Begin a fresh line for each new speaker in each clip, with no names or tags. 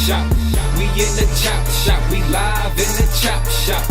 shop. We in the chop shop. We live in the chop shop.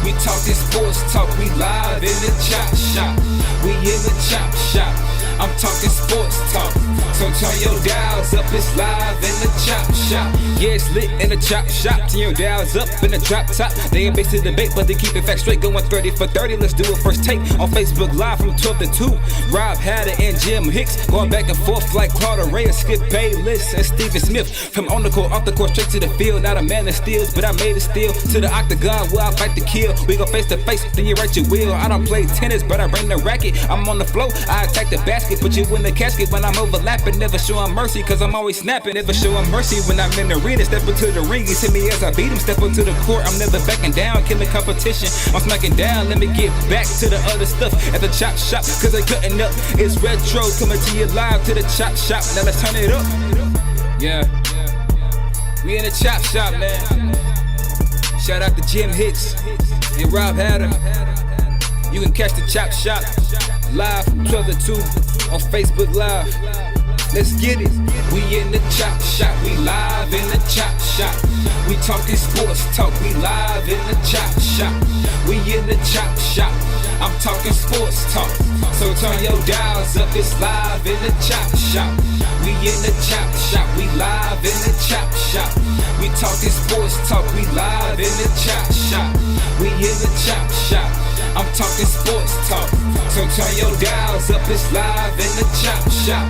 We talking sports talk. We live in the chop shop. We in the chop shop. I'm talking sports talk. So turn your dials up, it's live in the chop shop. Yeah, it's lit in the chop shop. Turn your dials up in the drop top. They ain't based in debate, but they keep it fact straight. Going 30 for 30, let's do a first take. On Facebook Live from 12 to 2. Rob Hatter and Jim Hicks going back and forth like Carter Ray and Skip Bayless and Stephen Smith. From on the court, off the court, straight to the field. Not a man that steals, but I made it steal. To the octagon where I fight to kill. We go face to face, then you write your will. I don't play tennis, but I bring the racket. I'm on the floor, I attack the basket. Put you in the casket when I'm overlapping. Never showing mercy, cause I'm always snapping. Never showing mercy when I'm in the arena. Step into the ring, he hit me as I beat him. Step into the court, I'm never backing down. Killing competition, I'm smacking down. Let me get back to the other stuff at the chop shop, cause they cutting up. It's retro, coming to you live to the chop shop. Now let's turn it up. Yeah, we in the chop shop, man. Shout out to Jim Hicks and Rob Hatter. You can catch the chop shop live from 12 to 2 on Facebook Live. Let's get it. We in the chop shop. We live in the chop shop. We talking sports talk. We live in the chop shop. We in the chop shop. I'm talking sports talk. So turn your dials up. It's live in the chop shop. We in the chop shop. We live in the chop shop. We talking sports talk. We live in the chop shop. We in the chop shop. I'm talking sports talk. So turn your dials up. It's live in the chop shop.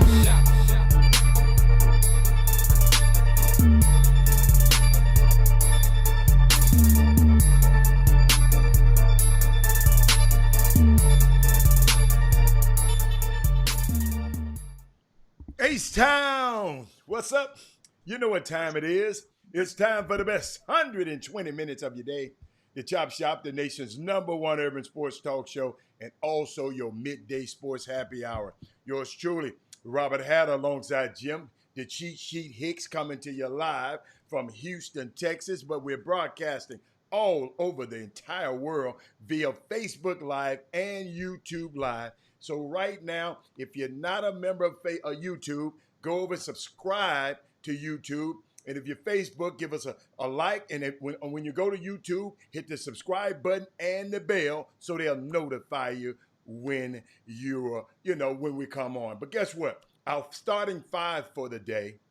H-Town, what's up? You know what time it is. It's time for the best 120 minutes of your day. The Chop Shop, the nation's #1 urban sports talk show, and also your midday sports happy hour. Yours truly, Robert Hatter, alongside Jim, the Cheat Sheet Hicks, coming to you live from Houston, Texas, but we're broadcasting all over the entire world via Facebook Live and YouTube Live. So right now, if you're not a member of YouTube, go over and subscribe to YouTube. And if you're Facebook, give us a like. And when you go to YouTube, hit the subscribe button and the bell so they'll notify you when when we come on. But guess what? Our starting five for the day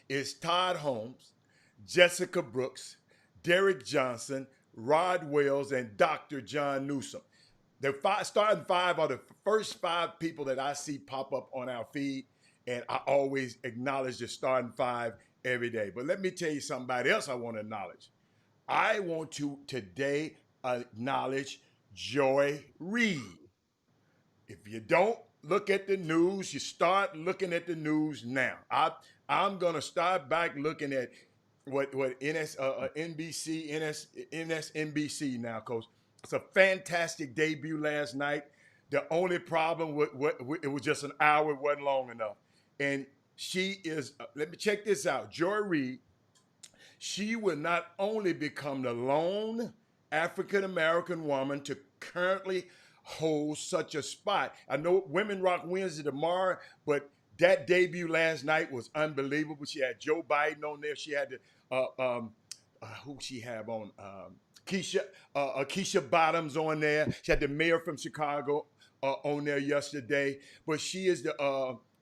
is Todd Holmes, Jessica Brooks, Derek Johnson, Rod Wells, and Dr. John Newsom. The starting five are the first five people that I see pop up on our feed, and I always acknowledge the starting five every day. But let me tell you somebody else I want to acknowledge. I want to today acknowledge Joy Reid. If you don't look at the news, you start looking at the news now. I'm going to start back looking at what NBC, NSNBC now, Coach. It's a fantastic debut last night. The only problem with it was just an hour. It wasn't long enough. And she is, let me check this out. Joy Reid, she will not only become the lone African-American woman to currently hold such a spot. I know Women Rock Wednesday tomorrow, but that debut last night was unbelievable. She had Joe Biden on there. She had who she have on? Keisha Bottoms on there. She had the mayor from Chicago on there yesterday. But she is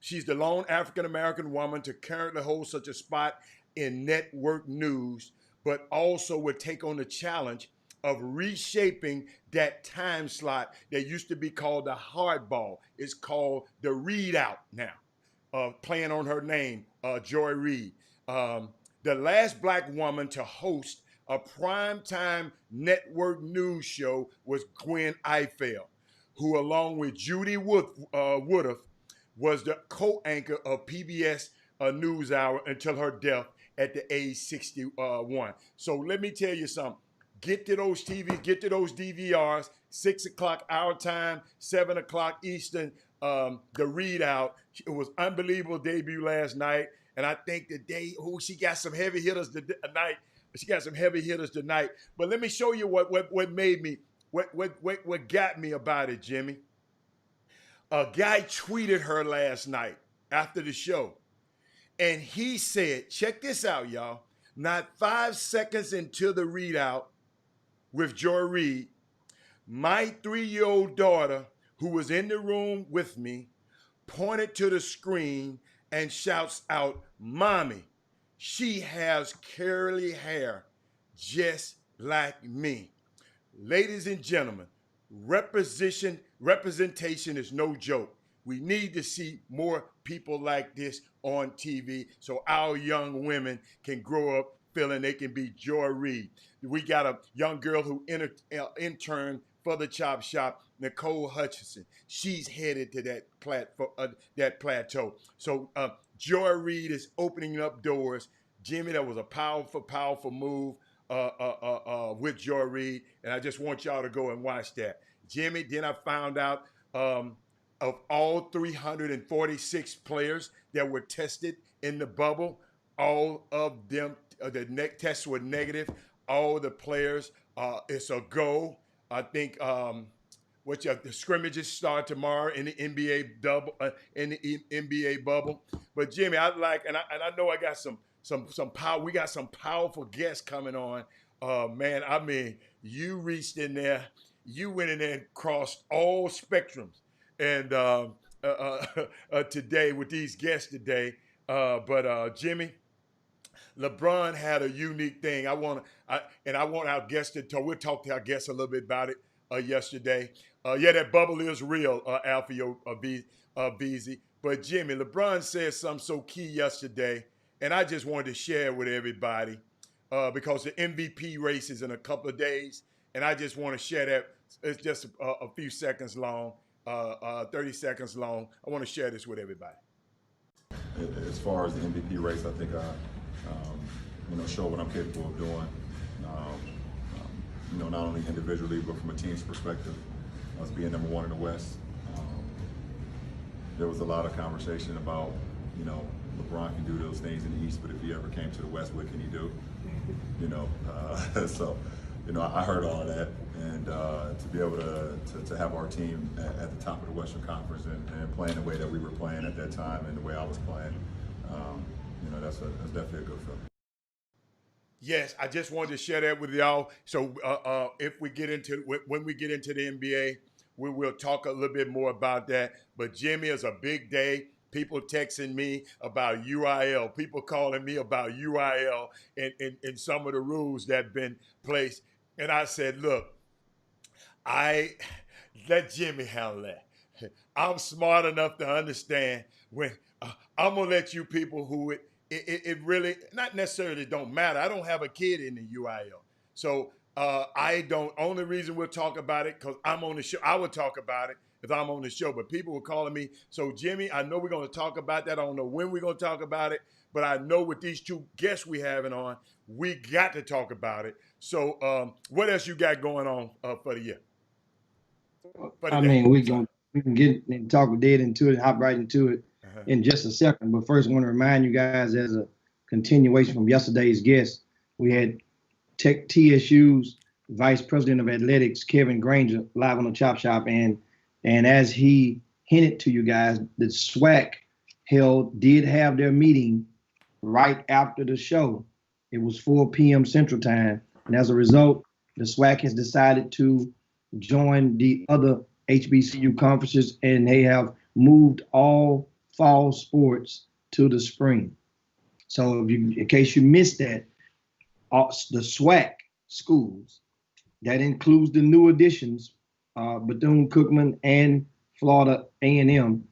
she's the lone African-American woman to currently hold such a spot in network news, but also would take on the challenge of reshaping that time slot that used to be called the hardball. It's called the readout now, playing on her name, Joy Reid. The last Black woman to host a primetime network news show was Gwen Ifill, who, along with Judy Woodruff, was the co-anchor of PBS NewsHour until her death at the age 61. So let me tell you something. Get to those TVs, get to those DVRs, 6 o'clock our time, 7 o'clock Eastern, the readout. It was unbelievable debut last night. And I think today, she got some heavy hitters tonight. She got some heavy hitters tonight. But let me show you what made me, what got me about it, Jimmy. A guy tweeted her last night after the show. And he said, check this out, y'all. Not 5 seconds into the readout with Joy Reid, my 3-year-old daughter, who was in the room with me, pointed to the screen and shouts out, "Mommy, she has curly hair just like me." Ladies and gentlemen, representation is no joke. We need to see more people like this on TV so our young women can grow up feeling they can be Joy Reid. We got a young girl who interned for the Chop Shop, Nicole Hutchinson. She's headed to that plateau. So Joy Reid is opening up doors. Jimmy, that was a powerful, powerful move with Joy Reid, and I just want y'all to go and watch that. Jimmy, then I found out of all 346 players that were tested in the bubble, all of them, the tests were negative. All the players, it's a go. I think the scrimmages start tomorrow in the NBA NBA bubble. But Jimmy, I know I got some power. We got some powerful guests coming on. Man, I mean, you reached in there, you went in there and crossed all spectrums. And today with these guests today, but Jimmy, LeBron had a unique thing. I want our guests to talk. We'll talk to our guests a little bit about it yesterday. Yeah, that bubble is real, Alfio Beasley. But Jimmy, LeBron said something so key yesterday, and I just wanted to share it with everybody because the MVP race is in a couple of days, and I just want to share that. It's just a few seconds long, 30 seconds long. I want to share this with everybody.
As far as the MVP race, I think show what I'm capable of doing. Not only individually, but from a team's perspective, us being number one in the West. There was a lot of conversation about, LeBron can do those things in the East, but if he ever came to the West, what can he do? So, I heard all of that, and to be able to have our team at the top of the Western Conference and playing the way that we were playing at that time and the way I was playing, that's definitely a good feeling.
Yes, I just wanted to share that with y'all. So if we get into when we get into the NBA, we will talk a little bit more about that. But Jimmy, is a big day. People texting me about UIL. People calling me about UIL and some of the rules that have been placed. And I said, look, I let Jimmy handle that. I'm smart enough to understand when I'm gonna let you people who it really not necessarily don't matter. I don't have a kid in the UIL, so I don't. Only reason we'll talk about it because I'm on the show. I would talk about it if I'm on the show, but people were calling me. So Jimmy, I know we're going to talk about that. I don't know when we're going to talk about it, but I know with these two guests we having on, we got to talk about it. So what else you got going on for the year?
I mean, we can get and talk dead into it, hop right into it in just a second. But first, I want to remind you guys, as a continuation from yesterday's guest, we had TSU's Vice President of Athletics, Kevin Granger, live on the Chop Shop, and as he hinted to you guys, the SWAC did have their meeting right after the show. It was 4 p.m. Central Time, and as a result, the SWAC has decided to join the other HBCU conferences, and they have moved all fall sports to the spring. So in case you missed that, the SWAC schools, that includes the new additions, Bethune-Cookman and Florida A&M,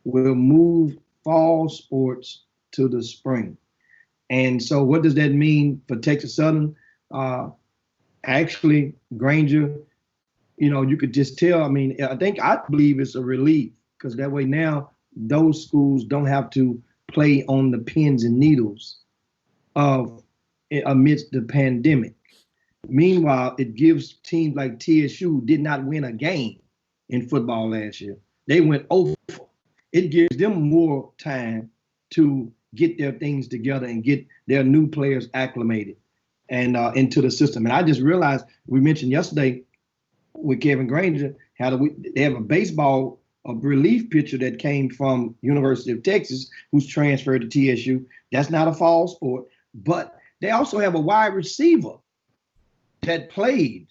will move fall sports to the spring. And so what does that mean for Texas Southern? Actually, Granger, you could just tell. I mean, I believe it's a relief, because that way now those schools don't have to play on the pins and needles amidst the pandemic. Meanwhile, it gives teams like TSU, who did not win a game in football last year. They went over. It gives them more time to get their things together and get their new players acclimated and into the system. And I just realized, we mentioned yesterday with Kevin Granger, they have a baseball relief pitcher that came from University of Texas who's transferred to TSU. That's not a fall sport, but They also have a wide receiver that played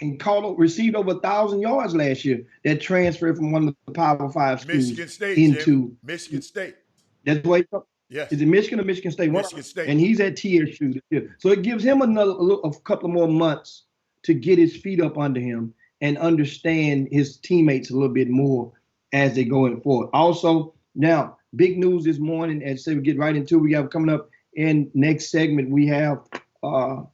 and received over 1,000 yards last year that transferred from one of the Power 5 schools
Michigan State,
into
Jim. Michigan State.
That's why.
Yes.
Is it Michigan or Michigan State?
Michigan State.
And he's at TSU. So it gives him a couple more months to get his feet up under him and understand his teammates a little bit more as they going forward. Also, now, big news this morning, as we get right into it, we have coming up in next segment, we have our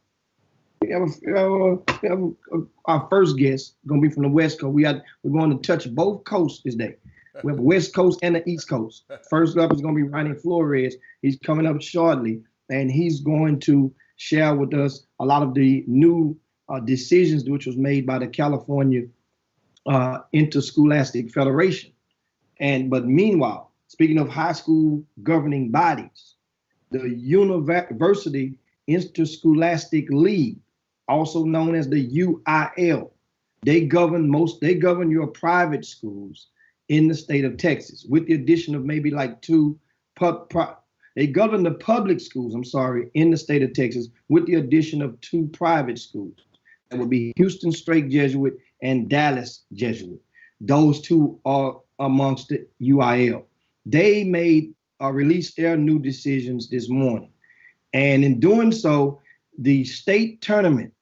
first guest going to be from the West Coast. We're going to touch both coasts this day. We have a West Coast and the East Coast. First up is going to be Ronnie Flores. He's coming up shortly, and he's going to share with us a lot of the new decisions which was made by the California Interscholastic Federation. But meanwhile, speaking of high school governing bodies, the University Interscholastic League, also known as the UIL, they govern your private schools in the state of Texas, with the addition of maybe like two they govern the public schools, in the state of Texas, with the addition of two private schools. That would be Houston Straight Jesuit and Dallas Jesuit. Those two are amongst the UIL. They released their new decisions this morning. And in doing so, the state tournament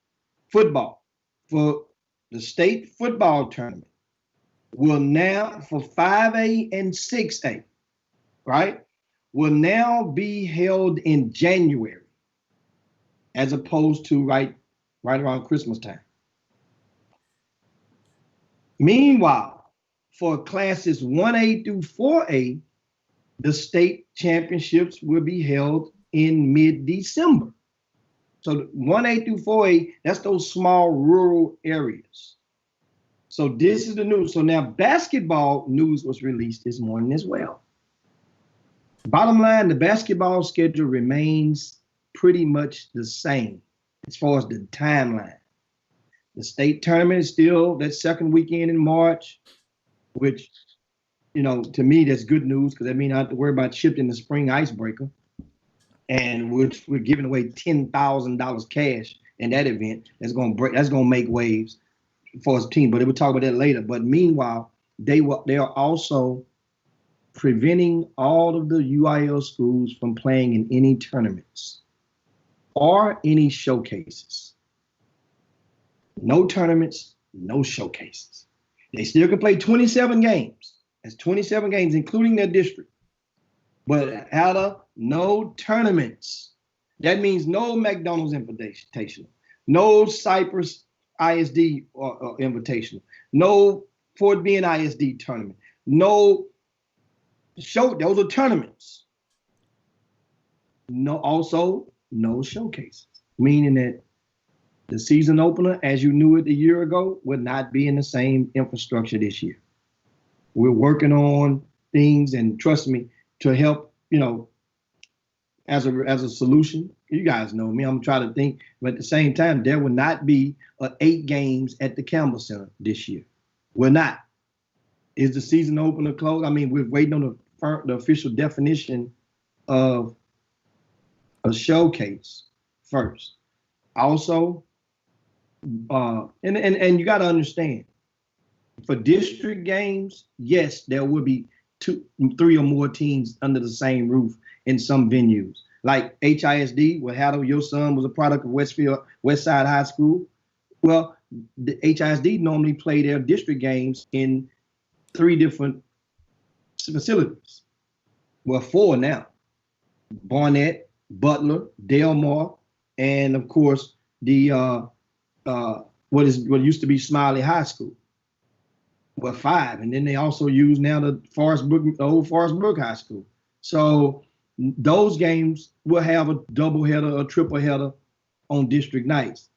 football, for the state football tournament, will now, for 5A and 6A, right, will now be held in January, as opposed to right around Christmas time. Meanwhile, for classes 1A through 4A, the state championships will be held in mid-December. So 1A through 4A, that's those small rural areas. So this is the news. So now basketball news was released this morning as well. Bottom line, the basketball schedule remains pretty much the same as far as the timeline. The state tournament is still that second weekend in March, which, to me, that's good news because that means I don't have to worry about shifting the spring icebreaker. And we're giving away $10,000 cash in that event. That's gonna make waves for his team, but we'll talk about that later. But meanwhile, they are also preventing all of the UIL schools from playing in any tournaments or any showcases. No tournaments, no showcases. They still can play 27 games. That's 27 games, including their district. But out of no tournaments. That means no McDonald's Invitational, no Cypress ISD Invitational, no Fort Bend ISD tournament, no show. Those are tournaments. Also no showcases, meaning that the season opener, as you knew it a year ago, would not be in the same infrastructure this year. We're working on things, and trust me, to help, as a solution. You guys know me, I'm trying to think, but at the same time, there will not be 8 games at the Campbell Center this year. We're not. Is the season opener closed? I mean, we're waiting on the official definition of a showcase first. Also, and you got to understand, for district games, yes, there will be 2, 3 or more teams under the same roof in some venues. Like HISD, where your son was a product of Westside High School. Well, the HISD normally play their district games in 3 different facilities. Well, 4 now. Barnett, Butler, Delmar, and of course the what used to be Smiley High School. Well, 5, and then they also use now the old Forest Brook High School. So those games will have a double header, a triple header on district nights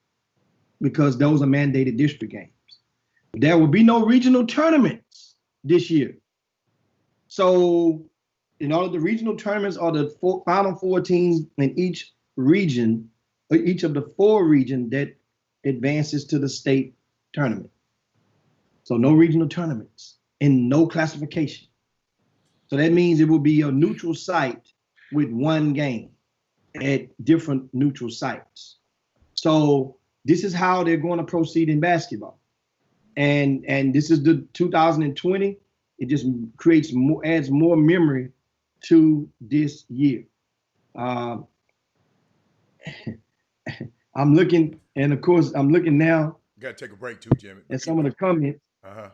because those are mandated district games. There will be no regional tournaments this year. So in all of the regional tournaments are the final 4 teams in each region, or each of the 4 regions that advances to the state tournament. So no regional tournaments and no classification. So that means it will be a neutral site with 1 game. at different neutral sites. So this is how they're going to proceed in basketball. And this is the 2020. It just creates more, adds more memory to this year. I'm looking, and of course, I'm looking now.
You got to take a break too, Jimmy.
At some of the comments.
Uh-huh.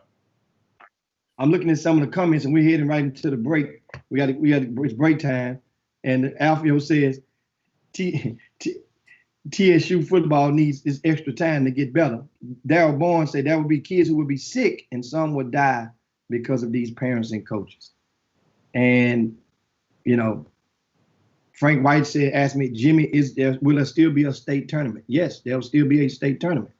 I'm looking at some of the comments, and we're heading right into the break. It's break time, and Alfio says, TSU football needs this extra time to get better. Daryl Bourne said there would be kids who would be sick, and some would die because of these parents and coaches. And Frank White asked me, Jimmy, will there still be a state tournament? Yes, there'll still be a state tournament.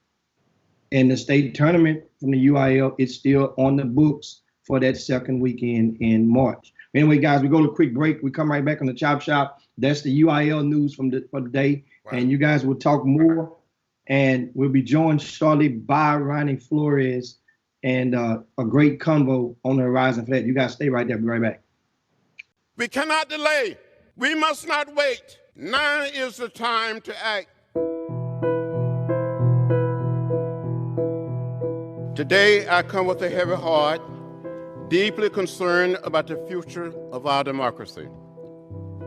And the state tournament from the UIL is still on the books for that second weekend in March. Anyway, guys, we go to a quick break. We come right back on the Chop Shop. That's the UIL news for the day. Wow. And you guys will talk more. And we'll be joined shortly by Ronnie Flores and a great convo on the horizon for that. You guys stay right there. Be right back.
We cannot delay. We must not wait. Now is the time to act. Today, I come with a heavy heart, deeply concerned about the future of our democracy.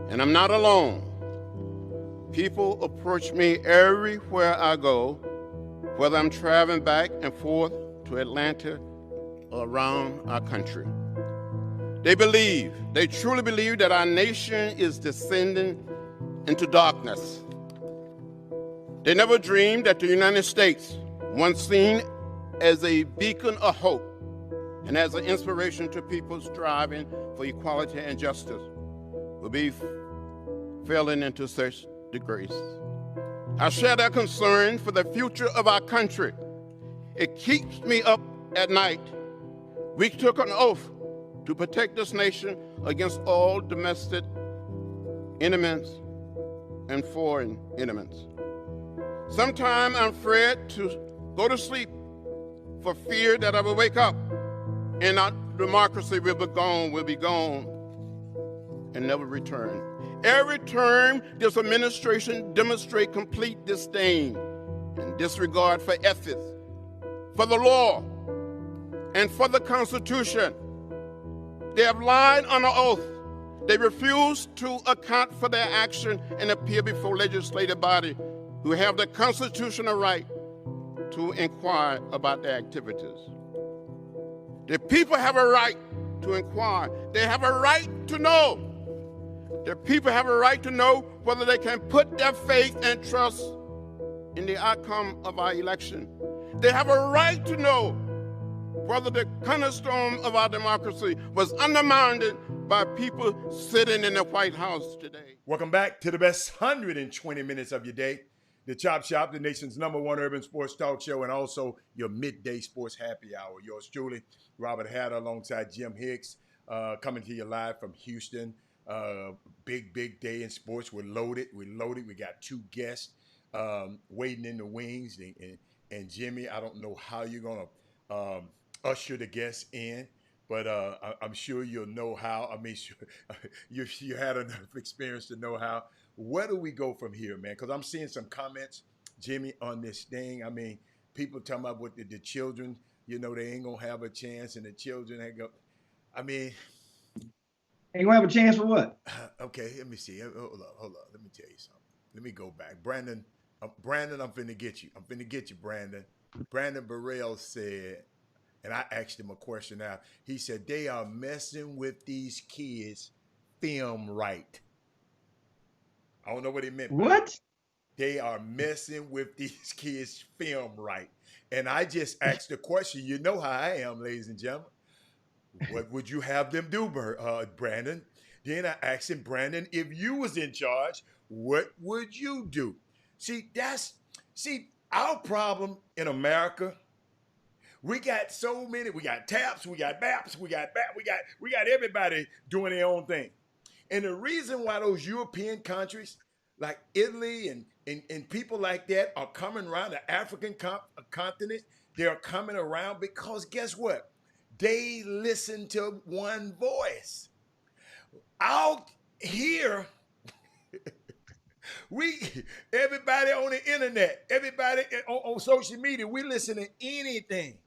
And I'm not alone. People approach me everywhere I go, whether I'm traveling back and forth to Atlanta or around our country. They truly believe that our nation is descending into darkness. They never dreamed that the United States, once seen as a beacon of hope and as an inspiration to people striving for equality and justice, will be falling into such disgrace. I share their concern for the future of our country. It keeps me up at night. We took an oath to protect this nation against all domestic enemies and foreign enemies. Sometimes I'm afraid to go to sleep for fear that I will wake up and our democracy will be gone and never return. Every term, this administration demonstrates complete disdain and disregard for ethics, for the law, and for the Constitution. They have lied on an oath. They refuse to account for their action and appear before legislative body who have the constitutional right to inquire about their activities. The people have a right to inquire. They have a right to know. The people have a right to know whether they can put their faith and trust in the outcome of our election. They have a right to know whether the cornerstone of our democracy was undermined by people sitting in the White House today.
Welcome back to the best 120 minutes of your day. The Chop Shop, the nation's #1 urban sports talk show, and also your midday sports happy hour. Yours truly, Robert Hatter, alongside Jim Hicks, coming to you live from Houston. Big day in sports. We're loaded. We got two guests waiting in the wings. And Jimmy, I don't know how you're going to usher the guests in, but I'm sure you'll know how. I mean, sure, you had enough experience to know how. Where do we go from here, man? Because I'm seeing some comments, Jimmy, on this thing. I mean, people talking about what the children, they ain't going to have a chance, and the children ain't going to, I mean.
Ain't going to have a chance for what?
Okay, let me see. Hold up. Let me tell you something. Let me go back. Brandon, I'm finna get you. Brandon. Brandon Burrell said, and I asked him a question now. He said, they are messing with these kids film right. I don't know what he meant.
What?
They are messing with these kids film right. And I just asked the question. You know how I am, ladies and gentlemen. What would you have them do, Brandon? Then I asked him, Brandon, if you was in charge, what would you do? See, our problem in America. We got so many. We got TAPS, we got BAPS, we got everybody doing their own thing. And the reason why those European countries like Italy and people like that are coming around, the African continent, they're coming around because guess what? They listen to one voice. Out here, Everybody on the internet, everybody on social media, we listen to anything.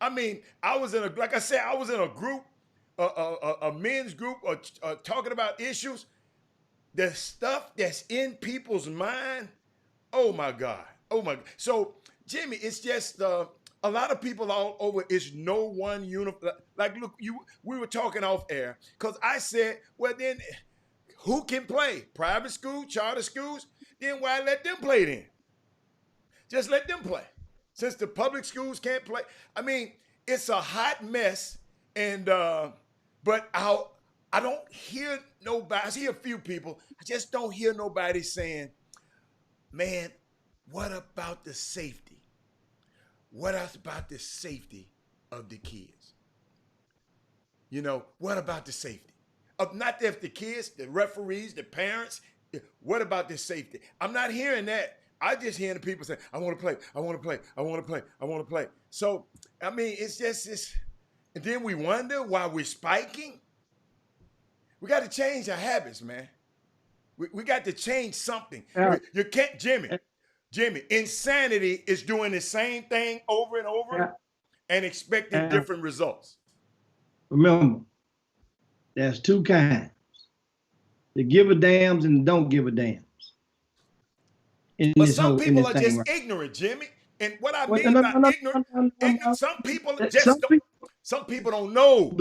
I mean, I was in a group, a men's group, talking about issues. The stuff that's in people's mind, oh my God. Oh my God. So, Jimmy, it's just a lot of people all over. It's no one uniform. Like, look, we were talking off air because I said, well, then who can play? Private school, charter schools? Then why let them play then? Just let them play. Since the public schools can't play. I mean, it's a hot mess. And but I don't hear nobody. I see a few people. I just don't hear nobody saying, man, what about the safety? What about the safety of the kids? You know, what about the safety? Of not just the kids, the referees, the parents. What about the safety? I'm not hearing that. I just hearing the people say, I want to play, I want to play, I want to play, I want to play. So, I mean, it's just this. And then we wonder why we're spiking. We got to change our habits, man. We got to change something. You can't, Jimmy, insanity is doing the same thing over and over and expecting different results.
Remember, there's two kinds. The give a dams and the don't give a dams.
But some people are just ignorant, Jimmy. And what I mean by ignorant, some people some people don't know.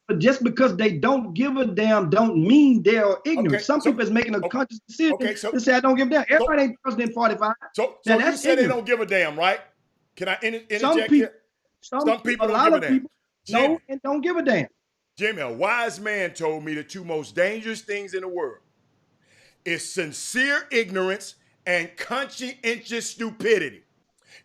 But just because they don't give a damn don't mean they're ignorant. Okay, some people is making a conscious decision to say, I don't give a damn. Everybody ain't President 45.
So you said they don't give a damn, right? Can I interject here? Some people don't give a damn.
No, and don't give a damn.
Jimmy, a wise man told me the two most dangerous things in the world is sincere ignorance and conscientious stupidity.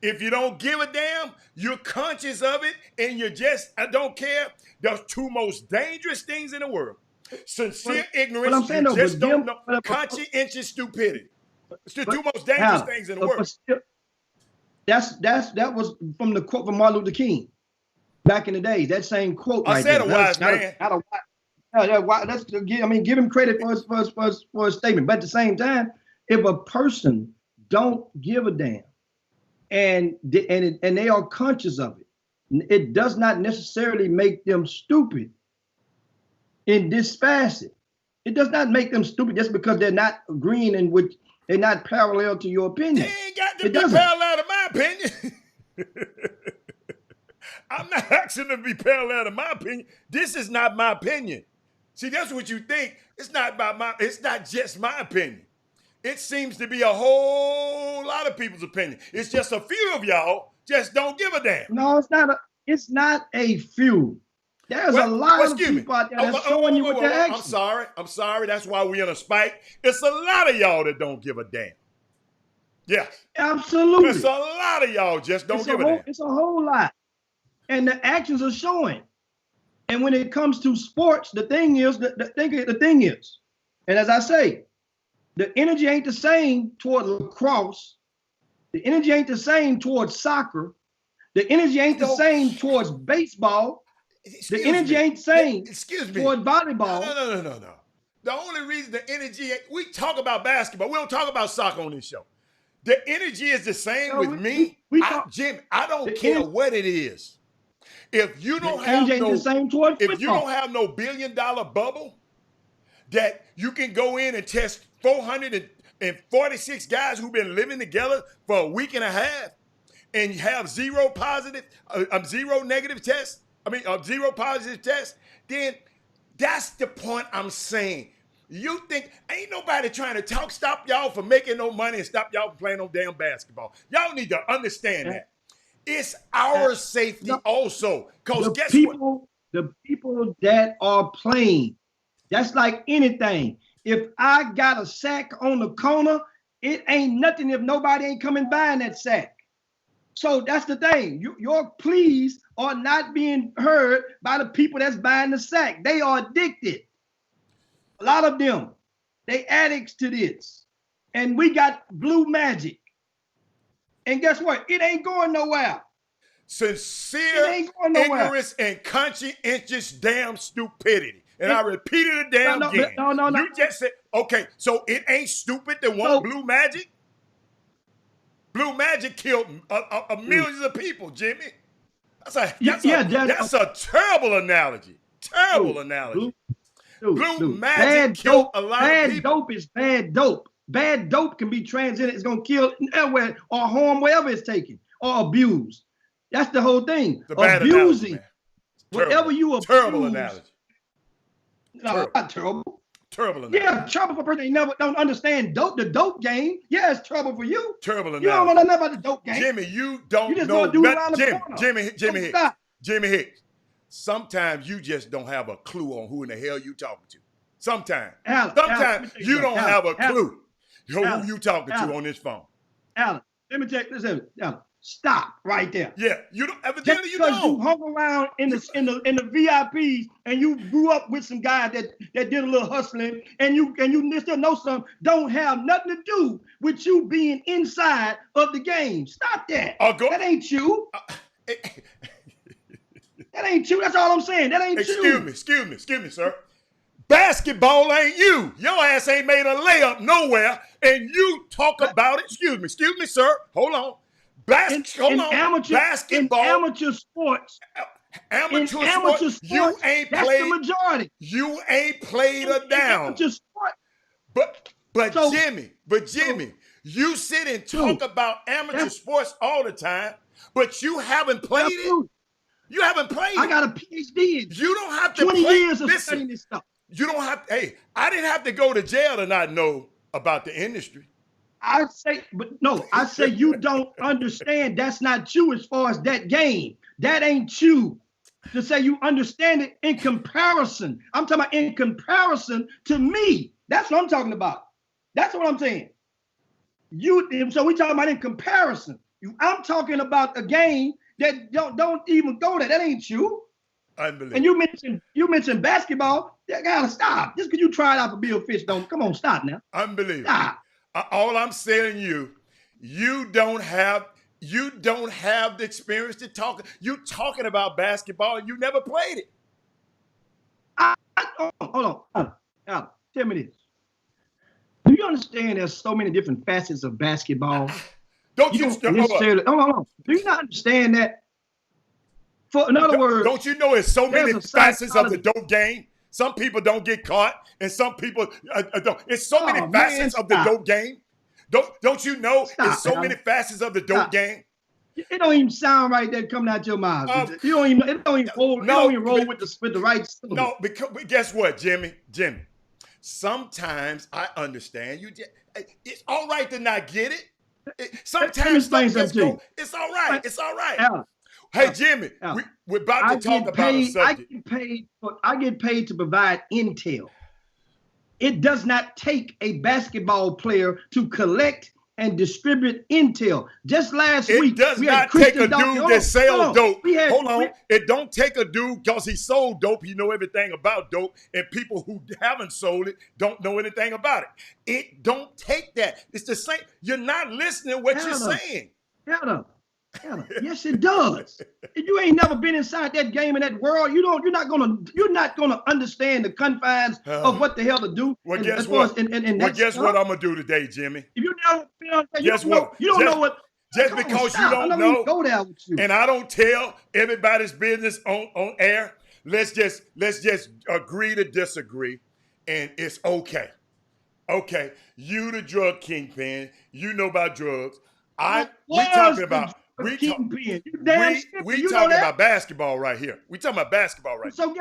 If you don't give a damn, you're conscious of it, and you just don't care. The two most dangerous things in the world. Sincere ignorance, you just don't know. Conscientious stupidity. It's the two most dangerous things in the world.
That was from the quote from Martin Luther King back in the days. That same quote.
I said a wise man.
Give him credit for his statement. But at the same time, if a person don't give a damn and they are conscious of it, it does not necessarily make them stupid in this facet. It does not make them stupid just because they're not agreeing in which they're not parallel to your opinion.
They ain't got to be parallel to my opinion. I'm not asking them to be parallel to my opinion. This is not my opinion. See, that's what you think. It's not just my opinion. It seems to be a whole lot of people's opinion. It's just a few of y'all just don't give a damn.
No, it's not a few. There's a lot of people out there that's showing you what they're actually.
I'm sorry. That's why we're in a spike. It's a lot of y'all that don't give a damn. Yes.
Absolutely.
It's a lot of y'all just don't give a damn.
It's a whole lot. And the actions are showing. And when it comes to sports, the thing is, and as I say, the energy ain't the same toward lacrosse. The energy ain't the same towards soccer. The energy ain't the same towards baseball. The energy ain't the same towards volleyball.
No. The only reason the energy, we talk about basketball. We don't talk about soccer on this show. The energy is the same with me. Jim, I don't care what it is. If you don't have no $1 billion bubble that you can go in and test 446 guys who've been living together for a week and a half and have zero positive tests, then that's the point I'm saying. You think ain't nobody trying to stop y'all from making no money and stop y'all from playing no damn basketball. Y'all need to understand that. It's our safety also. Because guess what?
The people that are playing, that's like anything. If I got a sack on the corner, it ain't nothing if nobody ain't coming buying that sack. So that's the thing. Your pleas are not being heard by the people that's buying the sack. They are addicted. A lot of them, they addicts to this. And we got blue magic. And guess what? It ain't going nowhere.
Sincere ignorance and conscientious damn stupidity. and I repeated it damn again.
No.
You just said, okay, so it ain't stupid to want Blue Magic? Blue Magic killed millions of people, Jimmy. That's a terrible analogy. Terrible analogy. Blue Magic killed a lot of people.
Bad dope is bad dope. Bad dope can be transcended. It's going to kill everywhere or harm wherever it's taken or abused. That's the whole thing. Abusing. Whatever you abuse.
Terrible analogy.
No, not terrible.
Terrible analogy.
Yeah, trouble for a person that don't understand dope, the dope game. Yeah, it's trouble for you.
Terrible analogy.
You don't know nothing about the dope game.
Jimmy, you don't
you just
know
do
Jimmy Hicks. Jimmy Hicks. Sometimes you just don't have a clue on who in the hell you talking to. Sometimes you don't have a clue who you talking to on this phone.
Alan, let me tell you, listen, Alan, stop right there.
Yeah, you don't evidently
just because you hung around in the VIPs and you grew up with some guy that did a little hustling and you still know some, don't have nothing to do with you being inside of the game. Stop that. That ain't you. That ain't you. That's all I'm saying. That ain't you.
Excuse me, sir. Basketball ain't you. Your ass ain't made a layup nowhere, and you talk about it. Excuse me, sir. Hold on. Basketball.
In amateur sports.
You ain't
that's
played.
The majority.
You ain't played a down.
Amateur sport.
But Jimmy, you sit and talk about amateur sports all the time, but you haven't played it. You haven't played it.
I got a PhD in
You don't have to
20
play.
years of studying this stuff.
You don't have to, hey, I didn't have to go to jail to not know about the industry.
I say you don't understand. That's not you as far as that game. That ain't you. To say you understand it in comparison. I'm talking about in comparison to me. That's what I'm talking about. That's what I'm saying. So we talking about in comparison. I'm talking about a game that don't even go there. That ain't you.
Unbelievable.
And you mentioned basketball. You gotta stop. Just because you tried out for Bill Fish, come on, stop now.
Unbelievable.
Stop.
All I'm saying you don't have the experience to talk. You talking about basketball and you never played it.
Hold on. Alan, tell me this. Do you understand there's so many different facets of basketball?
Hold on.
Do you not understand that? In other words,
don't you know there's so many facets of the dope game? Some people don't get caught, and some people don't. It's so many facets of the dope game. Don't you know it's so many facets of the dope game?
It don't even sound right that coming out your mouth. You don't even. It don't even roll. No, it don't even roll with the right syllable.
No, because guess what, Jimmy? Sometimes I understand you. It's all right to not get it. Sometimes it's all right. It's all right.
Alan,
hey, Jimmy, we're about to talk about a subject.
I get paid to provide intel. It does not take a basketball player to collect and distribute intel. Just last week,
it does not take a dude that sells dope. Hold on. It don't take a dude because he sold dope. He know everything about dope, and people who haven't sold it don't know anything about it. It don't take that. It's the same. You're not listening to what you're saying.
Yes, it does. If you ain't never been inside that game in that world, you're not gonna understand the confines of what the hell to do.
Well, guess what? Guess what I'm gonna do today, Jimmy?
If you never been on that, you don't know what.
Just because you don't know,
go there with you.
And I don't tell everybody's business on air. Let's just agree to disagree, and it's okay. Okay, you the drug kingpin. You know about drugs. We talking about basketball right here. We talking about basketball right here.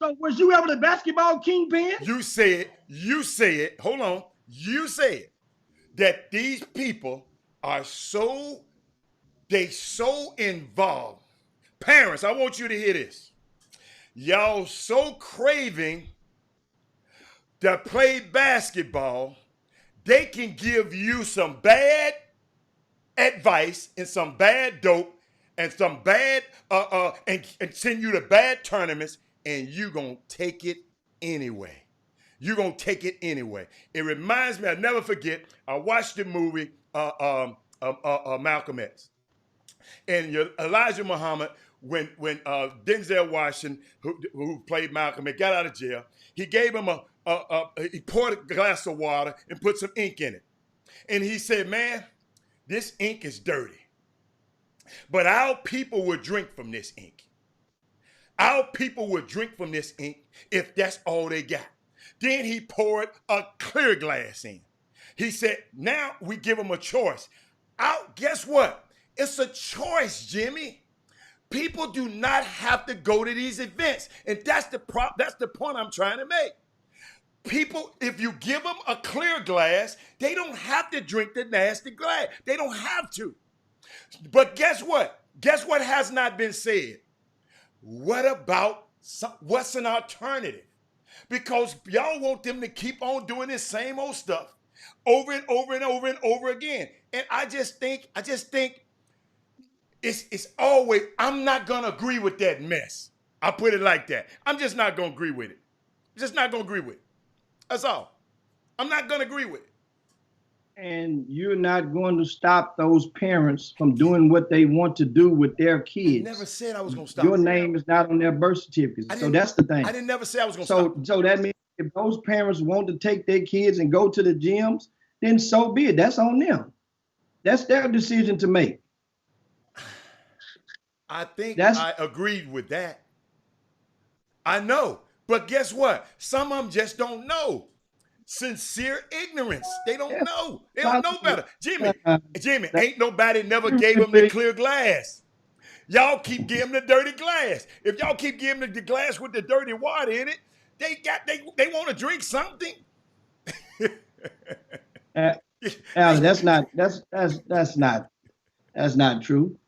So was you ever the basketball kingpin?
You said, hold on. You said that these people are so involved. Parents, I want you to hear this. Y'all so craving to play basketball, they can give you some bad advice and some bad dope and some bad and send you to bad tournaments, and you gonna take it anyway. You're gonna take it anyway. It reminds me, I'll never forget, I watched the movie Malcolm X. And Elijah Muhammad when Denzel Washington, who played Malcolm, and got out of jail, he gave him he poured a glass of water and put some ink in it. And he said, man, this ink is dirty. But our people will drink from this ink. Our people will drink from this ink if that's all they got. Then he poured a clear glass in. He said, now we give them a choice. Guess what? It's a choice, Jimmy. People do not have to go to these events. And that's the point I'm trying to make. People, if you give them a clear glass, they don't have to drink the nasty glass. They don't have to. But guess what? Guess what has not been said? What about what's an alternative? Because y'all want them to keep on doing this same old stuff over and over and over and over again. And I just think it's always, I'm not gonna agree with that mess. I'll put it like that. I'm just not gonna agree with it. Just not gonna agree with it. That's all. I'm not gonna agree with it.
And you're not going to stop those parents from doing what they want to do with their kids.
I never said I was going to stop.
Your name is not on their birth certificate. So that's the thing.
I didn't never say I was going to stop.
So that means if those parents want to take their kids and go to the gyms, then so be it. That's on them. That's their decision to make.
I think I agreed with that. I know. But guess what? Some of them just don't know. Sincere ignorance. They don't know. They don't know better. Jimmy, ain't nobody never gave them the clear glass. Y'all keep giving them the dirty glass. If y'all keep giving them the glass with the dirty water in it, they want to drink something.
Alan, that's not true.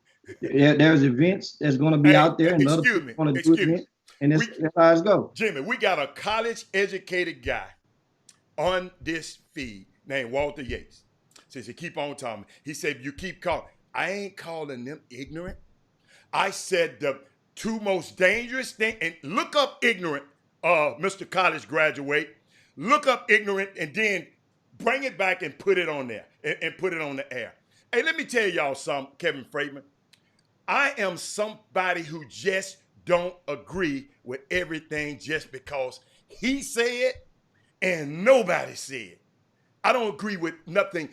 There's events that's going to be out there, and other people want to do events, and that's how it goes.
Jimmy, we got a college-educated guy on this feed named Walter Yates. Says he keep on talking. He said, you keep calling. I ain't calling them ignorant. I said the two most dangerous things, and look up ignorant, Mr. College graduate. Look up ignorant and then bring it back and put it on there and put it on the air. Hey, let me tell y'all something, Kevin Freidman. I am somebody who just don't agree with everything just because he said and nobody said. I don't agree with nothing.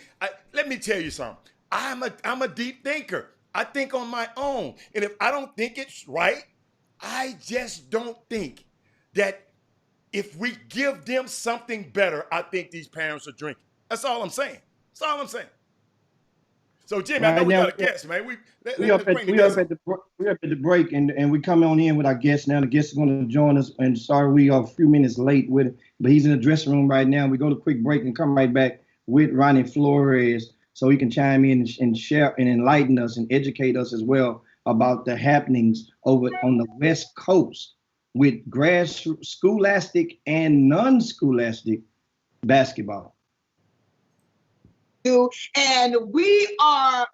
Let me tell you something. I'm a deep thinker. I think on my own. And if I don't think it's right, I just don't think that if we give them something better, I think these parents are drinking. That's all I'm saying. That's all I'm saying. So, Jimmy, I know we got a guest, man. We up at the break, and we come on in with our guest now. The guest is going to join us, and sorry we are a few minutes late with it, but he's in the dressing room right now. We go to a quick break and come right back with Ronnie Flores so he can chime in and share and enlighten us and educate us as well about the happenings over on the West Coast with scholastic and non-scholastic basketball.
And we are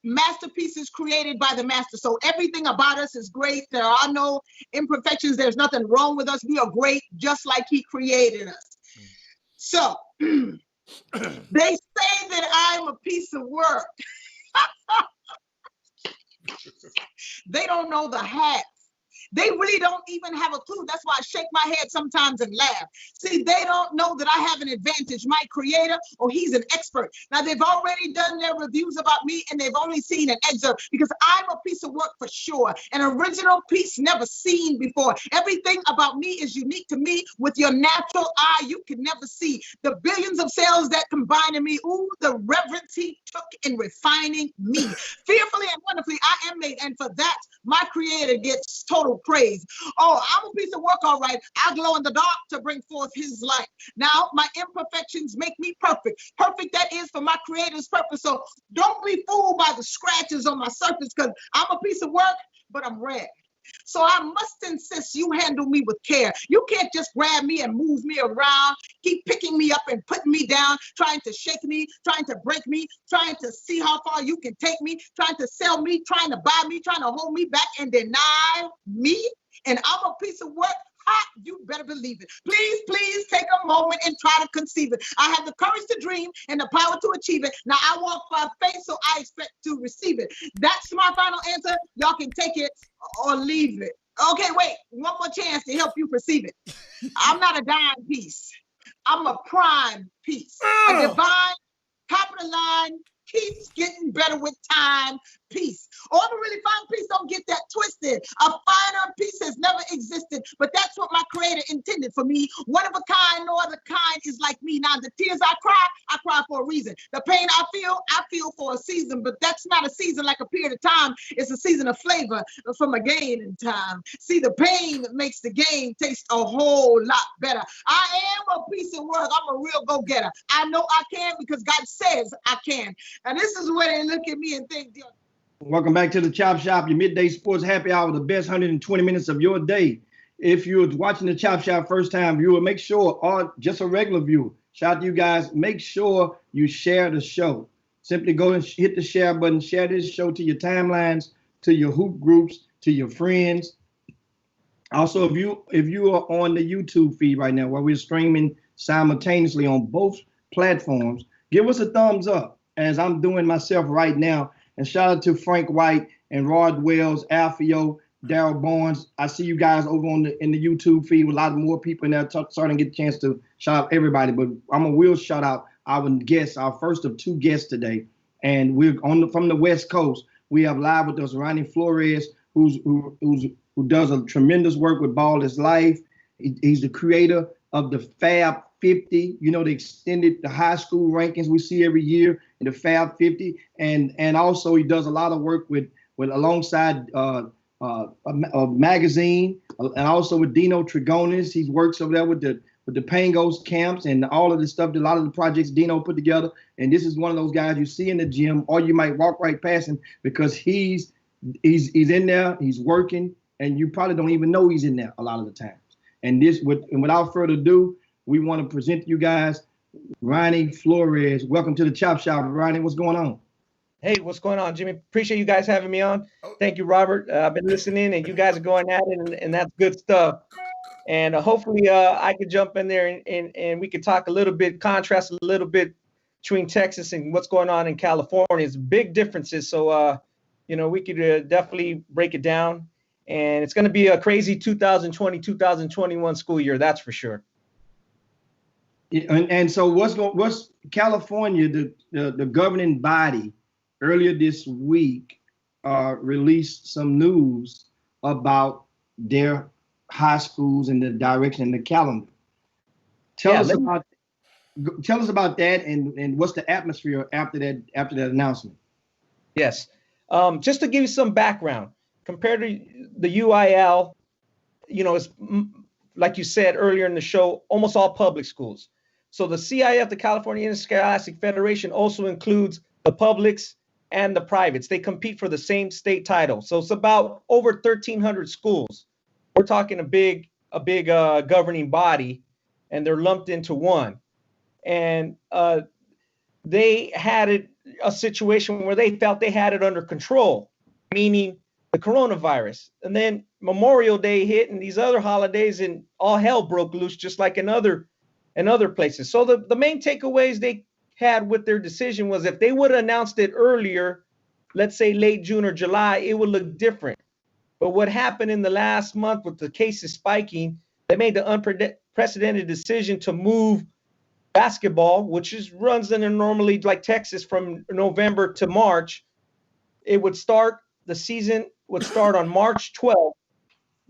masterpieces created by the master. So everything about us is great. There are no imperfections. There's nothing wrong with us. We are great just like he created us. So they say that I'm a piece of work. They don't know the half. They really don't even have a clue. That's why I shake my head sometimes and laugh. See, they don't know that I have an advantage. My creator, he's an expert. Now, they've already done their reviews about me, and they've only seen an excerpt because I'm a piece of work for sure. An original piece never seen before. Everything about me is unique to me. With your natural eye, you can never see the billions of cells that combine in me. Ooh, the reverence he took in refining me. Fearfully and wonderfully, I am made, and for that, my creator gets total praise. Oh, I'm a piece of work, all right. I glow in the dark to bring forth his light. Now, my imperfections make me perfect. Perfect, that is, for my creator's purpose. So don't be fooled by the scratches on my surface, because I'm a piece of work, but I'm red. So I must insist you handle me with care. You can't just grab me and move me around, keep picking me up and putting me down, trying to shake me, trying to break me, trying to see how far you can take me, trying to sell me, trying to buy me, trying to hold me back and deny me. And I'm a piece of work Ha, you better believe it. Please, please take a moment and try to conceive it. I have the courage to dream and the power to achieve it. Now I walk by faith, so I expect to receive it. That's my final answer. Y'all can take it or leave it. Okay, wait, one more chance to help you perceive it. I'm not a dime piece. I'm a prime piece. A divine, top of the line, keeps getting better with time piece. Oh, I'm a really fine piece. Don't get that twisted. A finer piece has never existed, but that's what my creator intended for me. One of a kind, no other kind is like me. Now, the tears I cry for a reason. The pain I feel for a season, but that's not a season like a period of time. It's a season of flavor from a gain in time. See, the pain makes the game taste a whole lot better. I am a piece of work. I'm a real go-getter. I know I can because God says I can. And this is where they look at me and think,
welcome back to the Chop Shop, your midday sports happy hour, the best 120 minutes of your day. If you're watching the Chop Shop first time viewer, make sure, or just a regular viewer, shout out to you guys, make sure you share the show. Simply go and hit the share button, share this show to your timelines, to your hoop groups, to your friends. Also, if you are on the YouTube feed right now, where we're streaming simultaneously on both platforms, give us a thumbs up, as I'm doing myself right now. And shout out to Frank White and Rod Wells, Alfio, Daryl Barnes. I see you guys over in the YouTube feed with a lot more people in there starting to get a chance to shout out everybody. But I'm a real shout out our guests, our first of two guests today. And we're from the West Coast. We have live with us Ronnie Flores, who does a tremendous work with Ball is Life. He's the creator of the Fab 50, the high school rankings we see every year in the Fab 50, and also he does a lot of work with alongside a magazine, and also with Dino Trigonis. He works over there with the Pangos camps and all of the stuff, a lot of the projects Dino put together. And this is one of those guys you see in the gym, or you might walk right past him because he's in there, he's working, and you probably don't even know he's in there a lot of the times. And without further ado, we want to present to you guys Ronnie Flores. Welcome to the Chop Shop. Ronnie, what's going on?
Hey, what's going on, Jimmy? Appreciate you guys having me on. Thank you, Robert. I've been listening, and you guys are going at it, and that's good stuff. And hopefully I could jump in there and we could talk a little bit, contrast a little bit between Texas and what's going on in California. It's big differences. So, we could definitely break it down. And it's going to be a crazy 2020-2021 school year, that's for sure.
And so what's California, the governing body, earlier this week released some news about their high schools and the direction and the calendar. Tell us about that and what's the atmosphere after that announcement.
Yes. Just to give you some background, compared to the UIL, it's like you said earlier in the show, almost all public schools. So the CIF, the California Interscholastic Federation, also includes the publics and the privates. They compete for the same state title. So it's about over 1,300 schools. We're talking a big governing body, and they're lumped into one. And they had a situation where they felt they had it under control, meaning the coronavirus. And then Memorial Day hit and these other holidays, and all hell broke loose, just like in other places. So the main takeaways they had with their decision was if they would have announced it earlier, let's say late June or July, it would look different. But what happened in the last month with the cases spiking, they made the unprecedented decision to move basketball, which runs in normally like Texas from November to March. The season would start on March 12th.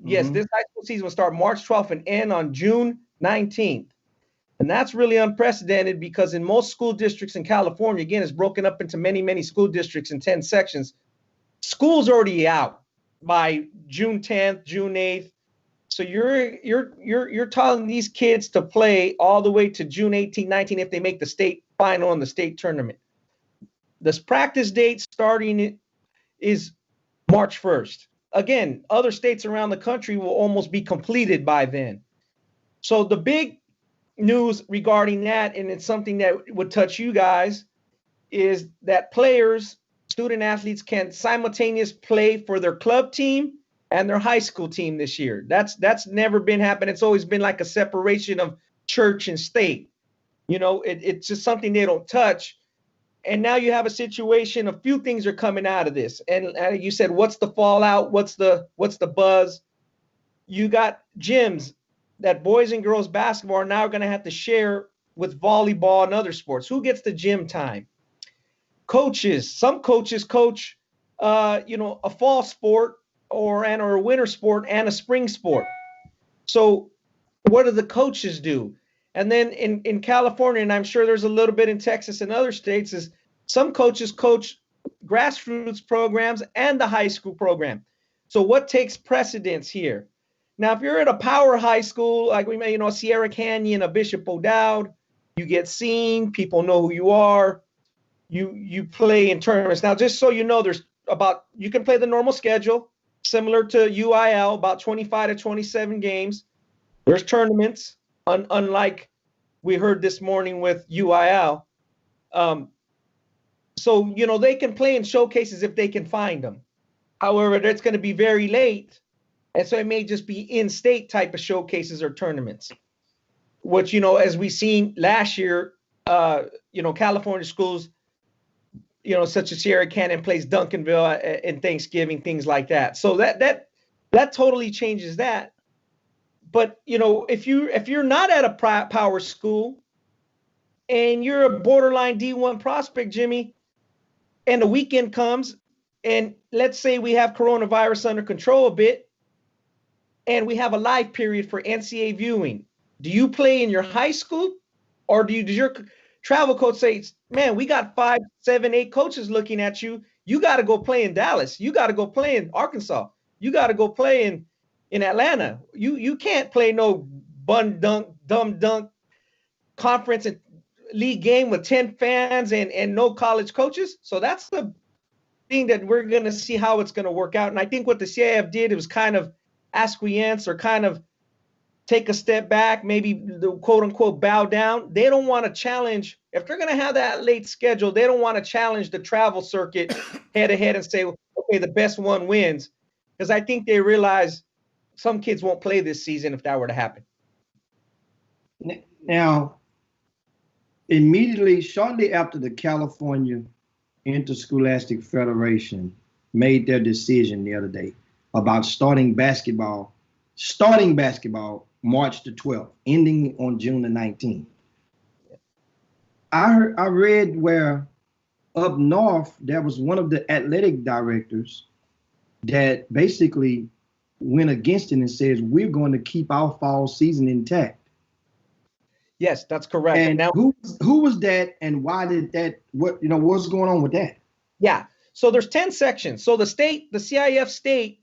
Yes, this high school season would start March 12th and end on June 19th. And that's really unprecedented because in most school districts in California, again, it's broken up into many, many school districts in 10 sections. School's already out by June 10th, June 8th. So you're telling these kids to play all the way to June 18, 19 if they make the state final in the state tournament. This practice date starting is March 1st. Again, other states around the country will almost be completed by then. So the big news regarding that, and it's something that would touch you guys, is that players, student athletes can simultaneously play for their club team and their high school team this year. That's never been happened. It's always been like a separation of church and state. You know, it's just something they don't touch. And now you have a situation, a few things are coming out of this. And you said, what's the fallout? What's the buzz? You got gyms that boys and girls basketball are now going to have to share with volleyball and other sports. Who gets the gym time? Coaches, some coaches coach, a fall sport or a winter sport and a spring sport. So what do the coaches do? And then in California, and I'm sure there's a little bit in Texas and other states, is some coaches coach grassroots programs and the high school program. So what takes precedence here? Now, if you're at a power high school, like we may, Sierra Canyon, a Bishop O'Dowd, you get seen, people know who you are, you play in tournaments. Now, just so you know, you can play the normal schedule, similar to UIL, about 25 to 27 games. There's tournaments. Unlike we heard this morning with UIL. So, they can play in showcases if they can find them. However, that's going to be very late. And so it may just be in-state type of showcases or tournaments, which, as we seen last year, California schools, such as Sierra Canyon plays Duncanville in Thanksgiving, things like that. So that totally changes that. But, if you're not at a power school and you're a borderline D1 prospect, Jimmy, and the weekend comes and let's say we have coronavirus under control a bit and we have a live period for NCAA viewing, do you play in your high school or does your travel coach say, man, we got 5, 7, 8 coaches looking at you. You got to go play in Dallas. You got to go play in Arkansas. You got to go play in Atlanta. You can't play no dumb dunk conference and league game with 10 fans and no college coaches. So that's the thing that we're going to see how it's going to work out. And I think what the CIF did, it was kind of acquiesce or kind of take a step back, maybe the quote unquote bow down. They don't want to challenge, if they're going to have that late schedule, they don't want to challenge the travel circuit head to head and say, okay, the best one wins. Because I think they realize some kids won't play this season if that were to happen.
Now, immediately, shortly after the California Interscholastic Federation made their decision the other day about starting basketball March the 12th, ending on June the 19th. I read where up north, there was one of the athletic directors that basically went against it and says, we're going to keep our fall season intact.
Yes, that's correct.
And
now,
who was that and why did that, what's going on with that?
Yeah, so there's 10 sections. So the CIF state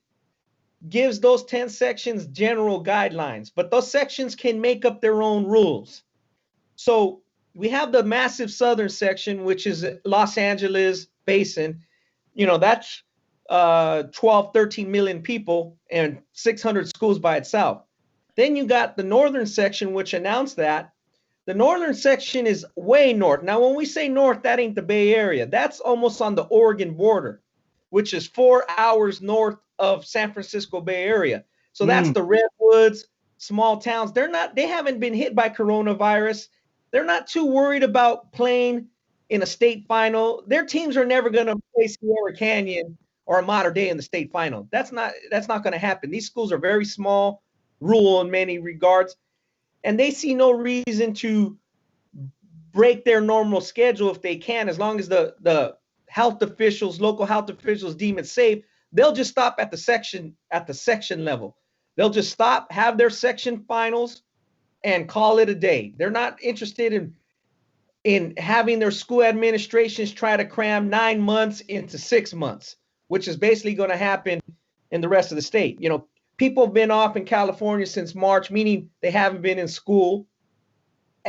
gives those 10 sections general guidelines, but those sections can make up their own rules. So we have the massive southern section, which is Los Angeles Basin. That's 12, 13 million people and 600 schools by itself. Then you got the northern section, which announced that. The northern section is way north. Now, when we say north, that ain't the Bay Area. That's almost on the Oregon border, which is 4 hours north of San Francisco Bay Area. So that's the Redwoods, small towns. They haven't been hit by coronavirus. They're not too worried about playing in a state final. Their teams are never going to play Sierra Canyon or a Mater Dei in the state final. That's not going to happen. These schools are very small, rural in many regards, and they see no reason to break their normal schedule if they can, as long as the local health officials deem it safe. They'll just stop at the section level. They'll just stop, have their section finals, and call it a day. They're not interested in having their school administrations try to cram 9 months into 6 months, which is basically going to happen in the rest of the state. People have been off in California since March, meaning they haven't been in school.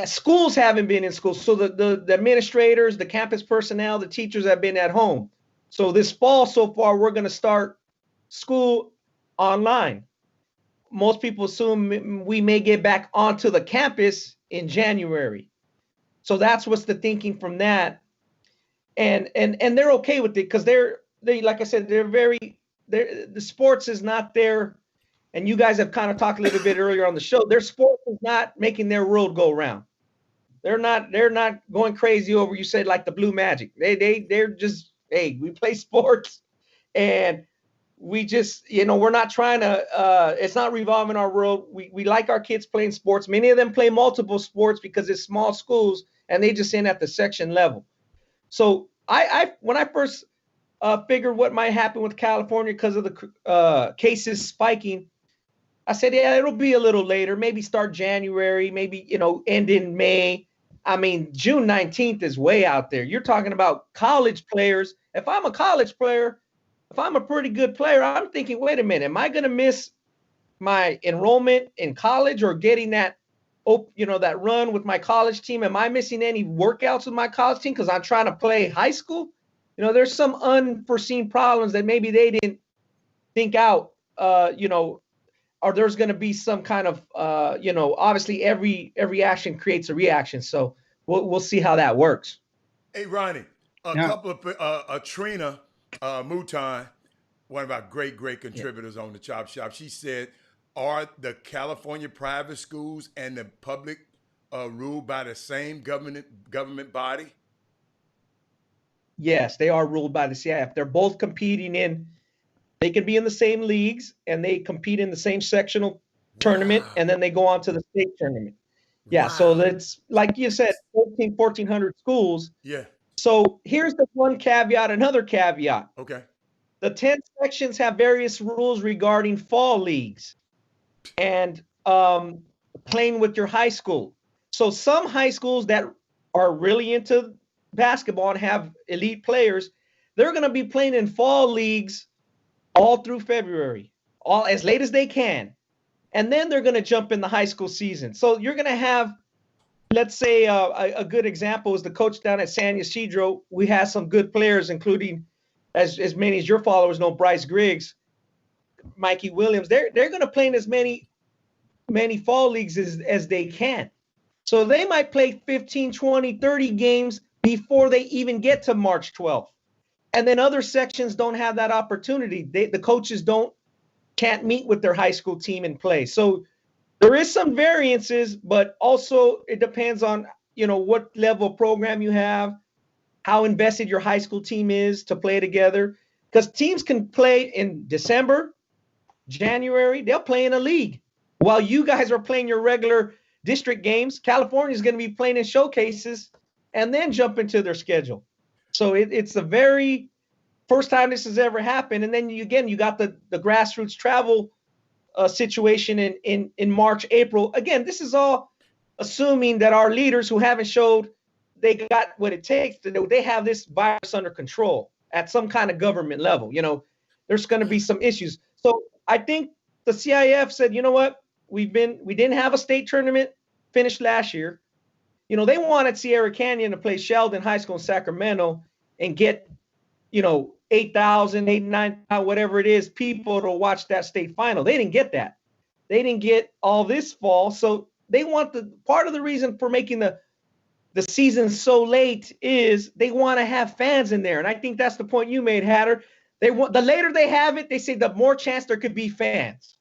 Schools haven't been in school. So the administrators, the campus personnel, the teachers have been at home. So this fall, so far, we're going to start school online. Most people assume we may get back onto the campus in January. So that's what's the thinking from that. And they're okay with it because they like I said, they're very the sports is not there. And you guys have kind of talked a little bit earlier on the show. Their sport is not making their world go round. They're not going crazy over, you said, like the Blue Magic. They're just, hey, we play sports and we just, we're not trying to, it's not revolving our world. We like our kids playing sports. Many of them play multiple sports because it's small schools and they just in at the section level. So when I first figured what might happen with California because of the cases spiking, I said, yeah, it'll be a little later, maybe start January, maybe, end in May. I mean, June 19th is way out there. You're talking about college players. If I'm a college player, if I'm a pretty good player, I'm thinking, wait a minute, am I going to miss my enrollment in college or getting that, that run with my college team? Am I missing any workouts with my college team because I'm trying to play high school? There's some unforeseen problems that maybe they didn't think out, or there's going to be some kind of, obviously every action creates a reaction. So we'll see how that works.
Hey, Ronnie, couple of Trina Mouton, one of our great contributors on the Chop Shop, she said, are the California private schools and the public ruled by the same government body?
Yes, they are ruled by the CIF. They're both competing they can be in the same leagues and they compete in the same sectional tournament, and then they go on to the state tournament. Yeah, so that's, like you said, 1,400 schools.
Yeah.
So here's the one caveat, another caveat.
Okay.
The 10 sections have various rules regarding fall leagues and playing with your high school. So some high schools that are really into basketball and have elite players, they're going to be playing in fall leagues all through February, all as late as they can. And then they're going to jump in the high school season. So you're going to have, let's say a good example is the coach down at San Ysidro. We have some good players, including as many as your followers know, Bryce Griggs, Mikey Williams. They're going to play in as many fall leagues as they can. So they might play 15, 20, 30 games before they even get to March 12th. And then other sections don't have that opportunity. The coaches can't meet with their high school team and play. So there is some variances, but also it depends on, what level of program you have, how invested your high school team is to play together. Because teams can play in December, January, they'll play in a league. While you guys are playing your regular district games, California is going to be playing in showcases and then jump into their schedule. So it's the very first time this has ever happened. And then you got the grassroots travel situation in March, April. Again, this is all assuming that our leaders who haven't showed they got what it takes to know they have this virus under control at some kind of government level. There's going to be some issues. So I think the CIF said, you know what, we didn't have a state tournament finished last year. They wanted Sierra Canyon to play Sheldon High School in Sacramento and get, 8,000, 9,000, whatever it is, people to watch that state final. They didn't get that. They didn't get all this fall. So they want part of the reason for making the season so late is they want to have fans in there. And I think that's the point you made, Hatter. The later they have it, they say the more chance there could be fans.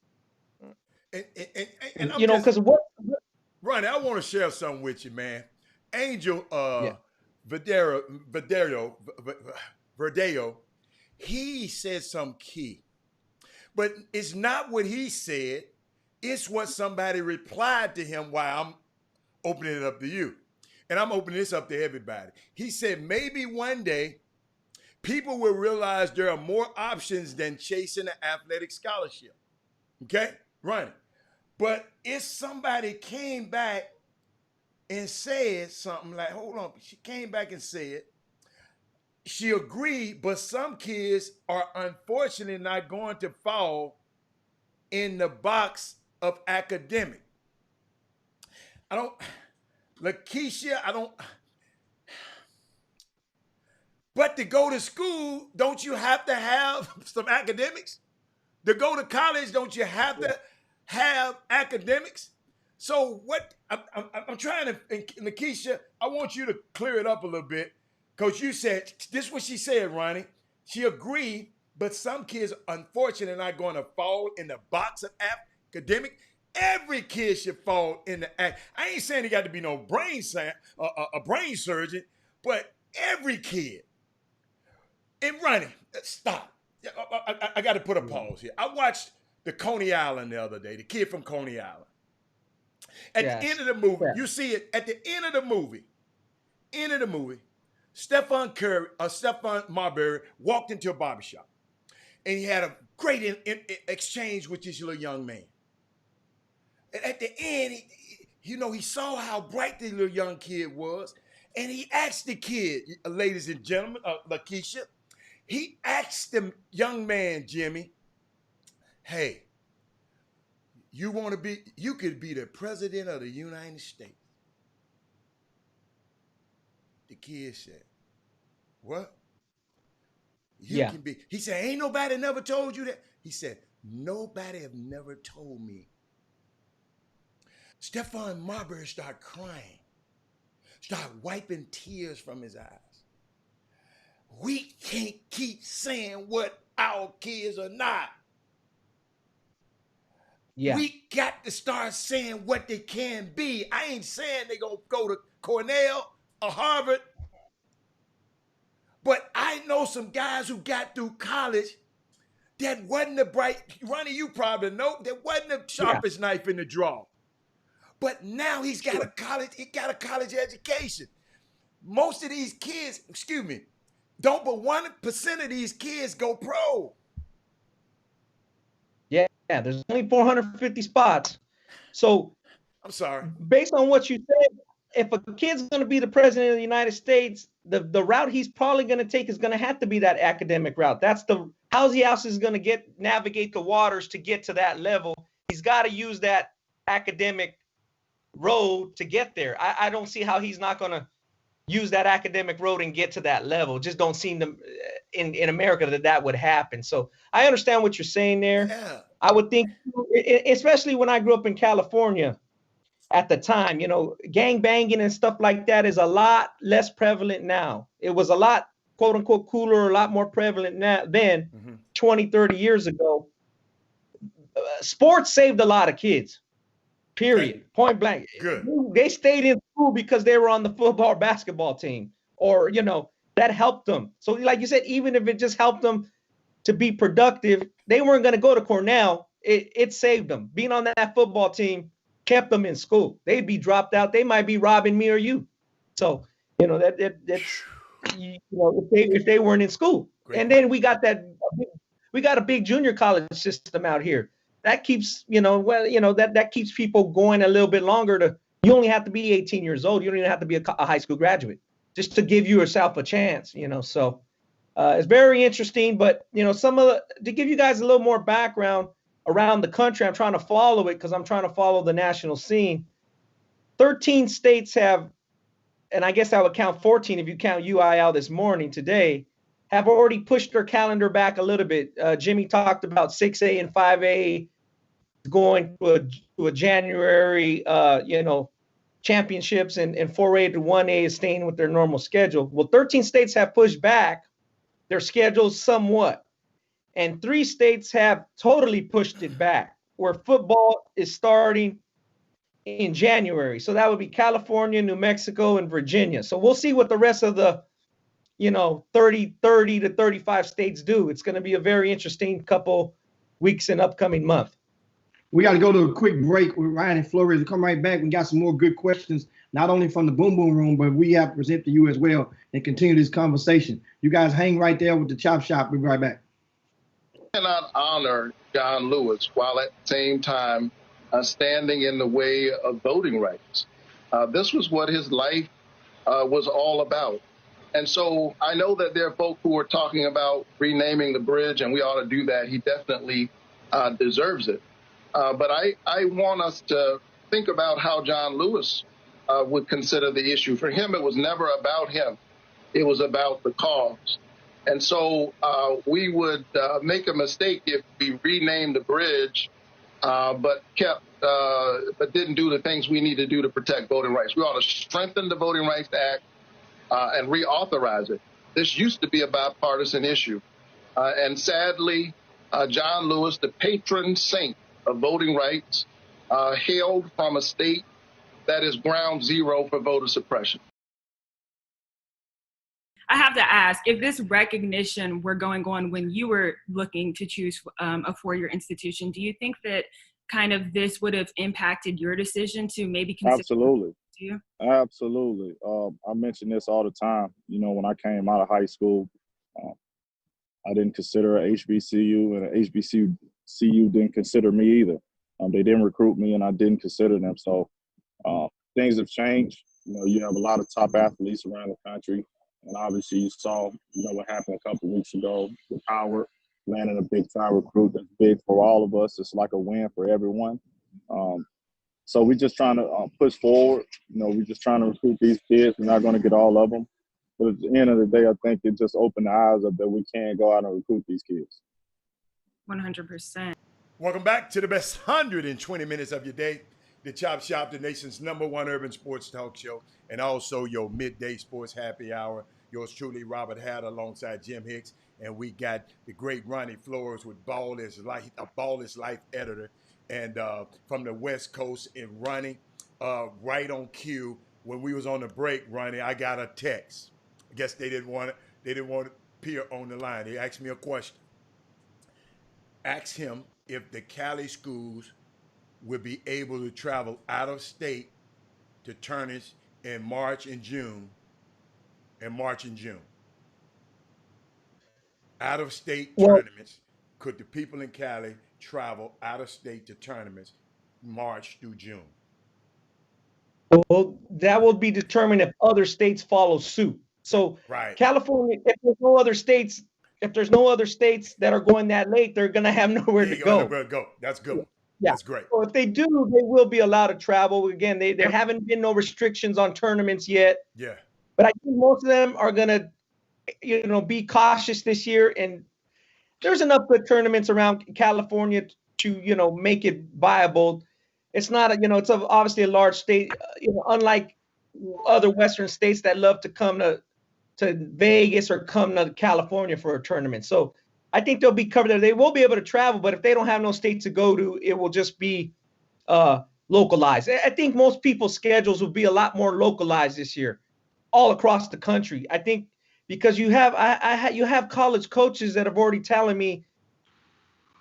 And
because what?
Ronnie, I want to share something with you, man. Angel Verdeo, he said some key. But it's not what he said. It's what somebody replied to him while I'm opening it up to you. And I'm opening this up to everybody. He said, maybe one day people will realize there are more options than chasing an athletic scholarship. Okay? Ronnie. But if somebody came back and said something like, hold on, she came back and said, she agreed, but some kids are unfortunately not going to fall in the box of academic. But to go to school, don't you have to have some academics? To go to college, don't you have to have academics? So what I'm trying to, Lakeisha, I want you to clear it up a little bit, because you said, this is what she said, Ronnie. She agreed, But some kids, unfortunately, are not going to fall in the box of academic. Every kid should fall in the act. I ain't saying he got to be no a brain surgeon, but every kid. And Ronnie, stop. I got to put a pause here. I watched the Coney Island the other day, the kid from Coney Island. At the end of the movie, you see it at the end of the movie, Stephon Marbury walked into a barbershop and he had a great exchange with this little young man. And at the end, he saw how bright the little young kid was. And he asked the kid, ladies and gentlemen, Lakeisha, he asked the young man, Jimmy, hey, you could be the president of the United States. The kid said, what? You can be. He said, ain't nobody never told you that? He said, nobody have never told me. Stephon Marbury started crying, started wiping tears from his eyes. We can't keep saying what our kids are not. Yeah. We got to start saying what they can be. I ain't saying they're going to go to Cornell or Harvard, but I know some guys who got through college that wasn't the bright, Ronnie, you probably know, that wasn't the sharpest knife in the drawer. But now he got a college education. Most of these kids, don't but 1% of these kids go pro.
Yeah, there's only 450 spots. So
I'm sorry. Based
on what you said, if a kid's going to be the president of the United States, the route he's probably going to take is going to have to be that academic route. That's how's he else is going to navigate the waters to get to that level. He's got to use that academic road to get there. I don't see how he's not going to use that academic road and get to that level. Just don't seem to in America that would happen. So I understand what you're saying there. Yeah. I would think, especially when I grew up in California at the time, gang banging and stuff like that is a lot less prevalent now. It was a lot, quote unquote, cooler, a lot more prevalent now than 20, 30 years ago. Sports saved a lot of kids. Period. Okay. Point blank. Good. They stayed in school because they were on the football or basketball team, or, that helped them. So like you said, even if it just helped them to be productive, they weren't going to go to Cornell. It saved them. Being on that football team kept them in school. They'd be dropped out. They might be robbing me or you. So, that's, if they weren't in school. Great. And then we got a big junior college system out here. That keeps, that keeps people going a little bit longer. You only have to be 18 years old. You don't even have to be a high school graduate just to give yourself a chance, So it's very interesting. But, to give you guys a little more background around the country, I'm trying to follow it because I'm trying to follow the national scene. 13 states have, and I guess I would count 14 if you count UIL this morning today, have already pushed their calendar back a little bit. Jimmy talked about 6A and 5A going to a January, championships, and 4A to 1A is staying with their normal schedule. Well, 13 states have pushed back their schedules somewhat, and 3 states have totally pushed it back, where football is starting in January. So that would be California, New Mexico, and Virginia. So we'll see what the rest of the 30 to 35 states do. It's going to be a very interesting couple weeks and upcoming month.
We got to go to a quick break with Ryan and Flores. We'll come right back. We got some more good questions, not only from the Boom Boom Room, but we have to present to you as well and continue this conversation. You guys hang right there with the Chop Shop. We'll be right back.
Cannot honor John Lewis while at the same time standing in the way of voting rights. This was what his life was all about. And so I know that there are folk who are talking about renaming the bridge, and we ought to do that. He definitely deserves it. But I want us to think about how John Lewis would consider the issue. For him, it was never about him. It was about the cause. And so we would make a mistake if we renamed the bridge but didn't do the things we need to do to protect voting rights. We ought to strengthen the Voting Rights Act and reauthorize it. This used to be a bipartisan issue. And sadly, John Lewis, the patron saint of voting rights, hailed from a state that is ground zero for voter suppression.
I have to ask, if this recognition were going on when you were looking to choose a four-year institution, do you think that kind of this would have impacted your decision to maybe consider?
Absolutely.
You?
Absolutely. I mention this all the time. You know, when I came out of high school, I didn't consider a HBCU, and a HBCU didn't consider me either. They didn't recruit me, and I didn't consider them. So things have changed. You know, you have a lot of top athletes around the country, and obviously you saw, you know, what happened a couple of weeks ago with Howard landing a big-time recruit that's big for all of us. It's like a win for everyone. So we're just trying to push forward. You know, we're just trying to recruit these kids. We're not going to get all of them. But at the end of the day, I think it just opened the eyes up that we can go out and recruit these kids.
100%.
Welcome back to the best 120 minutes of your day. The Chop Shop, the nation's #1 urban sports talk show, and also your midday sports happy hour. Yours truly, Robert Hatter, alongside Jim Hicks. And we got the great Ronnie Flores with Ball is Life, a Ball is Life editor. And from the West Coast, and Ronnie, right on cue, when we was on the break, Ronnie, I got a text. I guess they didn't want to appear on the line. They asked me a question. Ask him if the Cali schools would be able to travel out of state to tournaments in March and June. Out of state tournaments. Could the people in Cali travel out of state to tournaments March through June?
Well, that will be determined if other states follow suit. So
right.
California, if there's no other states that are going that late, they're going to have nowhere to go.
That's good.
Yeah.
That's great.
So if they do, they will be allowed to travel. Again, there haven't been no restrictions on tournaments yet.
Yeah.
But I think most of them are going to, you know, be cautious this year. And there's enough good tournaments around California to, you know, make it viable. It's not, it's obviously a large state, unlike other Western states that love to come to Vegas or come to California for a tournament. So I think they'll be covered there. They will be able to travel, but if they don't have no state to go to, it will just be localized. I think most people's schedules will be a lot more localized this year, all across the country. I think because you have college coaches that have already telling me,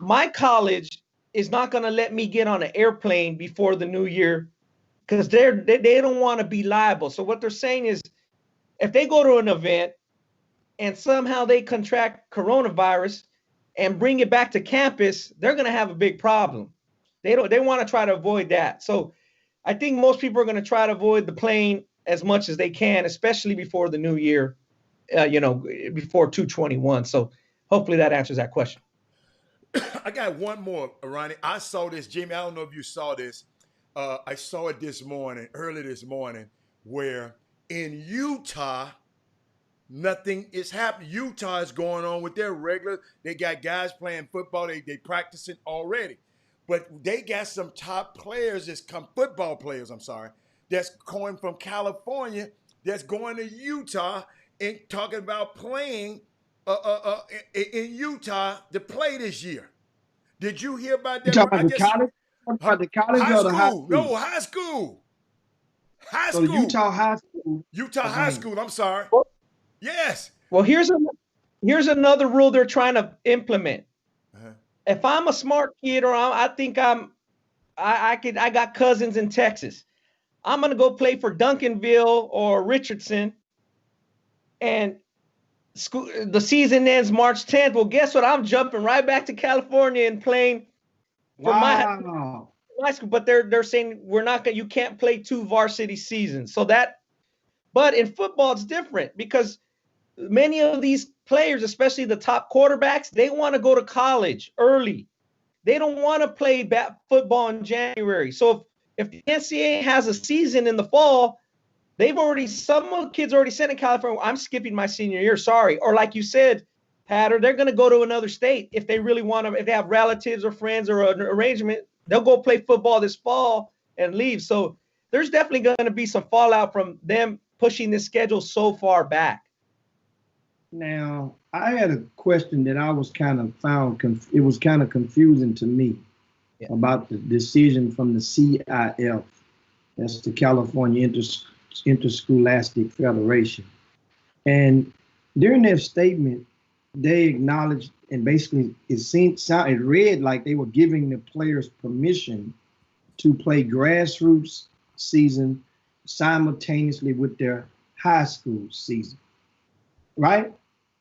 my college is not going to let me get on an airplane before the new year because they don't want to be liable. So what they're saying is, if they go to an event and somehow they contract coronavirus and bring it back to campus, they're going to have a big problem. They want to try to avoid that. So I think most people are going to try to avoid the plane as much as they can, especially before the new year, before 2/21. So hopefully that answers that question.
I got one more, Ronnie. I saw this, Jimmy. I don't know if you saw this. I saw it early this morning, where in Utah, nothing is happening. Utah is going on with their regular. They got guys playing football. They practicing already. But they got some top players, football players, that's going from California, that's going to Utah and talking about playing in Utah to play this year. Did you hear about that?
You talking about the college? About the college or the high school?
No, high school.
So Utah High School.
Utah High School, I'm sorry. Yes.
Well, here's another rule they're trying to implement.
Uh-huh.
If I'm a smart kid, or I got cousins in Texas, I'm gonna go play for Duncanville or Richardson, and the season ends March 10th. Well, guess what? I'm jumping right back to California and playing for my school. But they're saying you can't play 2 varsity seasons. But in football, it's different because many of these players, especially the top quarterbacks, they want to go to college early. They don't want to play football in January. So if the NCAA has a season in the fall, some kids already said in California, I'm skipping my senior year, sorry. Or like you said, Hatter, they're going to go to another state if they really want to, if they have relatives or friends or an arrangement, they'll go play football this fall and leave. So there's definitely going to be some fallout from them pushing this schedule so far back.
Now, I had a question that I was kind of it was kind of confusing to me about the decision from the CIF, that's the California Interscholastic Federation. And during their statement, they acknowledged, and basically it read like they were giving the players permission to play grassroots season simultaneously with their high school season, right?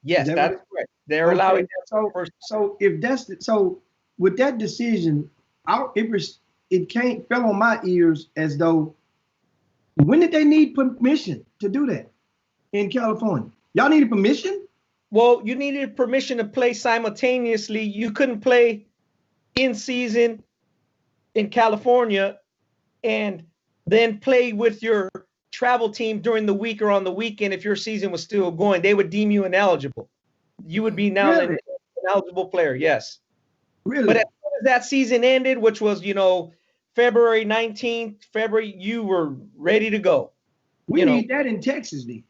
Yes, that's correct. They're allowing that.
So if that's so with that decision, it fell on my ears as though, when did they need permission to do that in California? Y'all needed permission?
Well, you needed permission to play simultaneously. You couldn't play in season in California and then play with your travel team during the week or on the weekend. If your season was still going, they would deem you ineligible. You would be now an eligible player. Yes.
Really?
But as soon as that season ended, which was, February 19th, you were ready to go.
We need that in Texas, then.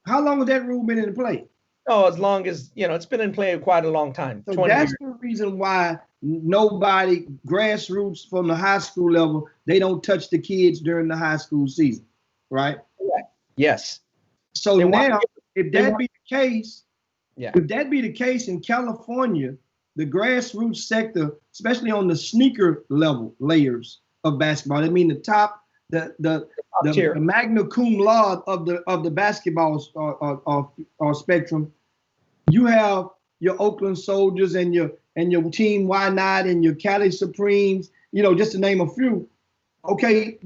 How long has that rule been in play?
Oh, as long as, it's been in play quite a long time.
So that's the reason why nobody, grassroots from the high school level, they don't touch the kids during the high school season, right?
Yes.
So now, if that be the case, if that be the case in California, the grassroots sector, especially on the sneaker level layers of basketball, I mean the top, the magna cum laude of the basketball spectrum, you have your Oakland Soldiers and your Team Why Not and your Cali Supremes, just to name a few. Okay,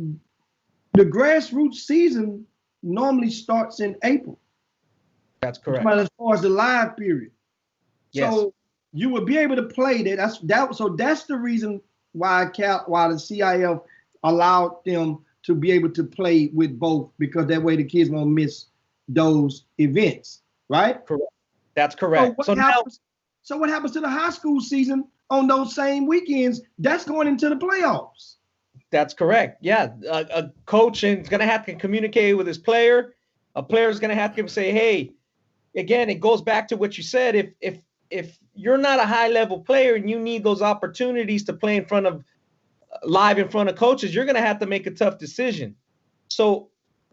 the grassroots season normally starts in April.
That's correct.
But as far as the live period,
yes.
So you would be able to play that. So that's the reason why the CIF allowed them to be able to play with both, because that way the kids won't miss those events, right?
Correct. That's correct.
So what happens to the high school season on those same weekends? That's going into the playoffs.
That's correct. Yeah, a coach is going to have to communicate with his player. A player is going to have to say, hey, again, it goes back to what you said. If you're not a high level player and you need those opportunities to play live in front of coaches, you're going to have to make a tough decision. So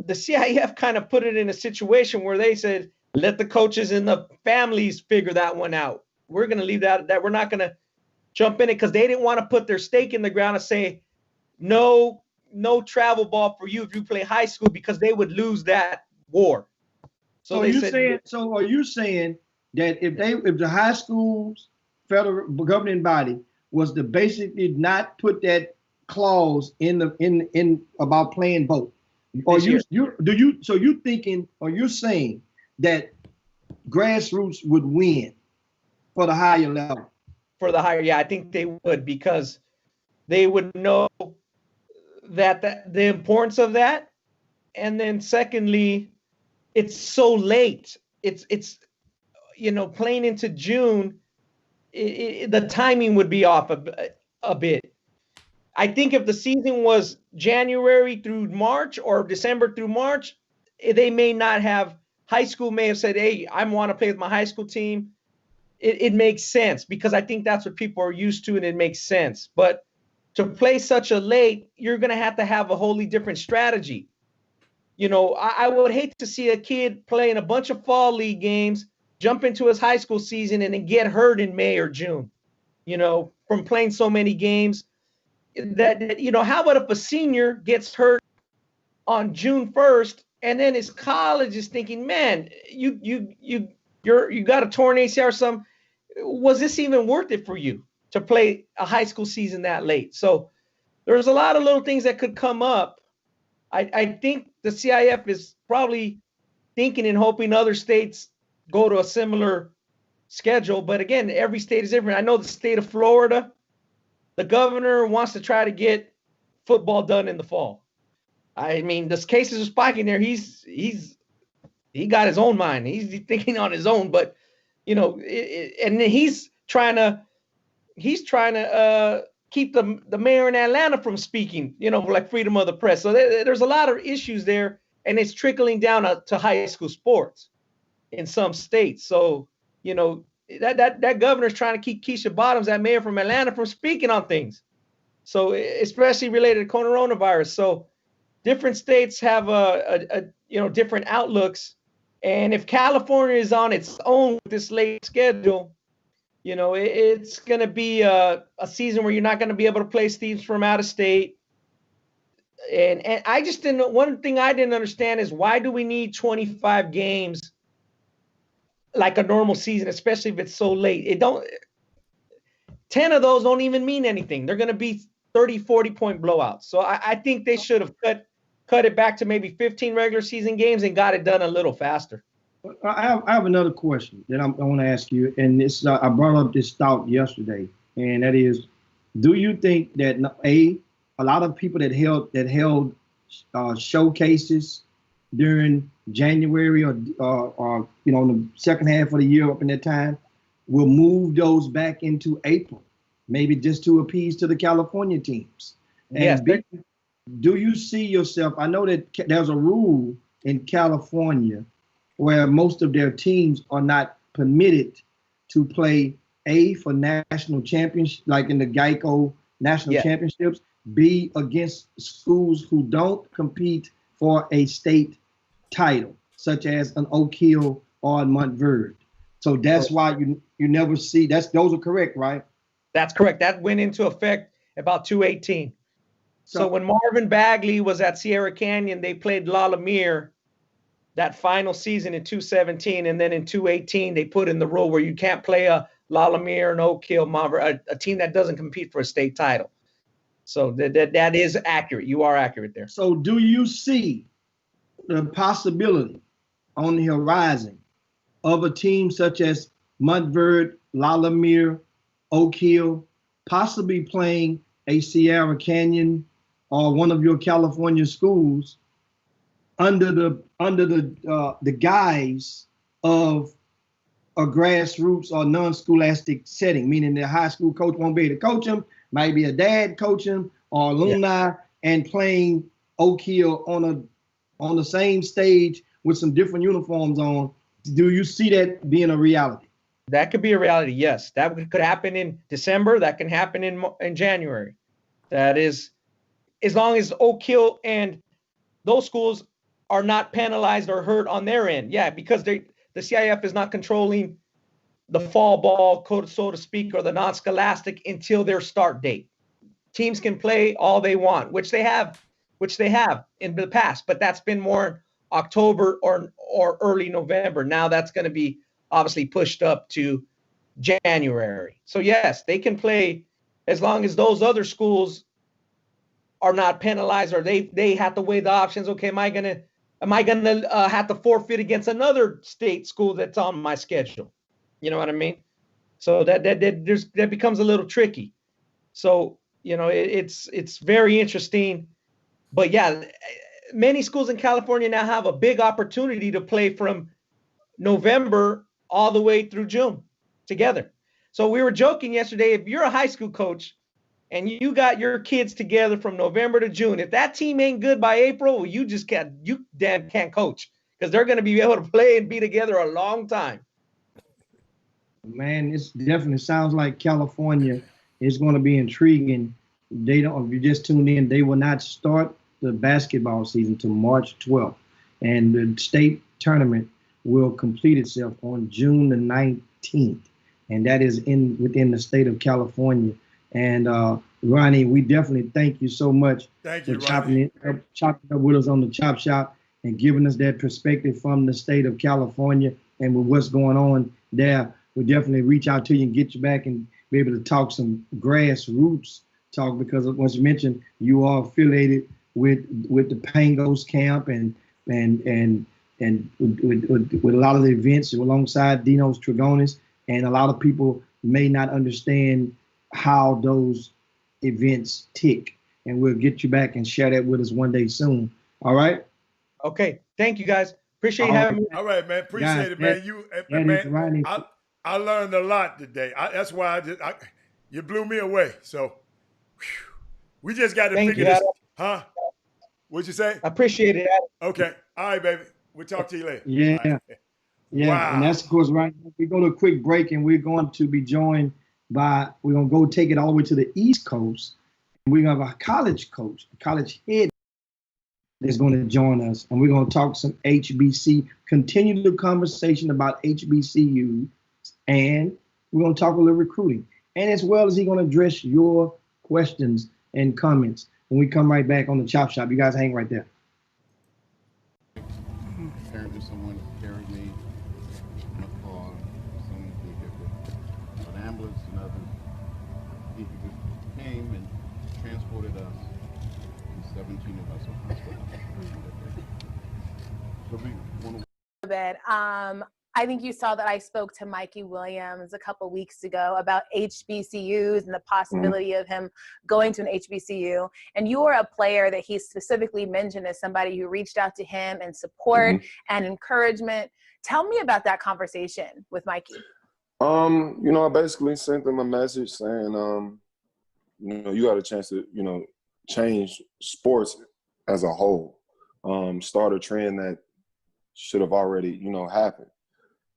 the CIF kind of put it in a situation where they said, let the coaches and the families figure that one out. We're going to leave that we're not going to jump in it, because they didn't want to put their stake in the ground and say, no travel ball for you if you play high school, because they would lose that war.
So are you saying that if the high school's federal governing body was to basically not put that clause in about playing both, or you're saying that grassroots would win for the higher level?
For the higher, yeah, I think they would, because they would know that the importance of that. And then secondly, it's so late. It's playing into June, the timing would be off a bit. I think if the season was January through March or December through March, they may not have, high school may have said, hey, I want to play with my high school team. It makes sense, because I think that's what people are used to, and it makes sense. But to play such a late, you're going to have a wholly different strategy. I would hate to see a kid playing a bunch of fall league games, jump into his high school season, and then get hurt in May or June, from playing so many games. How about if a senior gets hurt on June 1st, and then his college is thinking, man, you got a torn ACL or something. Was this even worth it for you to play a high school season that late? So there's a lot of little things that could come up. I think the CIF is probably thinking and hoping other states go to a similar schedule. But again, every state is different. I know the state of Florida, the governor wants to try to get football done in the fall. I mean, the cases are spiking there. He got his own mind. He's thinking on his own, but and he's trying to keep the mayor in Atlanta from speaking, like freedom of the press. So there's a lot of issues there, and it's trickling down to high school sports. in some states. So, you know, that governor's trying to keep Keisha Bottoms, that mayor from Atlanta, from speaking on things. So especially related to coronavirus. So different states have you know, different outlooks. And if California is on its own with this late schedule, you know, it's going to be a season where you're not going to be able to play teams from out of state. And I just didn't, one thing I didn't understand is, why do we need 25 games like a normal season, especially if it's so late? 10 of those don't even mean anything. They're going to be 30, 40-point blowouts. So I think they should have cut it back to maybe 15 regular season games and got it done a little faster.
I have another question that I want to ask you, and this I brought up this thought yesterday, and that is, do you think that a lot of people that held showcases during January or you know, in the second half of the year up in that time will move those back into April, maybe just to appease to the California teams? And
yes.
Do you see yourself? I know that there's a rule in California where most of their teams are not permitted to play for national championships, like in the Geico national championships, B, against schools who don't compete for a state title, such as an Oak Hill or a Montverde. So that's why you never see, those are correct, right?
That's correct. That went into effect about 2018. So when Marvin Bagley was at Sierra Canyon, they played La Lumiere that final season in 2017, and then in 2018 they put in the rule where you can't play a La Lumiere, an Oak Hill, a team that doesn't compete for a state title. So that is accurate. You are accurate there.
So do you see the possibility on the horizon of a team such as Montverde, La Lumiere, Oak Hill, possibly playing a Sierra Canyon or one of your California schools under the guise of a grassroots or non-scholastic setting, meaning the high school coach won't be able to coach them, might be a dad coaching or alumni, and playing Oak Hill on the same stage with some different uniforms on? Do you see that being a reality?
That could be a reality, yes. That could happen in December. That can happen in January. That is, as long as Oak Hill and those schools are not penalized or hurt on their end. Yeah, because the CIF is not controlling the fall ball, so to speak, or the non-scholastic until their start date. Teams can play all they want, which they have in the past, but that's been more October or early November. Now that's going to be obviously pushed up to January. So yes, they can play as long as those other schools are not penalized, or they have to weigh the options. Okay, am I gonna have to forfeit against another state school that's on my schedule? You know what I mean? So that becomes a little tricky. So, you know, it's very interesting. But yeah, many schools in California now have a big opportunity to play from November all the way through June together. So we were joking yesterday, if you're a high school coach and you got your kids together from November to June, if that team ain't good by April, you can't coach, because they're going to be able to play and be together a long time.
Man, this definitely sounds like California is going to be intriguing. If you just tuned in, they will not start the basketball season till March 12th. And the state tournament will complete itself on June the 19th. And that is within the state of California. And Ronnie, we definitely thank you so much for chopping up with us on the Chop Shop and giving us that perspective from the state of California and with what's going on there. We'll definitely reach out to you and get you back and be able to talk some grassroots talk, because once you mentioned you are affiliated with the Pangos camp and with a lot of the events alongside Dinos Trigonis, and a lot of people may not understand how those events tick. And we'll get you back and share that with us one day soon. All right?
Okay. Thank you, guys. Appreciate you having me.
All right, man. Appreciate it, man. I learned a lot today. That's why you blew me away. So we just got to figure this. Huh? What'd you say?
I appreciate it, Adam.
Okay. All right, baby. We'll talk to you later.
Yeah. Yeah,
Wow.
and that's of course right. We go to a quick break, and we're going to be joined by. We're gonna go take it all the way to the East Coast. We're gonna have a college coach, a college head that's going to join us, and we're going to talk some HBC. Continue the conversation about HBCU, and we're going to talk a little recruiting, and as well as he's going to address your questions and comments when we come right back on the Chop Shop. You guys hang right there.
Apparently someone carried me in a car, someone with an ambulance and other people came and transported us, and 17 of us are hospitalized. So we want to
I think you saw that I spoke to Mikey Williams a couple weeks ago about HBCUs and the possibility of him going to an HBCU. And you were a player that he specifically mentioned as somebody who reached out to him and support and encouragement. Tell me about that conversation with Mikey.
You know, I basically sent them a message saying, you know, you got a chance to, you know, change sports as a whole, start a trend that should have already, you know, happened.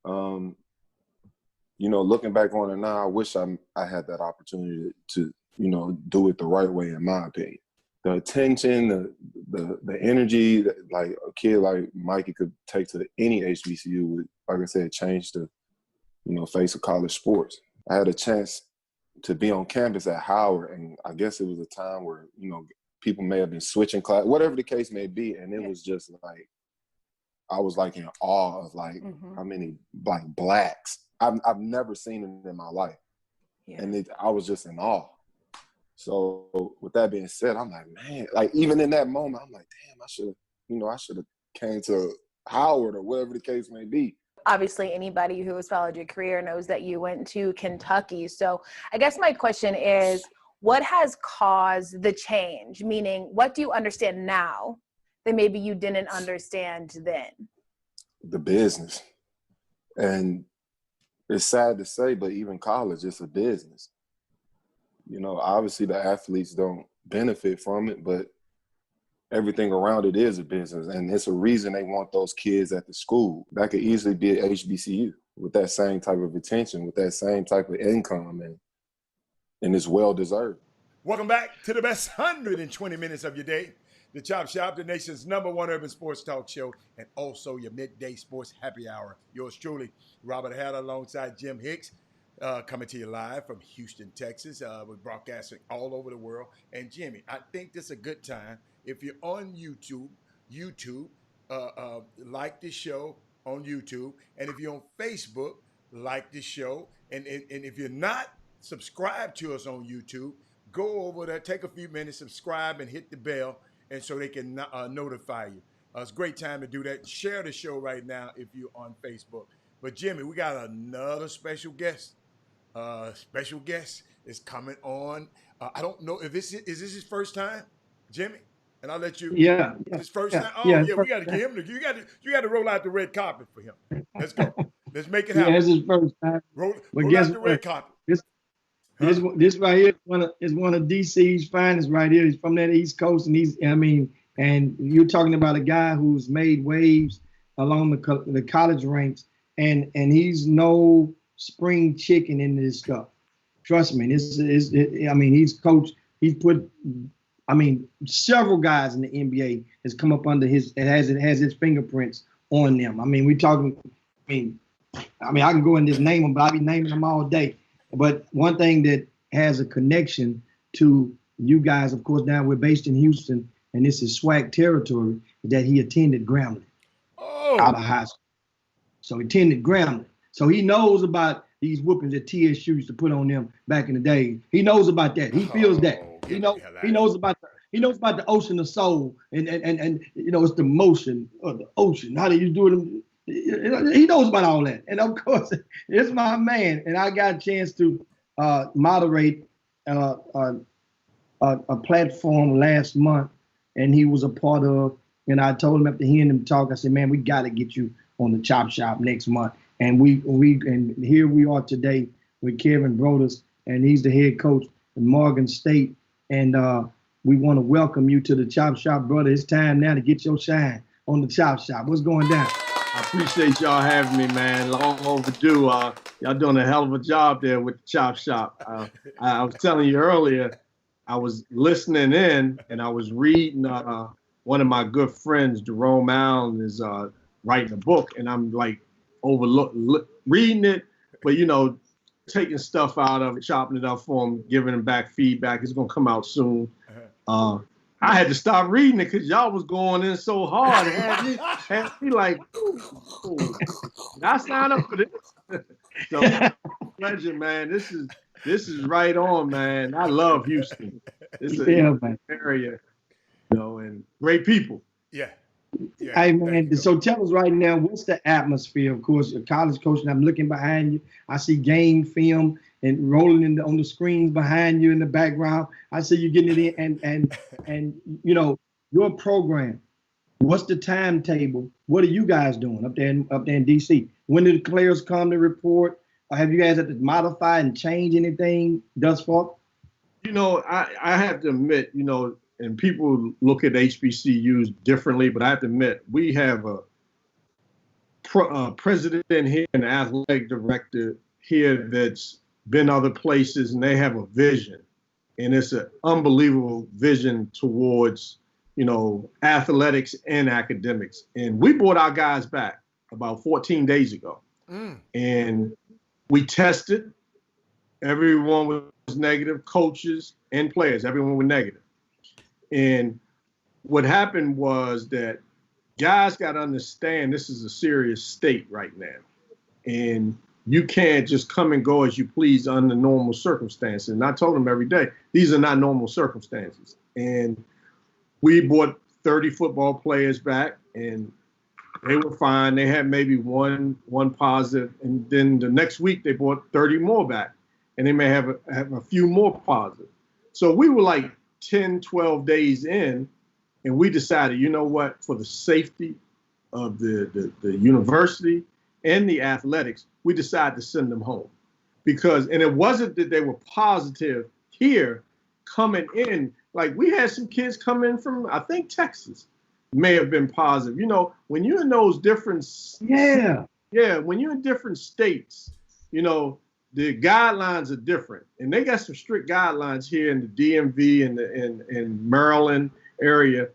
You know, looking back on it now, I wish I had that opportunity to, you know, do it the right way, in my opinion. The attention, the energy that like a kid like Mikey could take to any HBCU would, like I said, change the, you know, face of college sports. I had a chance to be on campus at Howard, and I guess it was a time where, you know, people may have been switching class, whatever the case may be, and it was just like, I was like in awe of like how many like blacks I've never seen it in my life, and I was just in awe. So with that being said, I'm like, man, like even in that moment, I'm like, damn, I should have came to Howard or whatever the case may be.
Obviously, anybody who has followed your career knows that you went to Kentucky. So I guess my question is, what has caused the change? Meaning, what do you understand now that maybe you didn't understand then?
The business. And it's sad to say, but even college, it's a business. You know, obviously the athletes don't benefit from it, but everything around it is a business. And it's a reason they want those kids at the school. That could easily be at HBCU with that same type of attention, with that same type of income, and it's well-deserved.
Welcome back to the best 120 minutes of your day. The Chop Shop, the nation's #1 urban sports talk show, and also your midday sports happy hour. Yours truly, Robert Hatter, alongside Jim Hicks, coming to you live from Houston, Texas. We're broadcasting all over the world. And Jimmy, I think this is a good time. If you're on YouTube, like the show on YouTube. And if you're on Facebook, like the show. And if you're not subscribed to us on YouTube, go over there, take a few minutes, subscribe, and hit the bell, and so they can notify you. It's a great time to do that. Share the show right now if you're on Facebook. But Jimmy, we got another special guest. Special guest is coming on. I don't know if is this his first time, Jimmy? And I'll let you.
Yeah.
His first time. Oh
yeah,
we got to give him. You got to roll out the red carpet for him. Let's go. Let's make it happen.
Yeah, it's his first time.
Roll
guess
out the red carpet.
This right here is one of DC's finest right here. He's from that East Coast, and and you're talking about a guy who's made waves along the college ranks, and he's no spring chicken in this stuff. Trust me, he's coached. He's put, several guys in the NBA has come up under his. It has his fingerprints on them. We're talking. I can go and just name them, but I'll be naming them all day. But one thing that has a connection to you guys, of course, now we're based in Houston, and this is SWAC territory, that he attended Grambling out of high school. So he attended Grambling. So he knows about these whoopings that TSU used to put on them back in the day. He knows about that. He feels that. He knows about the ocean of soul, and it's the motion of the ocean. How do you do it? He knows about all that. And of course, it's my man. And I got a chance to moderate a platform last month, and he was a part of, and I told him after hearing him talk, I said, man, we got to get you on the Chop Shop next month. And and here we are today with Kevin Brodus, and he's the head coach at Morgan State. And we want to welcome you to the Chop Shop, brother. It's time now to get your shine on the Chop Shop. What's going down? I appreciate y'all having me, man. Long overdue. Y'all doing a hell of a job there with the Chop Shop. I was telling you earlier, I was listening in and I was reading. One of my good friends, Jerome Allen, is writing a book, and I'm like reading it, but taking stuff out of it, chopping it up for him, giving him back feedback. It's gonna come out soon. I had to stop reading it because y'all was going in so hard. It had me like, ooh, I signed up for this. So pleasure, man. This is right on, man. I love Houston. It's a area, and great people.
Yeah.
Hey, man, so tell us right now, what's the atmosphere? Of course, a college coach, and I'm looking behind you. I see game film and rolling on the screens behind you in the background. I see you getting it in, and your program. What's the timetable? What are you guys doing up there in DC? When do the players come to report? Or have you guys had to modify and change anything thus far? I have to admit, and people look at HBCUs differently, but I have to admit, we have a president here and an athletic director here that's been other places, and they have a vision. And it's an unbelievable vision towards, athletics and academics. And we brought our guys back about 14 days ago. And we tested. Everyone was negative, coaches and players, everyone was negative. And what happened was that guys got to understand this is a serious state right now. And you can't just come and go as you please under normal circumstances. And I told them every day, these are not normal circumstances. And we brought 30 football players back, and they were fine. They had maybe one positive. And then the next week, they brought 30 more back, and they may have a few more positive. So we were like 10, 12 days in, and we decided, you know what, for the safety of the university and the athletics, we decided to send them home. And it wasn't that they were positive here coming in. Like, we had some kids come in from, I think, Texas may have been positive. When you're in those different when you're in different states, the guidelines are different, and they got some strict guidelines here in the DMV and in Maryland area.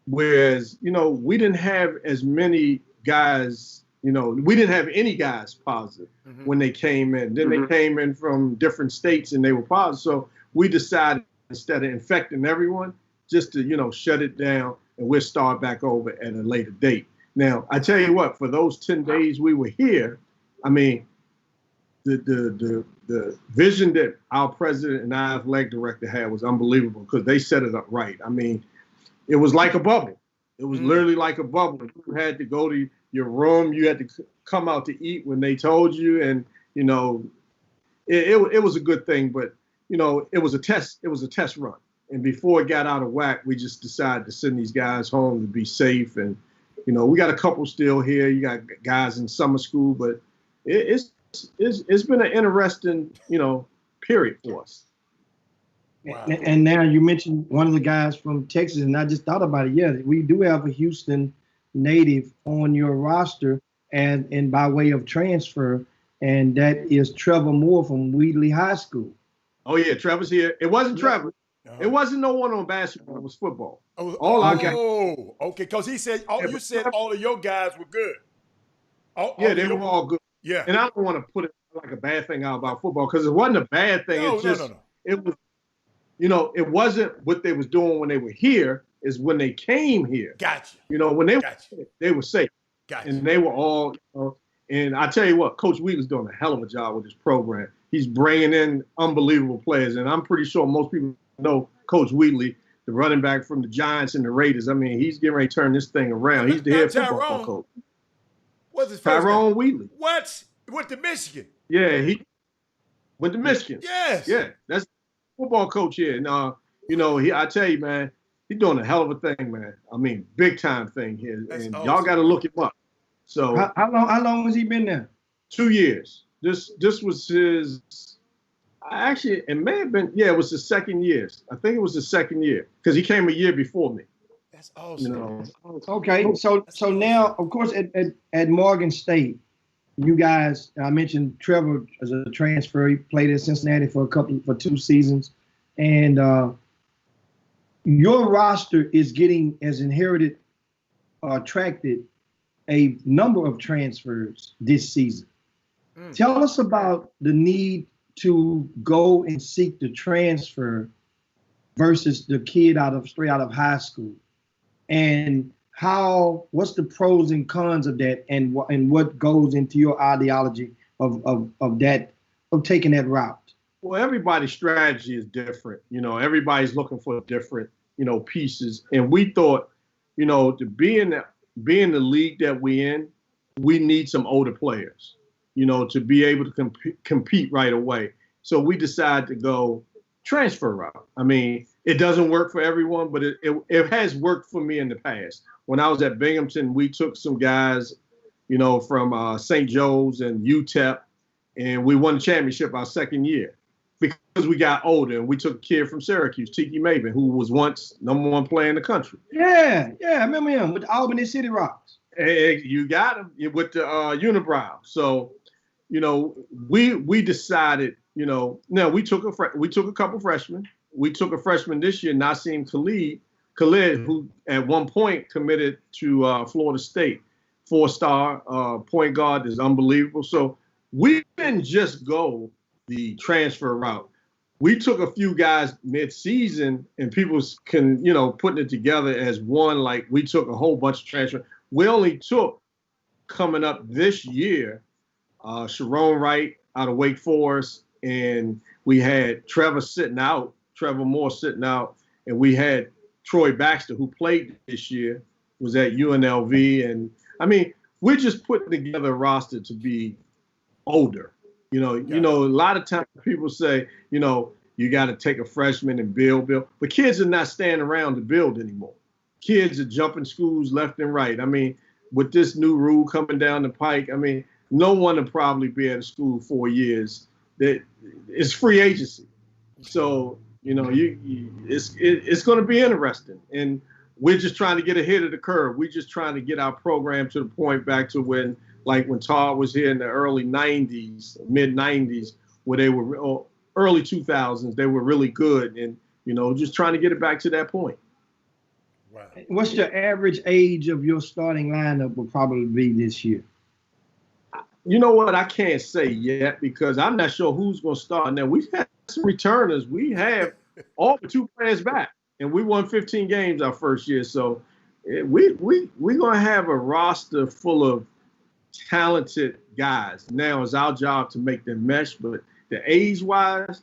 Whereas, we didn't have as many guys, we didn't have any guys positive when they came in. Then they came in from different states and they were positive. So we decided, instead of infecting everyone, just to, shut it down, and we'll start back over at a later date. Now, I tell you what, for those 10 days we were here, I mean, the vision that our president and our athletic director had was unbelievable, because they set it up right. I mean, it was like a bubble. It was literally like a bubble. You had to go to your room. You had to come out to eat when they told you. And, it was a good thing, but, it was a test. It was a test run. And before it got out of whack, we just decided to send these guys home to be safe. And, we got a couple still here. You got guys in summer school, but it's been an interesting, period for us. Wow. And now you mentioned one of the guys from Texas, and I just thought about it. Yeah, we do have a Houston native on your roster, and by way of transfer, and that is Trevor Moore from Wheatley High School. Oh yeah, Trevor's here. It wasn't Trevor. It wasn't no one on basketball. It was football.
Okay. Because he said, you said all of your guys were good.
They were all good.
Yeah.
And I don't want to put it like a bad thing out about football, because it wasn't a bad thing. It was, it wasn't what they was doing when they were here. Is when they came here.
Gotcha.
When they were safe. Gotcha. And they were all. And I tell you what, Coach Wheatley's doing a hell of a job with his program. He's bringing in unbelievable players, and I'm pretty sure most people know Coach Wheatley, the running back from the Giants and the Raiders. I mean, he's getting ready to turn this thing around. He's the head football coach.
What's his
Tyrone Wheatley.
What? Went to Michigan.
Yeah, he went to Michigan.
Yes.
Yeah, that's the football coach here. And I tell you, man, he's doing a hell of a thing, man. I mean, big time thing here.
That's
and
awesome.
Y'all got to look him up. So
how long has he been there?
2 years. This was his. It may have been. Yeah, it was his second year. I think it was his second year, because he came a year before me.
That's awesome.
Okay, so now, of course, at Morgan State, you guys, I mentioned Trevor as a transfer. He played at Cincinnati for 2 seasons, and your roster attracted a number of transfers this season. Tell us about the need to go and seek the transfer versus the kid straight out of high school, and what's the pros and cons of that, and what goes into your ideology of taking that route?
Well, everybody's strategy is different. Everybody's looking for different, pieces. And we thought, to be in the league that we in, we need some older players, to be able to compete right away. So we decided to go transfer route. I mean, it doesn't work for everyone, but it has worked for me in the past. When I was at Binghamton, we took some guys, from St. Joe's and UTEP, and we won the championship our second year because we got older. And we took a kid from Syracuse, Tiki Maven, who was once #1 player in the country.
Yeah, I remember him with the Albany City Rocks.
Hey, you got him with the unibrow. So, we decided, now we took a couple freshmen. We took a freshman this year, Nassim Khalid, who at one point committed to Florida State, 4-star point guard, is unbelievable. So we didn't just go the transfer route. We took a few guys mid-season, and people can, putting it together as one, like we took a whole bunch of transfer. We only took, coming up this year, Sharon Wright out of Wake Forest, and we had Trevor Moore sitting out, and we had Troy Baxter, who played this year, was at UNLV. And I mean, we're just putting together a roster to be older. A lot of times people say, you got to take a freshman and build. But kids are not standing around to build anymore. Kids are jumping schools left and right. I mean, with this new rule coming down the pike, I mean, no one will probably be at a school 4 years. It's free agency. So, it's going to be interesting. And we're just trying to get ahead of the curve. We're just trying to get our program to the point back to when Todd was here in the early 90s, mid 90s, where they were early 2000s, they were really good. And, just trying to get it back to that point.
Wow. What's your average age of your starting lineup will probably be this year?
You know what? I can't say yet because I'm not sure who's going to start. Now, we've had some returners. We have all but 2 players back, and we won 15 games our first year. So we're going to have a roster full of talented guys. Now it's our job to make them mesh, but the age-wise,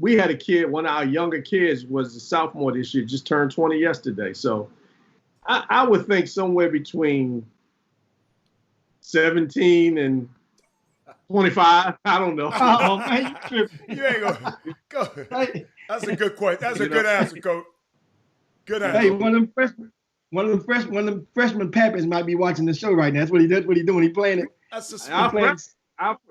we had a kid, one of our younger kids was a sophomore this year, just turned 20 yesterday. So I would think somewhere between 17 and 25. I don't know.
Oh, man, you ain't gonna go. That's a good question. That's a good answer, Coach. Good answer.
Hey, one of them freshman Pappas might be watching the show right now. That's what he doing. He playing it.
That's a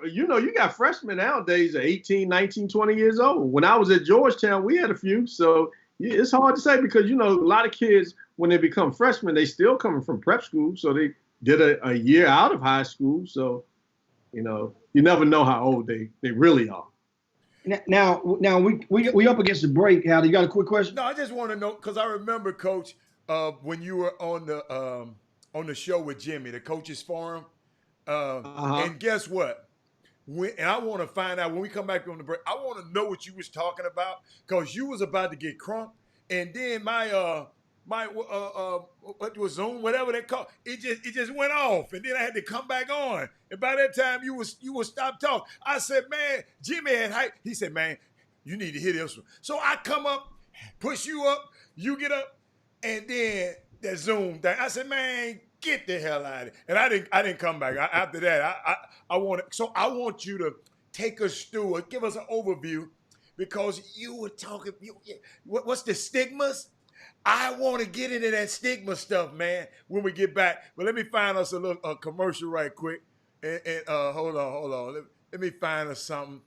you got freshmen nowadays at 18, 19, 20 years old. When I was at Georgetown, we had a few. So it's hard to say because, a lot of kids, when they become freshmen, they still coming from prep school. So they did a year out of high school. So, you never know how old they really are.
Now we up against the break. Hal, you got a quick question?
No, I just want to know because I remember, Coach, when you were on the show with Jimmy, the Coaches Forum, and guess what? And I want to find out when we come back on the break. I want to know what you was talking about because you was about to get crunked, and then my what was Zoom, whatever they call it, just went off, and then I had to come back on. And by that time, you was stopped talking. I said, man, Jimmy had hype. He said, man, you need to hear this one. So I come up, push you up, you get up, and then that Zoom thing. I said, man, get the hell out of it. And I didn't come back. After that, I want you to take us through or give us an overview because you were talking. What's the stigmas? I want to get into that stigma stuff, man, when we get back. But let me find us a commercial right quick. And hold on. Let me find us something.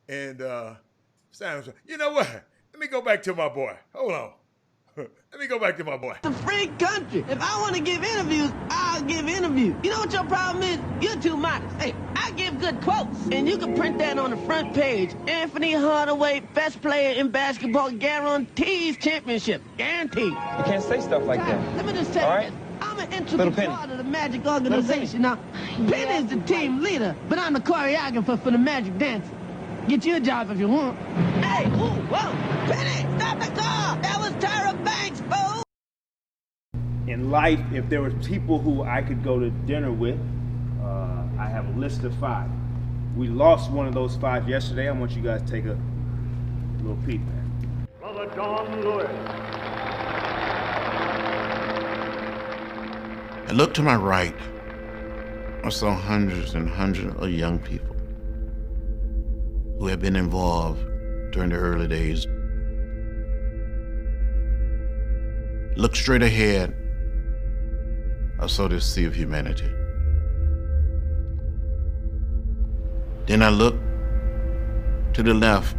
And you know what? Let me go back to my boy. Hold on. Let me go back to my boy.
It's a free country. If I want to give interviews, I'll give interviews. You know what your problem is? You're too modest. Hey, I give good quotes, and you can print that on the front page. Anthony Hardaway, best player in basketball, guarantees championship. Guaranteed.
You can't say stuff like that.
Let me just tell you,
right?
I'm an integral part of the Magic organization. Now, Penny is the team leader, but I'm the choreographer for the Magic Dance. Get you a job if you want. Hey, ooh, whoa, Penny, stop the car. That was Tyra Banks, fool.
In life, if there were people who I could go to dinner with, I have a list of 5. We lost one of those 5 yesterday. I want you guys to take a little peek, man.
Brother John Lewis.
I looked to my right. I saw hundreds and hundreds of young people who had been involved during the early days. Looked straight ahead. I saw this sea of humanity. Then I looked to the left.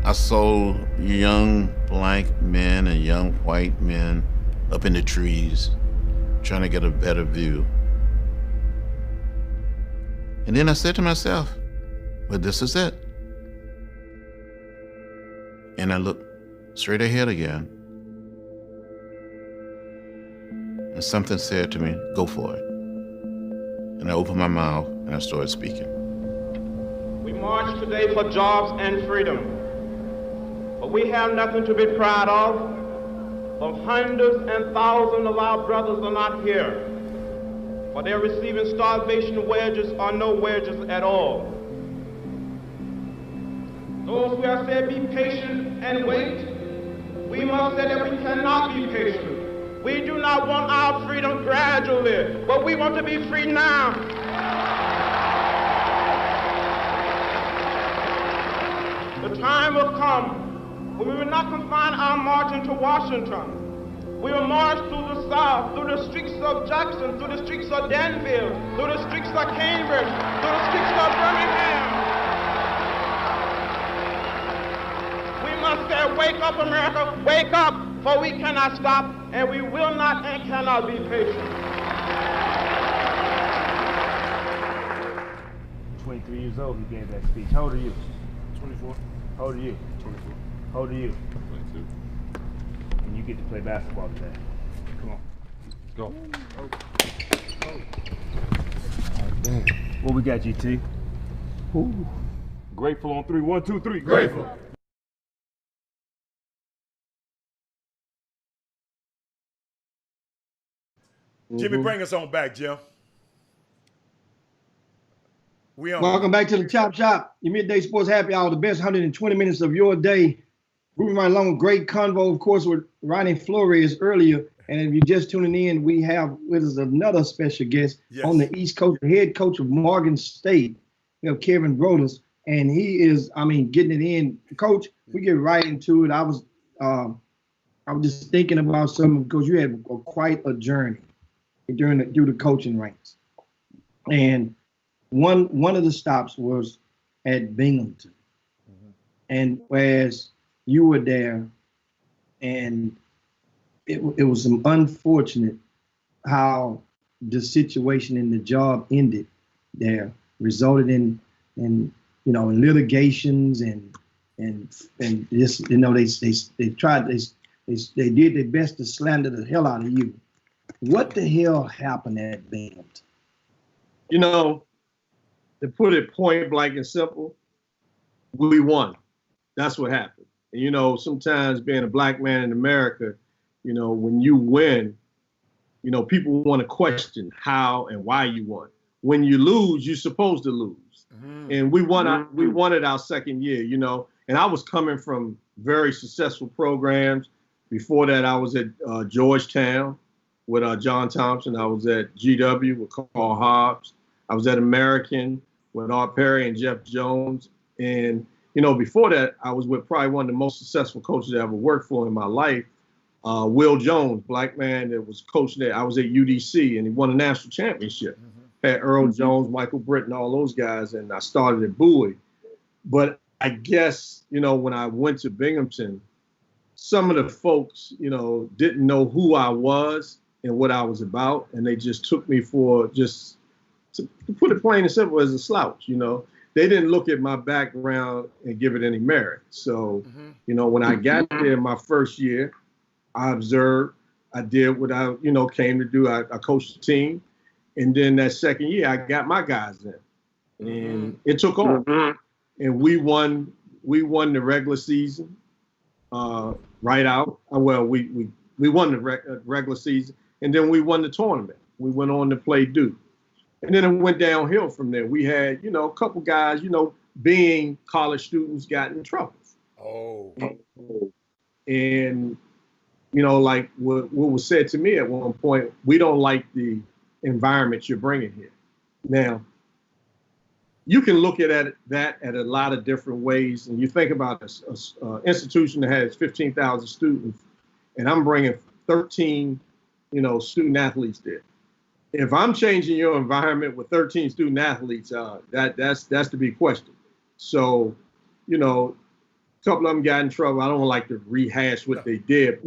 I saw young black men and young white men up in the trees trying to get a better view. And then I said to myself, well, this is it. And I looked straight ahead again. And something said to me, go for it. And I opened my mouth and I started speaking.
We march today for jobs and freedom, but we have nothing to be proud of. But hundreds and thousands of our brothers are not here, for they're receiving starvation wages or no wages at all. Those who have said be patient and wait, we must say that we cannot be patient. We do not want our freedom gradually, but we want to be free now. The time will come when we will not confine our marching to Washington. We will march through the South, through the streets of Jackson, through the streets of Danville, through the streets of Cambridge, through the streets of Birmingham. We must say, wake up, America, wake up, for we cannot stop, and we will not and cannot be patient.
23 years old, he gave that speech. How old are you?
24.
How old are you?
24.
How old are you?
22.
And you get to play basketball today. Come on.
Go.
What we got, GT?
Ooh. Grateful on 3. 1, 2, 3. Grateful.
Jimmy, bring us on back, Jim.
Welcome back to the Chop Shop, your midday sports happy hour, the best 120 minutes of your day. Moving right along, great convo, of course, with Ronnie Flores earlier. And if you're just tuning in, we have with us another special guest on the East Coast, the head coach of Morgan State. We have Kevin Broadus, and he is, getting it in. Coach, we get right into it. I was just thinking about something because you had quite a journey through the coaching ranks. And one of the stops was at Binghamton. And whereas you were there, and it was some unfortunate how the situation in the job ended there, resulted in litigations and this, they did their best to slander the hell out of you. What the hell happened at Binghamton?
To put it point blank and simple, we won. That's what happened. And, sometimes being a black man in America, when you win, people want to question how and why you won. When you lose, you're supposed to lose. And we won it our second year, and I was coming from very successful programs. Before that, I was at Georgetown with John Thompson. I was at GW with Carl Hobbs. I was at American with Art Perry and Jeff Jones. And, before that, I was with probably one of the most successful coaches I ever worked for in my life, Will Jones, black man that was coaching there. I was at UDC, and he won a national championship. Had Earl Jones, Michael Britton, all those guys, and I started at Bowie. But I guess, when I went to Binghamton, some of the folks, you know, didn't know who I was and what I was about, and they just took me for just, to put it plain and simple, as a slouch. You know, they didn't look at my background and give it any merit. So, you know, when I got there my first year, I observed, I did what I, you know, came to do. I coached the team, and then that second year, I got my guys in, and it took off, and we won the regular season. Right out. Well, we won the regular season, and then we won the tournament. We went on to play Duke, and then it went downhill from there. We had, you know, a couple guys, you know, being college students, got in trouble.
Oh.
And you know, like what was said to me at one point, we don't like the environment you're bringing here. Now, you can look at that at a lot of different ways, and you think about an institution that has 15,000 students, and I'm bringing 13, you know, student athletes there. If I'm changing your environment with 13 student athletes, that's to be questioned. So, you know, a couple of them got in trouble. I don't like to rehash what they did.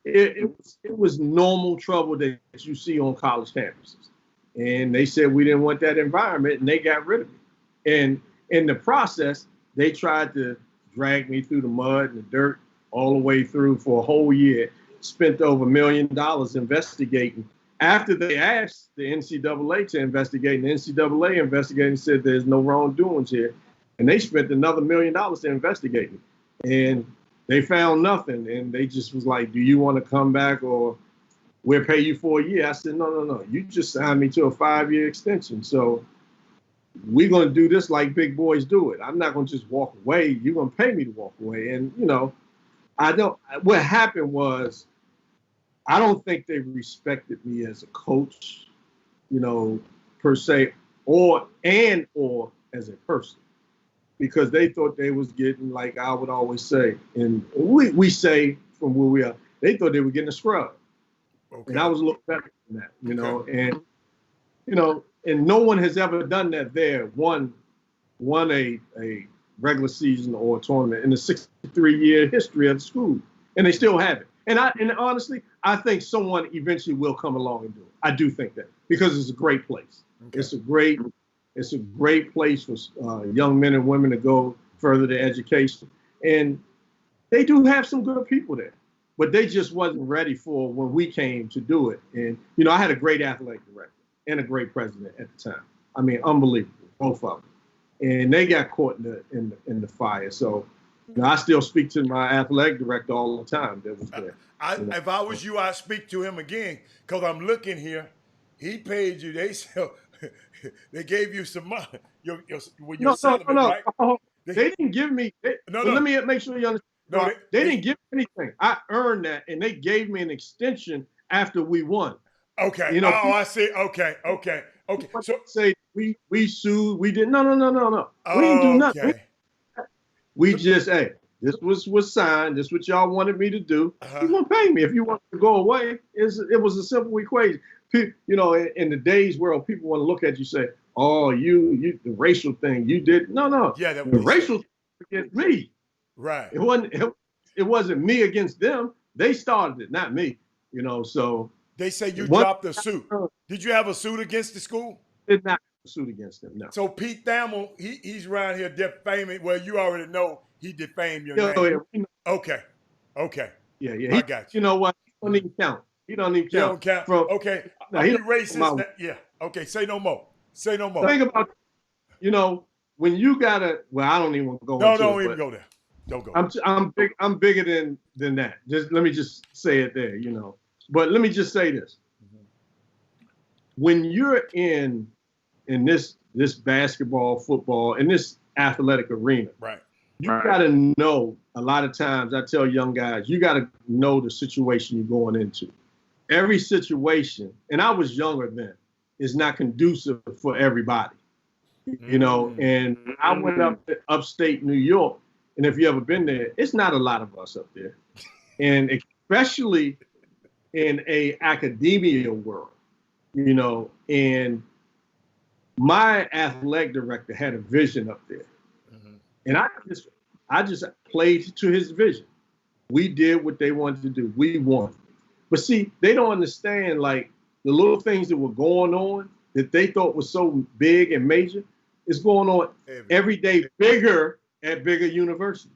It was normal trouble that you see on college campuses, and they said we didn't want that environment, and they got rid of me. And in the process, they tried to drag me through the mud and the dirt all the way through for a whole year, spent over $1 million investigating. After they asked the NCAA to investigate, and the NCAA investigated and said there's no wrongdoings here. And they spent another $1 million to investigate me. And they found nothing. And they just was like, do you want to come back or we'll pay you for a year? I said, no. You just signed me to a 5-year extension. So we're going to do this like big boys do it. I'm not going to just walk away. You're going to pay me to walk away. And, you know, what happened was, I don't think they respected me as a coach, you know, per se, or as a person, because they thought they was getting, like I would always say, and we say from where we are, they thought they were getting a scrub. Okay. And I was a little better than that, you know, and, you know, and no one has ever done that there, won a regular season or a tournament in the 63-year history of the school, and they still have it. And honestly, I think someone eventually will come along and do it. I do think that, because it's a great place. Okay. It's a great place for young men and women to go further their education, and they do have some good people there, but they just wasn't ready for when we came to do it. And you know, I had a great athletic director and a great president at the time. I mean, unbelievable, both of them. And they got caught in the fire. So, you know, I still speak to my athletic director all the time that was there.
If I was you, I'd speak to him again, because I'm looking here. He paid you. They gave you some money. Your settlement, right?
They didn't give me. Let me make sure you understand. They didn't give me anything. I earned that, and they gave me an extension after we won.
Okay.
You know,
I see. Okay.
So say we sued. We did no. We didn't do nothing. We just, hey, this was signed. This is what y'all wanted me to do. You're gonna pay me. If you want to go away, it was a simple equation. You know, in the days where people want to look at you, say, "Oh, you the racial thing you did." No.
Yeah,
the racial thing against me.
Right.
It wasn't me against them. They started it, not me. You know, so.
They say you dropped the suit. Did you have a suit against the school?
Did not have a suit against them, no.
So Pete Thamel, he's around here defaming. Well, you already know he defamed your name.
Yeah.
Okay.
Yeah.
I got you.
You know what? He don't even count. He don't even count.
Okay. Are you racist? Yeah. Okay. Say no more.
Think about, you know, when you gotta. Well, I don't even want to go.
Don't even go there. Don't go.
I'm bigger than that. Just let me just say it there. You know. But let me just say this. When you're in this basketball, football, in this athletic arena,
right?
You got to know, a lot of times I tell young guys, you got to know the situation you're going into. Every situation, and I was younger then, is not conducive for everybody. You know, and I went up to upstate New York, and if you ever been there, it's not a lot of us up there. And especially in a academia world, you know, and my athletic director had a vision up there. And I just played to his vision. We did what they wanted to do. We won. But see, they don't understand like the little things that were going on that they thought was so big and major is going on every day, bigger at bigger universities.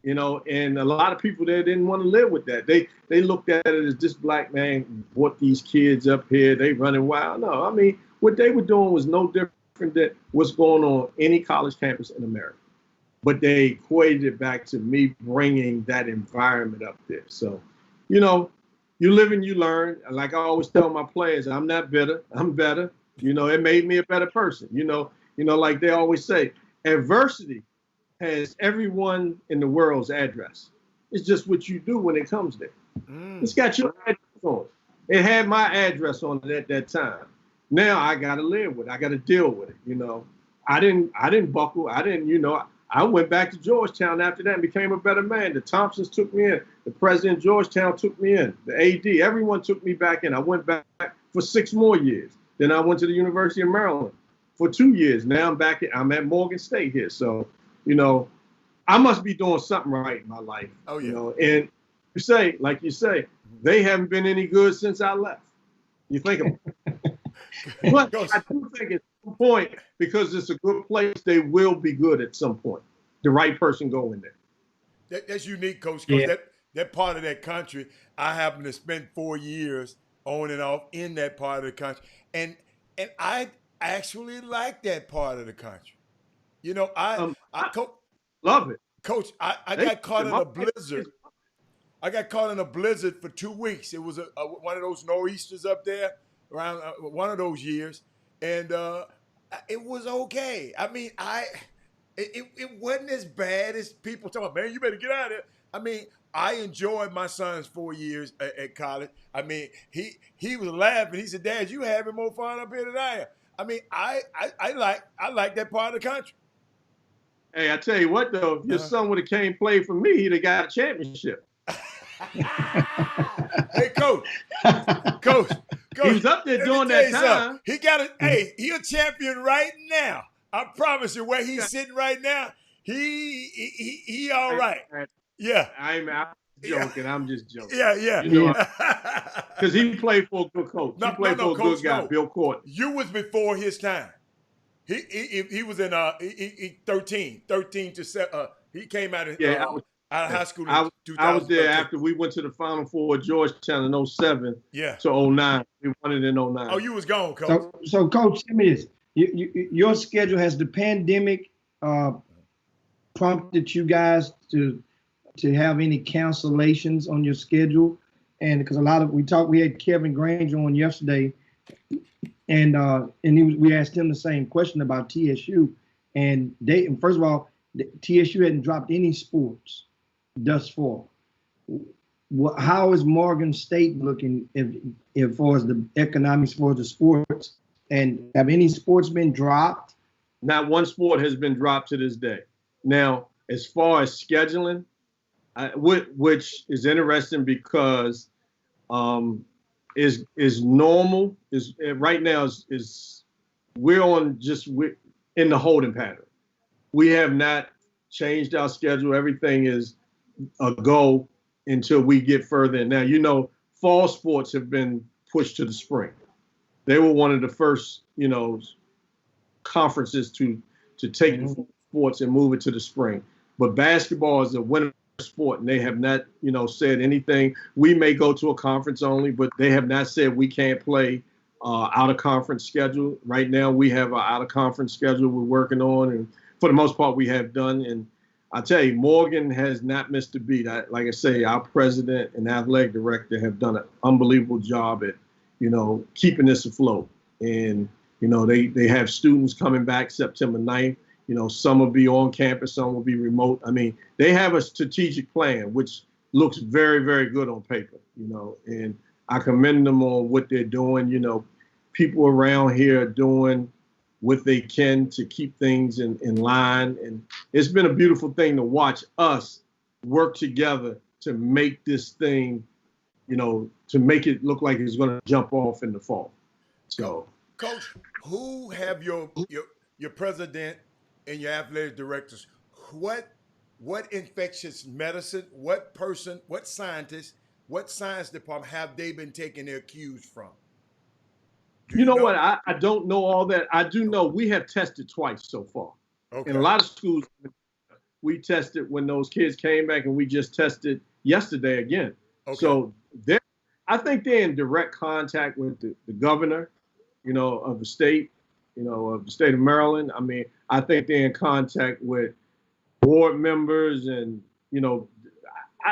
You know, and a lot of people there didn't want to live with that. They looked at it as this black man brought these kids up here, they running wild. No, I mean, what they were doing was no different than what's going on any college campus in America. But they equated it back to me bringing that environment up there. So, you know, you live and you learn. Like I always tell my players, I'm not bitter, I'm better. You know, it made me a better person. You know, like they always say, adversity has everyone in the world's address. It's just what you do when it comes there. It's got your address on it. It had my address on it at that time. Now I got to live with it. I got to deal with it. You know, I didn't buckle. I didn't, you know, I went back to Georgetown after that and became a better man. The Thompsons took me in. The president of Georgetown took me in. The AD, everyone took me back in. I went back for 6 more years. Then I went to the University of Maryland for 2 years. Now I'm at Morgan State here. So, you know, I must be doing something right in my life. Oh, yeah. You know, and you say, like you say, they haven't been any good since I left. You think about it. But I do think at some point, because it's a good place, they will be good at some point. The right person go in there.
That's unique, Coach. Yeah. That part of that country, I happen to spend 4 years on and off in that part of the country. And I actually like that part of the country. You know, I
love it.
Coach, I got caught in a blizzard. I got caught in a blizzard for 2 weeks. It was one of those nor'easters up there around one of those years. And it was okay. I mean, it wasn't as bad as people talk about, man, you better get out of there. I mean, I enjoyed my son's 4 years at college. I mean, he was laughing. He said, Dad, you having more fun up here than I am. I mean, I like that part of the country.
Hey, I tell you what, though, if your son would have came play for me, he'd have got a championship.
Hey, Coach.
He was up there during that time.
He got a, hey, he a champion right now. I promise you, where he's sitting right now, he all right. Yeah.
I'm joking. I'm just joking.
Yeah.
You know, because he played for a good coach. He played for a good guy, Bill Courtney.
You was before his time. He was in 13 to 7. He came out of out of high school in 2013.
I was there after we went to the Final Four at Georgetown in 07 to 09. We won it in 09.
Oh, you was gone, Coach.
So Coach, tell me this. Your schedule, has the pandemic prompted you guys to have any cancellations on your schedule? And because we had Kevin Granger on yesterday, and we asked him the same question about TSU, and first of all, TSU hadn't dropped any sports thus far. How is Morgan State looking as far as the economics for the sports? And have any sports been dropped?
Not one sport has been dropped to this day. Now, as far as scheduling, which is interesting because is normal right now is we're in the holding pattern. We have not changed our schedule. Everything is a go until we get further in. Now, you know, fall sports have been pushed to the spring. They were one of the first, you know, conferences to take the sports and move it to the spring. But basketball is a winter sport, and they have not, you know, said anything. We may go to a conference only, but they have not said we can't play out of conference schedule. Right now, we have an out of conference schedule we're working on, and for the most part, we have done. And I tell you, Morgan has not missed a beat. Like I say, our president and athletic director have done an unbelievable job at, you know, keeping this afloat. And, you know, they have students coming back September 9th. You know, some will be on campus, some will be remote. I mean, they have a strategic plan, which looks very, very good on paper, you know, and I commend them on what they're doing. You know, people around here are doing what they can to keep things in line. And it's been a beautiful thing to watch us work together to make this thing, you know, to make it look like it's going to jump off in the fall. So,
Coach, who have your president and your athletic directors, what what infectious medicine, what person, what scientist, what science department have they been taking their cues from?
You know what? I don't know all that. I do know we have tested twice so far.
Okay.
In a lot of schools, we tested when those kids came back, and we just tested yesterday again.
Okay.
So I think they're in direct contact with the governor, of the state, of the state of Maryland. I mean, I think they're in contact with board members and,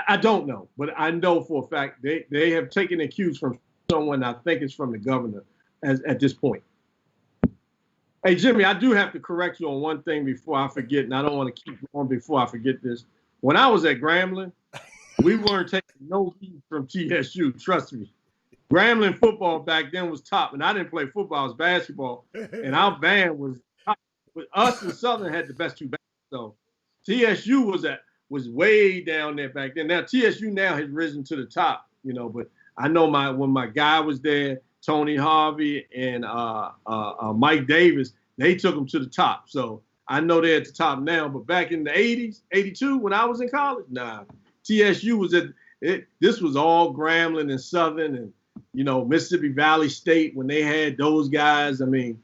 I don't know, but I know for a fact they have taken their cues from someone. I think it's from the governor at this point. Hey, Jimmy, I do have to correct you on one thing before I forget, and I don't want to keep going before I forget this. When I was at Grambling, we weren't taking no heat from TSU, trust me. Grambling football back then was top, and I didn't play football, I was basketball, and our band was top. But us and Southern had the best two bands, so TSU was way down there back then. Now, TSU now has risen to the top, but I know when my guy was there, Tony Harvey and Mike Davis, they took them to the top. So I know they're at the top now, but back in the 80s, 82, when I was in college, nah, TSU was this was all Grambling and Southern and, Mississippi Valley State when they had those guys. I mean,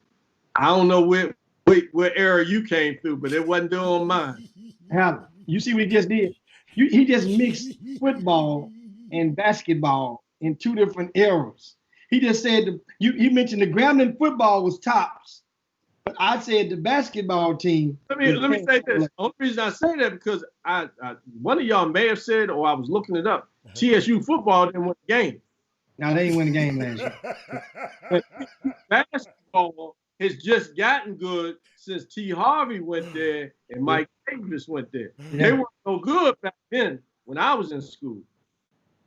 I don't know what era you came through, but it wasn't doing mine.
Hal, you see what he just did? He just mixed football and basketball in two different eras. He just said, you mentioned the Grambling football was tops, but I said the basketball team.
Let me say this. The only reason I say that because one of y'all may have said, or I was looking it up, TSU football didn't win the game.
No, they didn't win the game last year.
But basketball has just gotten good since T. Harvey went there and Mike Davis went there.
Yeah.
They weren't so good back then when I was in school.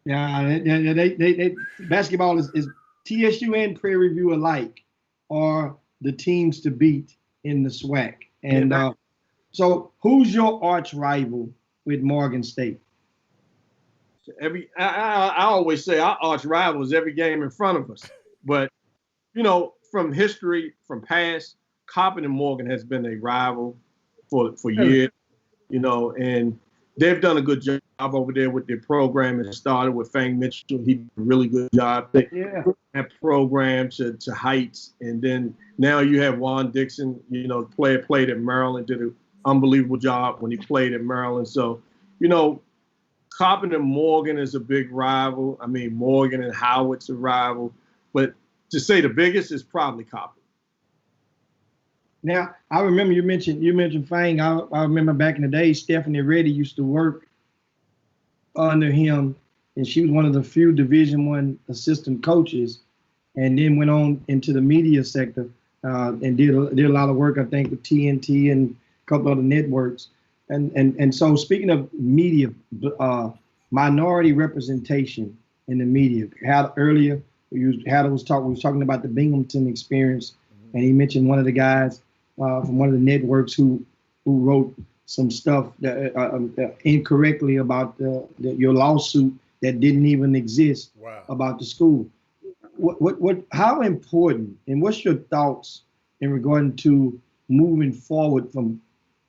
Yeah, they basketball is TSU and Prairie View alike are the teams to beat in the SWAC. And so who's your arch rival with Morgan State?
I always say our arch rival is every game in front of us. But, from history, from past, Coppin and Morgan has been a rival for years, and they've done a good job over there with their program. It started with Fang Mitchell. He did a really good job. They have program to heights. And then now you have Juan Dixon, the player played at Maryland, did an unbelievable job when he played at Maryland. So, Coppin and Morgan is a big rival. I mean, Morgan and Howard's a rival. But to say the biggest is probably Coppin.
Now, I remember you mentioned Fang. I remember back in the day, Stephanie Reddy used to work under him, and she was one of the few Division I assistant coaches, and then went on into the media sector and did a lot of work, I think, with TNT and a couple other networks. And so speaking of media, minority representation in the media, earlier we was talking about the Binghamton experience, and he mentioned one of the guys from one of the networks who wrote some stuff that, incorrectly about your lawsuit that didn't even exist.
Wow.
About the school. How important, and what's your thoughts in regard to moving forward from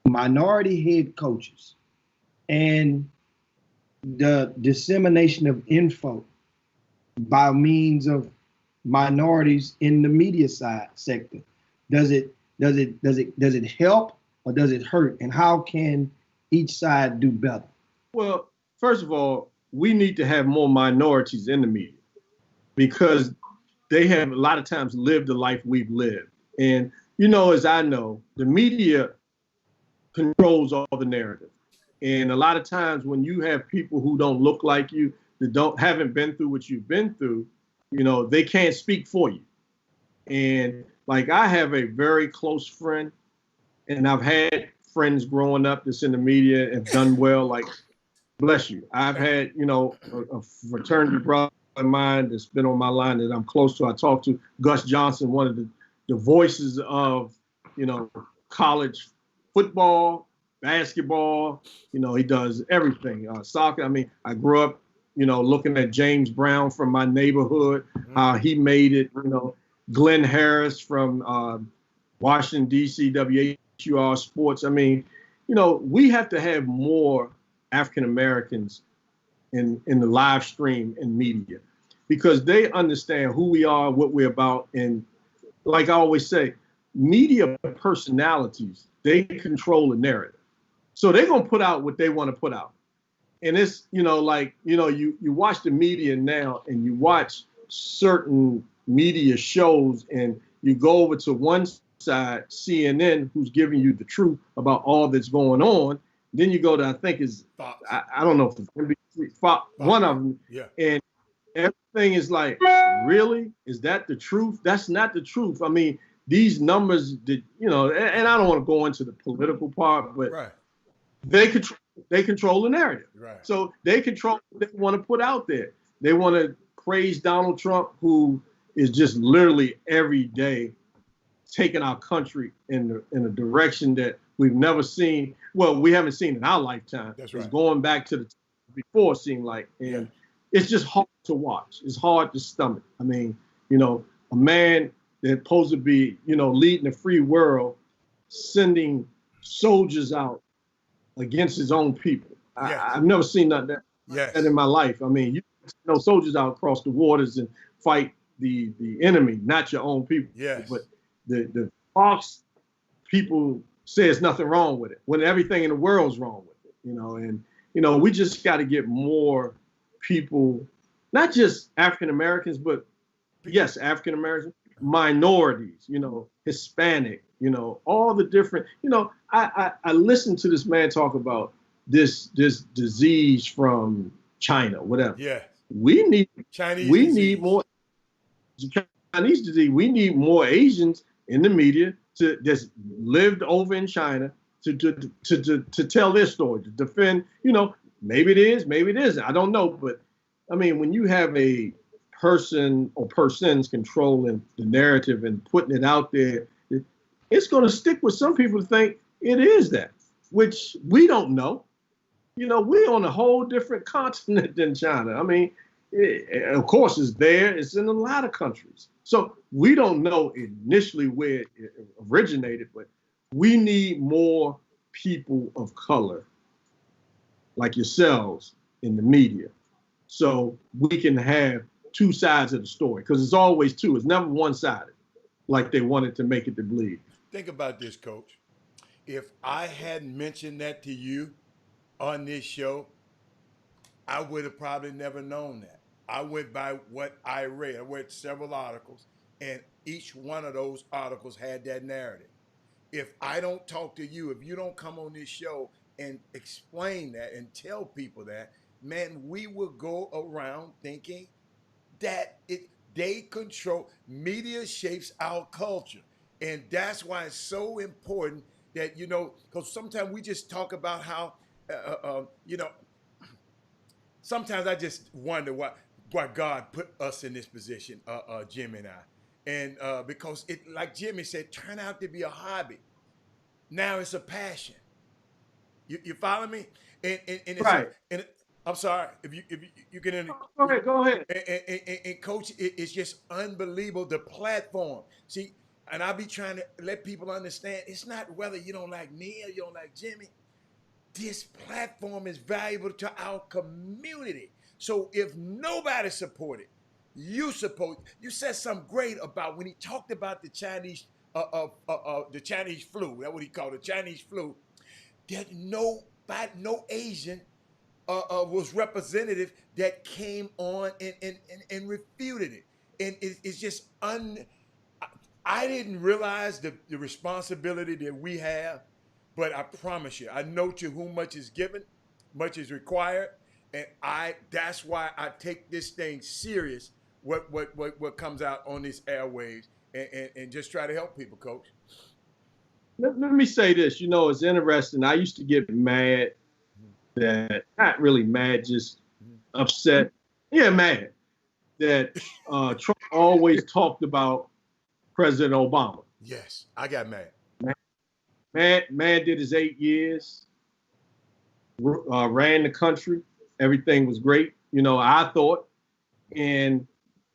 minority head coaches and the dissemination of info by means of minorities in the media sector? Does it help or does it hurt? And how can each side do better?
Well, first of all, we need to have more minorities in the media because they have a lot of times lived the life we've lived. And, as I know, the media controls all the narrative. And a lot of times when you have people who don't look like you, that haven't been through what you've been through, they can't speak for you. And like I have a very close friend, and I've had friends growing up that's in the media and done well, like, bless you. I've had, a fraternity brother of mine that's been on my line that I'm close to. I talked to Gus Johnson, one of the voices of, college football, basketball, he does everything. Soccer. I mean, I grew up, looking at James Brown from my neighborhood, how he made it, Glenn Harris from Washington, D.C., WHUR Sports. I mean, you know, we have to have more African Americans in the live stream and media, because they understand who we are, what we're about. And like I always say, media personalities, they control the narrative. So they're going to put out what they want to put out. And it's, you know, like, you know, you watch the media now and you watch certain media shows and you go over to one side, CNN, who's giving you the truth about all that's going on. Then you go to, I think is, I don't know if it's NBC, Fox, one of them.
Yeah.
And everything is like, really? Is that the truth? That's not the truth. I mean, these numbers that, you know, and I don't want to go into the political part, but
right.
they control the narrative.
Right.
So they control what they want to put out there. They want to praise Donald Trump, who is just literally every day taking our country in a direction that we've never seen. Well, we haven't seen in our lifetime.
That's right.
It's going back to the before, seemed like, and it's just hard to watch. It's hard to stomach. I mean, you know, a man that's supposed to be, you know, leading the free world, sending soldiers out against his own people. I've never seen that in my life. I mean, you know, soldiers out across the waters and fight the enemy, not your own people.
Yes.
But the Fox people say there's nothing wrong with it, when everything in the world's wrong with it, you know. And, you know, we just got to get more people, not just African Americans, but yes, African Americans, minorities, you know, Hispanic, you know, all the different, you know, I listened to this man talk about this disease from China, whatever.
Yeah.
We need more Chinese disease. We need more Asians in the media to just lived over in China to tell their story, to defend, you know, maybe it is, maybe it isn't. I don't know. But I mean, when you have a person or persons controlling the narrative and putting it out there, it's going to stick with some people to think it is that, which we don't know. You know, we're on a whole different continent than China. I mean, of course, it's there. It's in a lot of countries. So we don't know initially where it originated, but we need more people of color like yourselves in the media, so we can have two sides of the story, because it's always two. It's never one-sided like they wanted to make it to believe.
Think about this, Coach. If I hadn't mentioned that to you on this show, I would have probably never known that. I went by what I read. I read several articles, and each one of those articles had that narrative. If I don't talk to you, if you don't come on this show and explain that and tell people that, man, we will go around thinking that they control. Media shapes our culture. And that's why it's so important that, you know, because sometimes we just talk about how, you know, sometimes I just wonder why God put us in this position, Jimmy and I. And because it, like Jimmy said, turned out to be a hobby. Now it's a passion. You follow me? And it's
right.
I'm sorry if you get in.
Go ahead.
And Coach, it's just unbelievable, the platform. See, and I'll be trying to let people understand, it's not whether you don't like me or you don't like Jimmy. This platform is valuable to our community. So if nobody supported, you support. You said something great about when he talked about the Chinese flu. That's what he called it, Chinese flu. That no Asian was representative that came on and refuted it. And it's just I didn't realize the responsibility that we have, but I promise you, I know to whom much is given, much is required. And that's why I take this thing serious, what comes out on these airwaves, and just try to help people, Coach.
Let me say this, you know, it's interesting. I used to get mad, that not really mad, just upset. Yeah, mad that Trump always talked about President Obama.
Yes, I got mad.
Man did his 8 years, ran the country. Everything was great, you know, I thought, and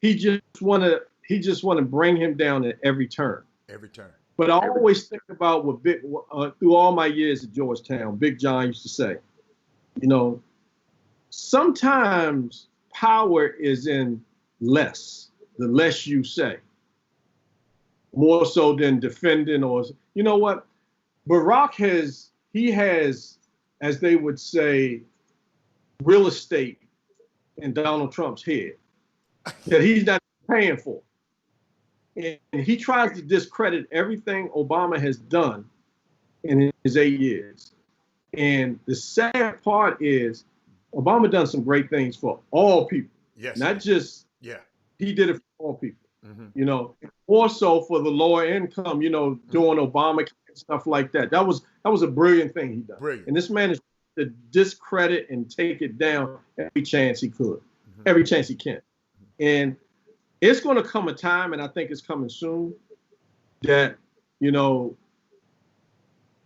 he just want to bring him down at every turn.
Every turn.
But I always think about what through all my years at Georgetown, Big John used to say, you know, sometimes power is in less, the less you say, more so than defending or, you know what? Barack has, as they would say, real estate in Donald Trump's head that he's not paying for. And he tries to discredit everything Obama has done in his 8 years. And the sad part is Obama done some great things for all people.
Yes.
Not just, he did it for all people. You know, more so for the lower income, you know, doing Obamacare and stuff like that. That was a brilliant thing he done.
Brilliant.
And this man is to discredit and take it down every chance he could, every chance he can. And it's going to come a time, and I think it's coming soon, that, you know,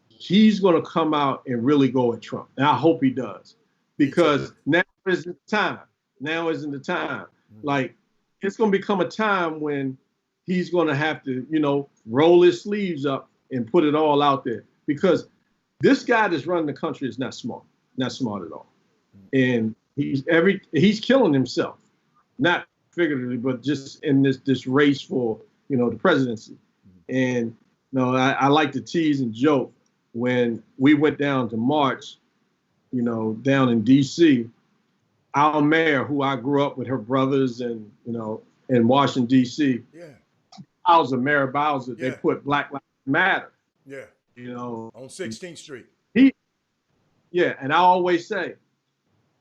he's going to come out and really go at Trump. And I hope he does, because now isn't the time. Now isn't the time. Like, it's going to become a time when he's going to have to, you know, roll his sleeves up and put it all out there, because this guy that's running the country is not smart at all. And he's killing himself, not figuratively, but just in this race for, you know, the presidency. And, you know, I like to tease and joke when we went down to march, you know, down in DC, our mayor, who I grew up with her brothers and, you know, in Washington, D.C., Bowser, Mayor Bowser, they put Black Lives Matter.
Yeah.
You know.
On 16th Street.
And I always say,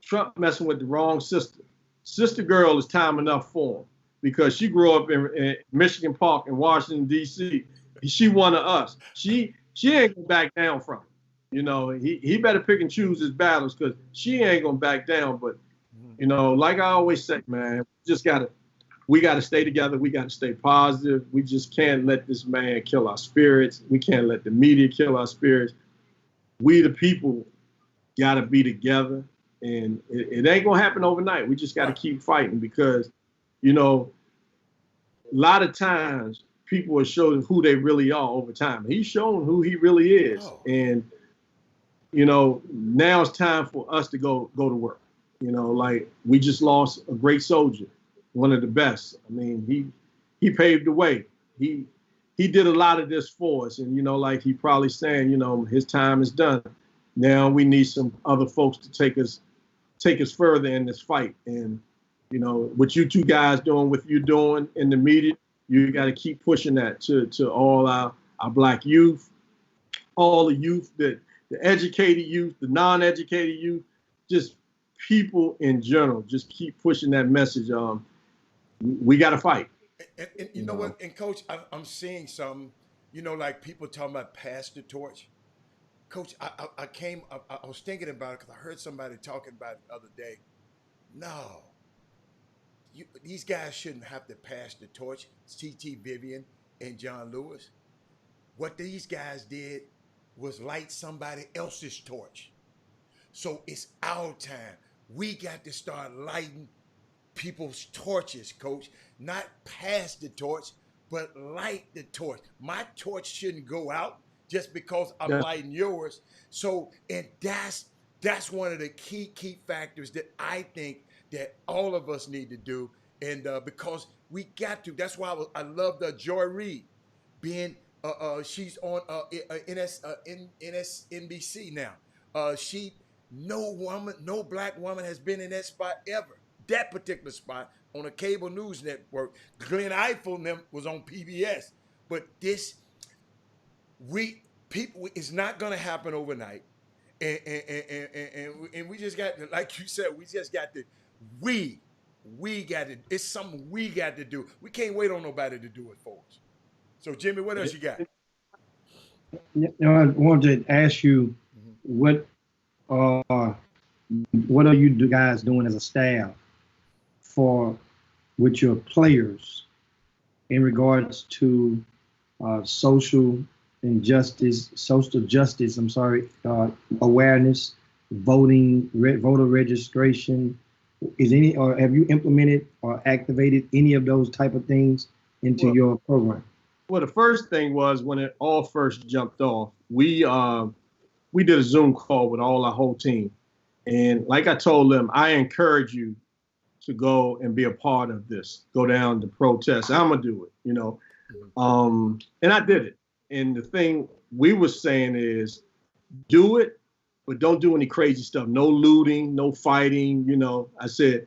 Trump messing with the wrong sister. Sister girl is time enough for him, because she grew up in Michigan Park in Washington, D.C. She one of us. She ain't gonna back down from him. You know, he better pick and choose his battles, because she ain't gonna back down. But, you know, like I always say, man, we gotta stay together. We gotta stay positive. We just can't let this man kill our spirits. We can't let the media kill our spirits. We, the people, gotta be together. And it ain't gonna happen overnight. We just gotta keep fighting, because, you know, a lot of times people are showing who they really are over time. He's shown who he really is. And, you know, now it's time for us to go to work. You know, like, we just lost a great soldier, one of the best. I mean, he paved the way. He did a lot of this for us. And, you know, like he probably saying, you know, his time is done. Now we need some other folks to take us further in this fight. And, you know, what you two guys doing, what you're doing in the media, you got to keep pushing that to all our Black youth, all the youth, the educated youth, the non-educated youth, just people in general. Just keep pushing that message. We got to fight.
And you know what? And Coach, I'm seeing something, you know, like people talking about pass the torch. Coach, I was thinking about it because I heard somebody talking about it the other day. No, these guys shouldn't have to pass the torch. C.T. Vivian and John Lewis. What these guys did was light somebody else's torch. So it's our time. We got to start lighting people's torches, Coach. Not pass the torch, but light the torch. My torch shouldn't go out just because I'm lighting yours. So, and that's one of the key factors that I think that all of us need to do. And because we got to, that's why I love Joy Reid being, she's on NBC now. No Black woman has been in that spot ever. That particular spot on a cable news network. Glenn Eiffel was on PBS. But it's not going to happen overnight. And we just got to, like you said, it's something we got to do. We can't wait on nobody to do it for us. So Jimmy, what else you got?
I wanted to ask you, what are you guys doing as a staff with your players in regards to social justice, awareness, voter registration? Or have you implemented or activated any of those type of things into your program?
Well, the first thing was when it all first jumped off, we did a Zoom call with all our whole team. And like I told them, I encourage you to go and be a part of this, go down to protest. I'm gonna do it, you know. And I did it. And the thing we were saying is do it, but don't do any crazy stuff. No looting, no fighting, you know. I said,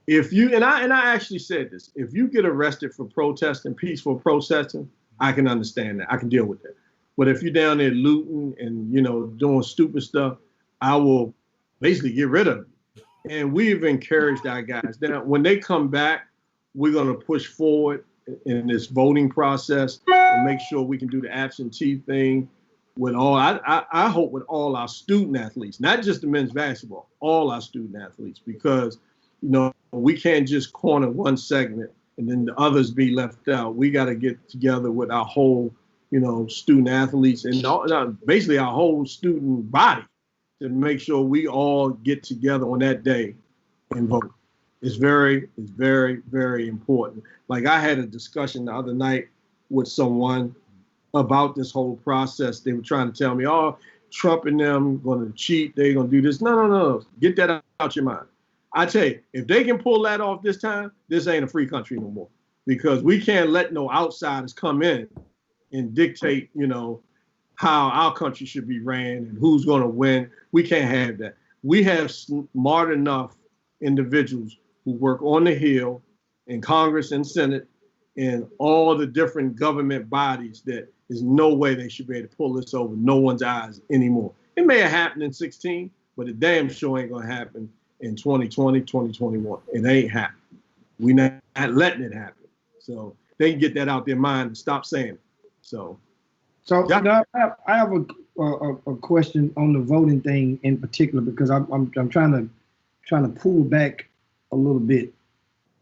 if you, and I actually said this, if you get arrested for protesting, peaceful protesting, I can understand that. I can deal with that. But if you're down there looting and, you know, doing stupid stuff, I will basically get rid of you. And we've encouraged our guys. Now, when they come back, we're going to push forward in this voting process and make sure we can do the absentee thing with all, I hope with all our student athletes, not just the men's basketball, all our student athletes, because, you know, we can't just corner one segment and then the others be left out. We got to get together with our whole, you know, student athletes and basically our whole student body to make sure we all get together on that day and vote. It's very, very important. Like I had a discussion the other night with someone about this whole process. They were trying to tell me, oh, Trump and them going to cheat. They're going to do this. No. Get that out your mind. I tell you, if they can pull that off this time, this ain't a free country no more, because we can't let no outsiders come in and dictate, you know, how our country should be ran and who's going to win. We can't have that. We have smart enough individuals who work on the Hill in Congress and Senate and all the different government bodies that there's no way they should be able to pull this over no one's eyes anymore. It may have happened in 2016, but it damn sure ain't going to happen in 2020, 2021. It ain't happening. We're not letting it happen. So they can get that out their mind and stop saying it. So
yeah. I have a question on the voting thing in particular, because I'm trying to pull back a little bit,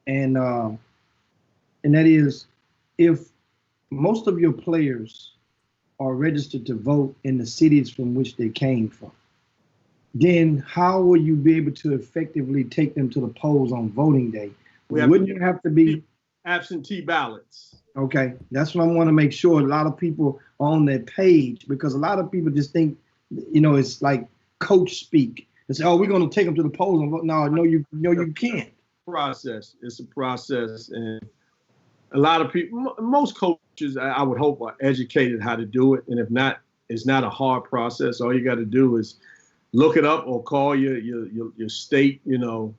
and that is, if most of your players are registered to vote in the cities from which they came from, then how will you be able to effectively take them to the polls on voting day? Wouldn't you have to be
absentee ballots?
Okay, that's what I want to make sure. A lot of people are on that page, because a lot of people just think, you know, it's like coach speak. They say, "Oh, we're going to take them to the polls and vote." No, you can't.
It's a process, and a lot of people, most coaches, I would hope, are educated how to do it. And if not, it's not a hard process. All you got to do is look it up or call your state, you know,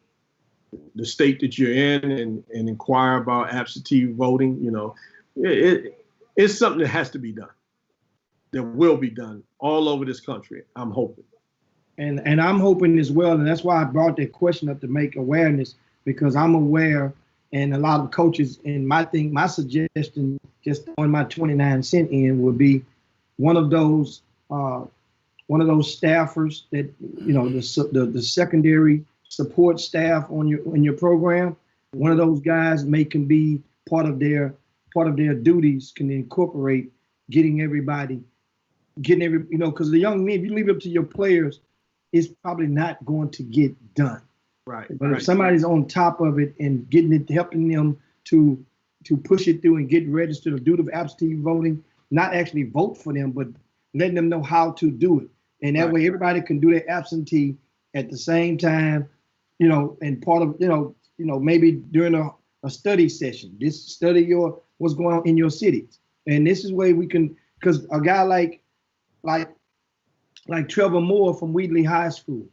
the state that you're in, and inquire about absentee voting. You know, it's something that has to be done. That will be done all over this country, I'm hoping.
And I'm hoping as well, and that's why I brought that question up, to make awareness, because I'm aware, and a lot of coaches, and my suggestion, just on my 29-cent end, would be one of those staffers that, you know, the secondary support staff in your program. One of those guys can be part of their duties, can incorporate getting every, you know, because the young men, if you leave it up to your players, it's probably not going to get done.
Right.
But if somebody's on top of it and helping them to push it through and get registered or do the absentee voting, not actually vote for them, but letting them know how to do it. And that way everybody can do their absentee at the same time, you know, and part of, you know, maybe during a study session, just study what's going on in your cities. And this is where we can, because a guy like Trevor Moore from Wheatley High School,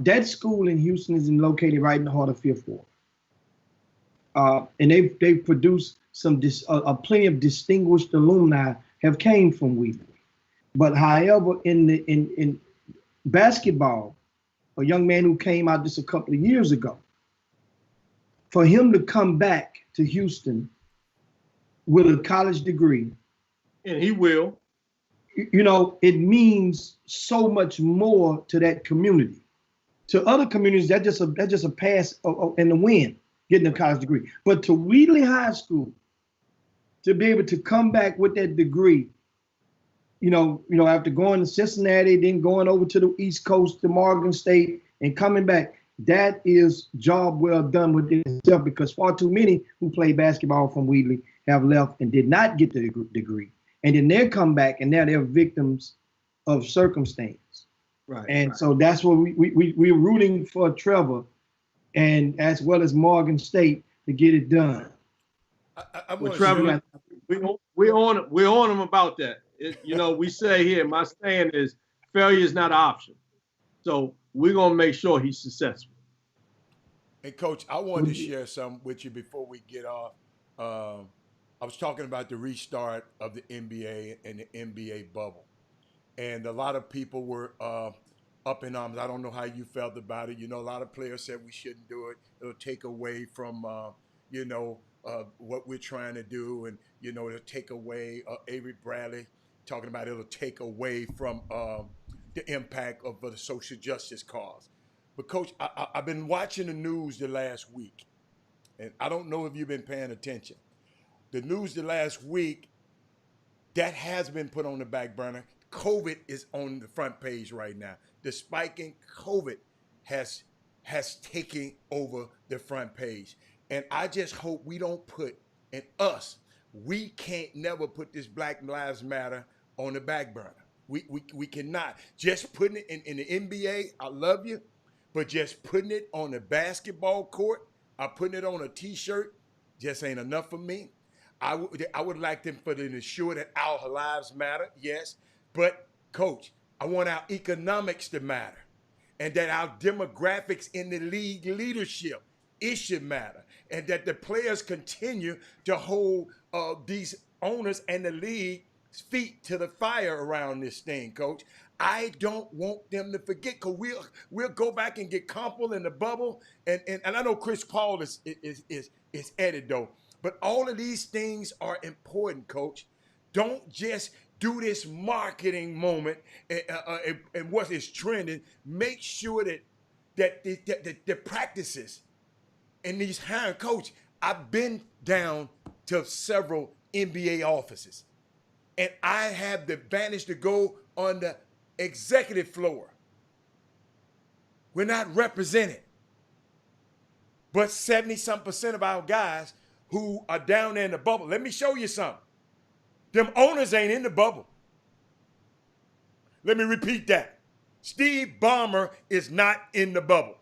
that school in Houston is located right in the heart of Fifth Ward. And they've produced plenty of distinguished alumni have came from Wheatley. But however, in basketball, a young man who came out just a couple of years ago, for him to come back to Houston with a college degree,
and he will,
you know, it means so much more to that community. To other communities, that's just a pass in the wind, getting a college degree. But to Wheatley High School, to be able to come back with that degree, you know, after going to Cincinnati, then going over to the East Coast to Morgan State and coming back, that is job well done with itself, because far too many who play basketball from Wheatley
have left and did not get the degree. And then they come back and now they're victims of circumstance.
Right.
And so that's what we're rooting for Trevor and as well as Morgan State to get it done.
Well, Trevor, we're on them about that. We say here, my saying is failure is not an option. So we're going to make sure he's successful.
And Coach, I wanted to share something with you before we get off. I was talking about the restart of the NBA and the NBA bubble. And a lot of people were up in arms. I don't know how you felt about it. A lot of players said we shouldn't do it. It'll take away from, what we're trying to do. And, it'll take away, Avery Bradley talking about it'll take away from the impact of the social justice cause. But, Coach, I've been watching the news the last week. And I don't know if you've been paying attention. The news the last week, that has been put on the back burner. COVID is on the front page right now. The spike in COVID has taken over the front page. And I just hope we don't put, and us, we can't never put this Black Lives Matter on the back burner. We cannot. Just putting it in the NBA, I love you, but just putting it on the basketball court, or putting it on a T-shirt, just ain't enough for me. I would like them to ensure that our lives matter, yes. But, Coach, I want our economics to matter and that our demographics in the league leadership, it should matter. And that the players continue to hold these owners and the league's feet to the fire around this thing, Coach. I don't want them to forget, because we'll go back and get comfortable in the bubble. And I know Chris Paul is at it, though. But all of these things are important, Coach. Don't just do this marketing moment and what is trending. Make sure that the practices and these hiring, Coach, I've been down to several NBA offices, and I have the advantage to go on the executive floor. We're not represented, but 70-some% of our guys who are down there in the bubble. Let me show you something. Them owners ain't in the bubble. Let me repeat that. Steve Ballmer is not in the bubble.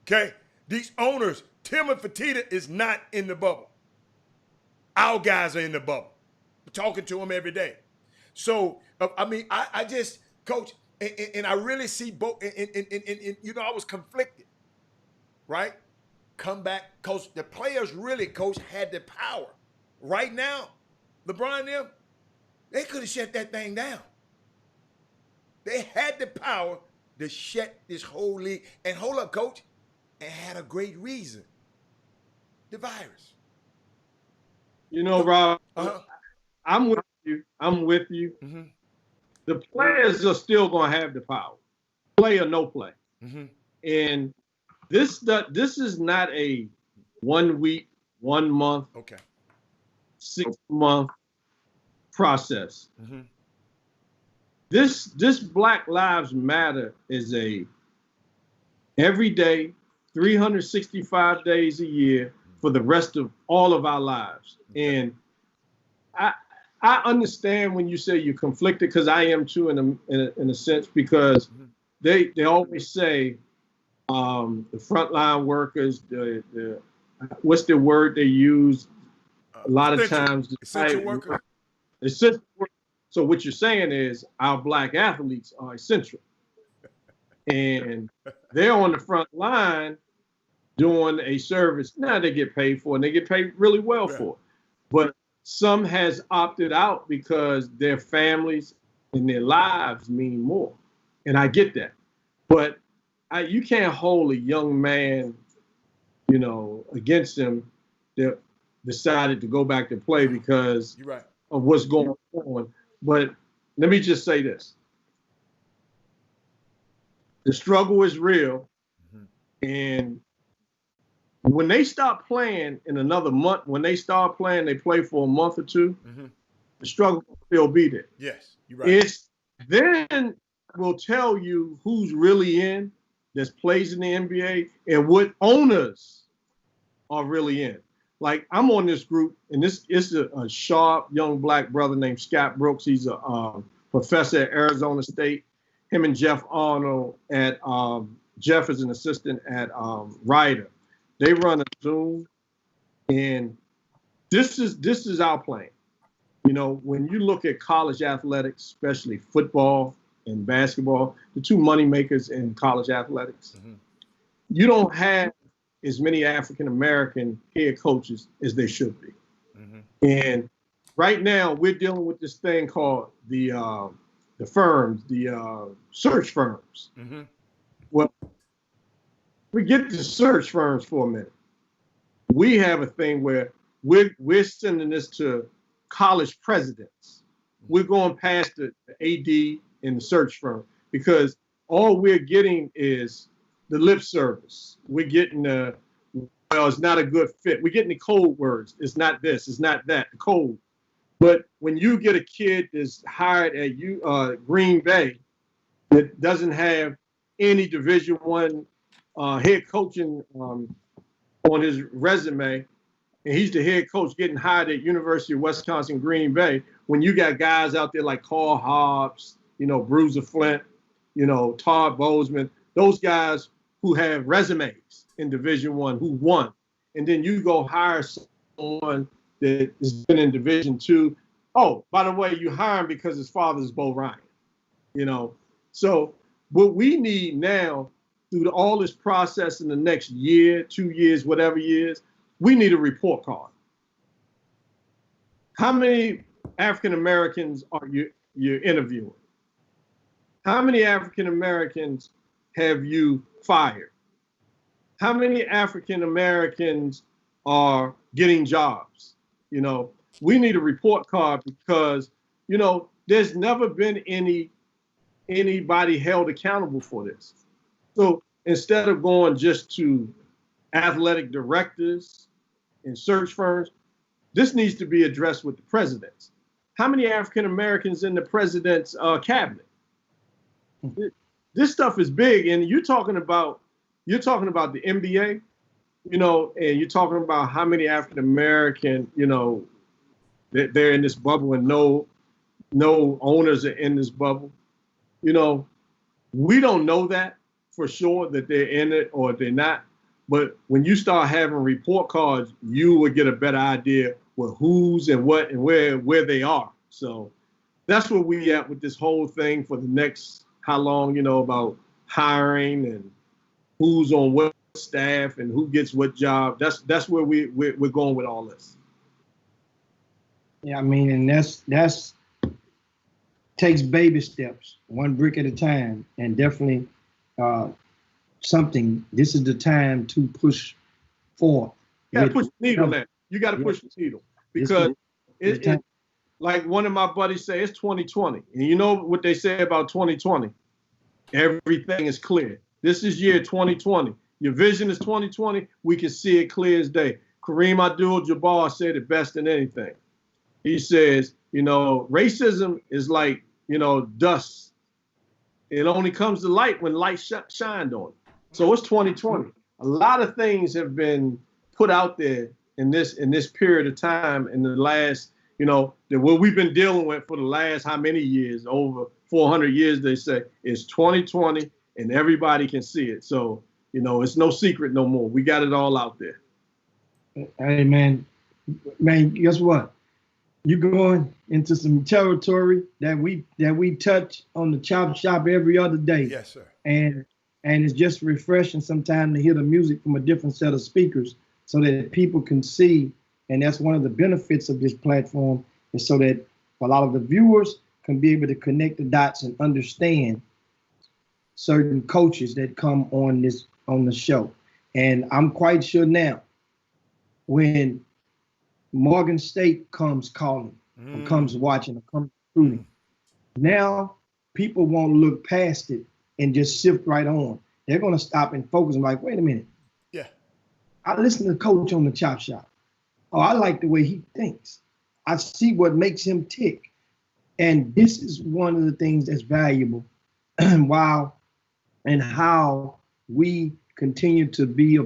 Okay? These owners, Timothy Fertitta is not in the bubble. Our guys are in the bubble. We're talking to them every day. So, I just, Coach, and I really see both, and I was conflicted, right? Come back, Coach. The players really, Coach, had the power. Right now, LeBron and them, they could have shut that thing down. They had the power to shut this whole league. And hold up, Coach, and had a great reason. The virus.
Rob, I'm with you. Mm-hmm. The players are still going to have the power, play or no play. Mm-hmm. And this is not a 1 week, 1 month, 6 month process. Mm-hmm. This Black Lives Matter is a everyday, 365 days a year for the rest of all of our lives. And I understand when you say you're conflicted, because I am too in a sense, because they always say the frontline workers, the what's the word they use a lot of times? Essential workers. Essential workers. So what you're saying is our Black athletes are essential, and they're on the front line doing a service. Now they get paid for it, and they get paid really well for it. But some has opted out because their families and their lives mean more, and I get that. But you can't hold a young man, against him that decided to go back to play because of what's going on. But let me just say this. The struggle is real. And when they stop playing in another month, when they start playing, they play for a month or two, the struggle will still be there.
Yes, you're right.
Then we'll tell you who's really in, that plays in the NBA, and what owners are really in. like I'm on this group, and this is a sharp young black brother named Scott Brooks. He's a professor at Arizona State. Him and Jeff Arnold at Jeff is an assistant at Ryder. They run a Zoom, and this is our plan. You know, when you look at college athletics, especially football and basketball, the two money makers in college athletics, you don't have as many African American head coaches as they should be. And right now, we're dealing with this thing called the firms, the search firms. Well, forget the search firms for a minute. We have a thing where we're sending this to college presidents. We're going past the AD and the search firm, because all we're getting is the lip service. We're getting the, well, it's not a good fit. We're getting the code words. It's not this, it's not that, the code. But when you get a kid that's hired at Green Bay that doesn't have any Division I head coaching on his resume, and he's the head coach getting hired at University of Wisconsin Green Bay, when you got guys out there like Carl Hobbs, you know, Bruiser Flint, you know, Todd Bozeman, those guys who have resumes in Division I who won, and then you go hire someone that has been in Division II. Oh, by the way, you hire him because his father's Bo Ryan, you know. So what we need now, through all this process in the next year, 2 years, whatever years, we need a report card. How many African Americans are you're interviewing? How many African Americans have you fired? How many African Americans are getting jobs? You know, we need a report card, because, you know, there's never been anybody held accountable for this. So instead of going just to athletic directors and search firms, this needs to be addressed with the presidents. How many African Americans in the president's cabinet? This stuff is big, and you're talking about the NBA, you know, and you're talking about how many African American, you know, they're in this bubble, and no owners are in this bubble. You know, we don't know that for sure, that they're in it or they're not. But when you start having report cards, you will get a better idea with who's and what and where they are. So that's where we at with this whole thing for the next how long, you know, about hiring and who's on what staff and who gets what job. That's where we're going with all this.
Yeah, I mean, and that's takes baby steps, one brick at a time, and definitely something. This is the time to push forward.
You got to push the needle on that. You got to push the needle, because it, like one of my buddies say, it's 2020. And you know what they say about 2020? Everything is clear. This is year 2020. Your vision is 2020. We can see it clear as day. Kareem Abdul-Jabbar said it best than anything. He says, you know, racism is like, you know, dust. It only comes to light when light shined on it. So it's 2020. A lot of things have been put out there in this period of time, in the last, you know, what we've been dealing with for the last how many years, over 400 years, they say. It's 2020 and everybody can see it. So, you know, it's no secret no more. We got it all out there.
Hey, man, guess what? You're going into some territory that we touch on the Chop Shop every other day.
Yes, sir.
And it's just refreshing sometimes to hear the music from a different set of speakers, so that people can see. And that's one of the benefits of this platform, is so that a lot of the viewers can be able to connect the dots and understand certain coaches that come on the show. And I'm quite sure now, when Morgan State comes calling, or comes watching, or comes recruiting, now people won't look past it and just shift right on. They're going to stop and focus and like, wait a minute.
Yeah.
I listen to Coach on the Chop Shop. Oh, I like the way he thinks. I see what makes him tick. And this is one of the things that's valuable. Wow. And how we continue to be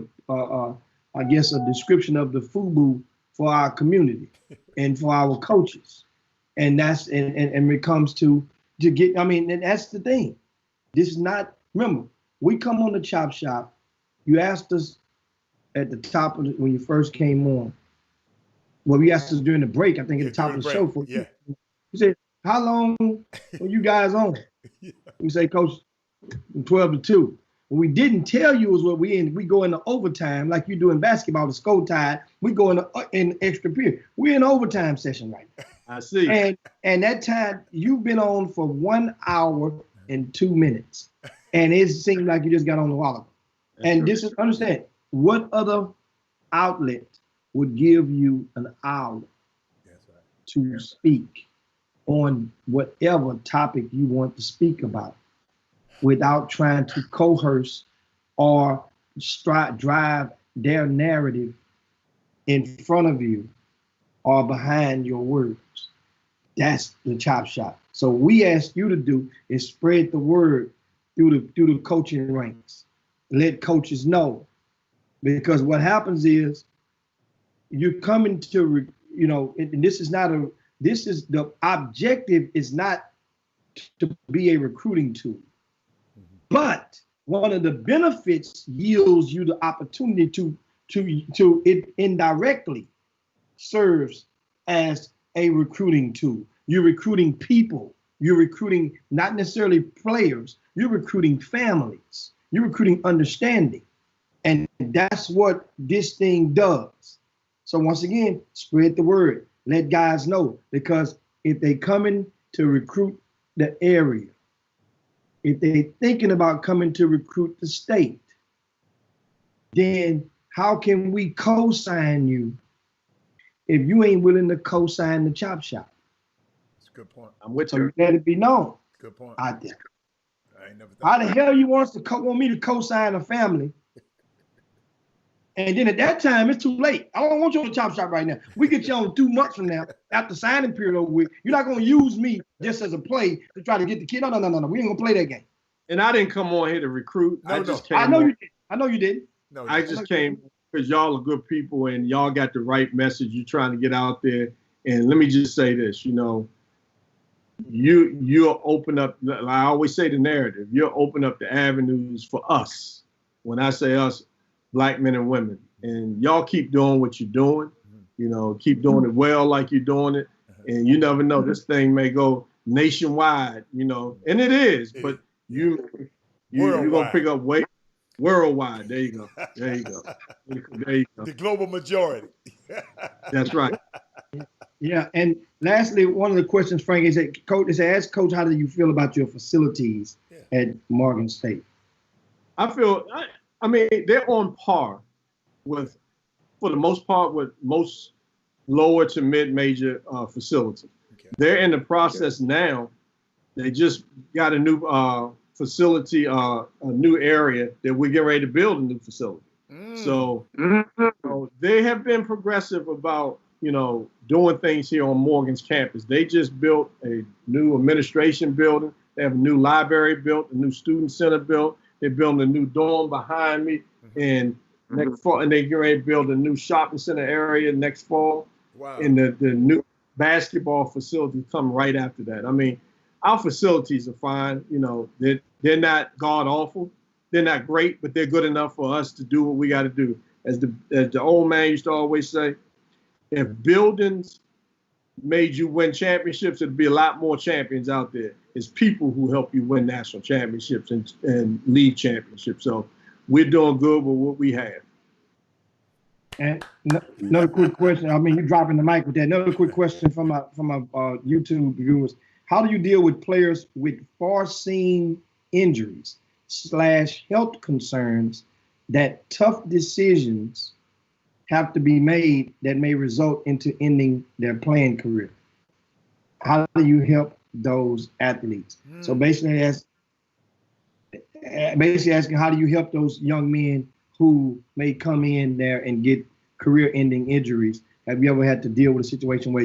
I guess, a description of the FUBU for our community and for our coaches. And that's, and when it comes to get, I mean, and that's the thing. This is not, remember, we come on the Chop Shop. You asked us at the top of when you first came on. Well, you asked us during the break, I think at the top of the show. You said, how long were you guys on? We say, Coach, 12 to 2. What we didn't tell you is what we go into overtime, like you do in basketball, the score tied. We go in extra period. We're in overtime session right now.
I see.
And that time you've been on for 1 hour and 2 minutes, and it seemed like you just got on the wall. And this is, understand, what other outlet would give you an hour to speak on whatever topic you want to speak about without trying to coerce or drive their narrative in front of you or behind your words? That's the Chop Shop. So we ask you to do is spread the word through the coaching ranks. Let coaches know, because what happens is you're coming to, you know, and this is the objective is not to be a recruiting tool, but one of the benefits yields you the opportunity to it indirectly serves as a recruiting tool. You're recruiting people. You're recruiting not necessarily players. You're recruiting families. You're recruiting understanding. And that's what this thing does. So once again, spread the word. Let guys know, because if they coming to recruit the area, if they thinking about coming to recruit the state, then how can we co-sign you if you ain't willing to co-sign the Chop Shop?
That's a good point.
I'm with
so
you.
Let it be known.
Good point.
Out there.
I ain't never
How the hell you want me to co-sign a family? And then at that time, it's too late. I don't want you on the Chop Shop right now. We get you on 2 months from now, after signing period over with. You're not going to use me just as a play to try to get the kid. No. We ain't going to play that game.
And I didn't come on here to recruit. I
know you did. I know you did.
No,
I just came because y'all are good people and y'all got the right message. You're trying to get out there. And let me just say this, you know, you'll open up, like I always say, the narrative. You'll open up the avenues for us. When I say us, Black men and women, and y'all keep doing what you're doing, you know, keep doing it well like you're doing it, and you never know, this thing may go nationwide, you know, and it is, but you're gonna pick up weight worldwide. There you go. There you go. There you go.
The global majority.
That's right.
Yeah, and lastly, one of the questions, Frank, is that Coach, ask Coach, how do you feel about your facilities at Morgan State?
I mean, they're on par with, for the most part, with most lower to mid-major facilities. Okay. They're in the process now. They just got a new facility, a new area that we're getting ready to build a new facility. So they have been progressive about, you know, doing things here on Morgan's campus. They just built a new administration building. They have a new library built, a new student center built. They're building a new dorm behind me, and next fall, and they're getting ready to build a new shopping center area next fall. Wow. And the new basketball facility come right after that. I mean, our facilities are fine. You know, they're not god awful. They're not great, but they're good enough for us to do what we got to do. As the old man used to always say, if buildings made you win championships, there'd be a lot more champions out there. It's people who help you win national championships and league championships. So we're doing good with what we have.
And another quick question. I mean, you're dropping the mic with that. Another quick question from my YouTube viewers. How do you deal with players with foreseen injuries / health concerns that tough decisions have to be made that may result into ending their playing career? How do you help those athletes? So basically asking, how do you help those young men who may come in there and get career-ending injuries? Have you ever had to deal with a situation where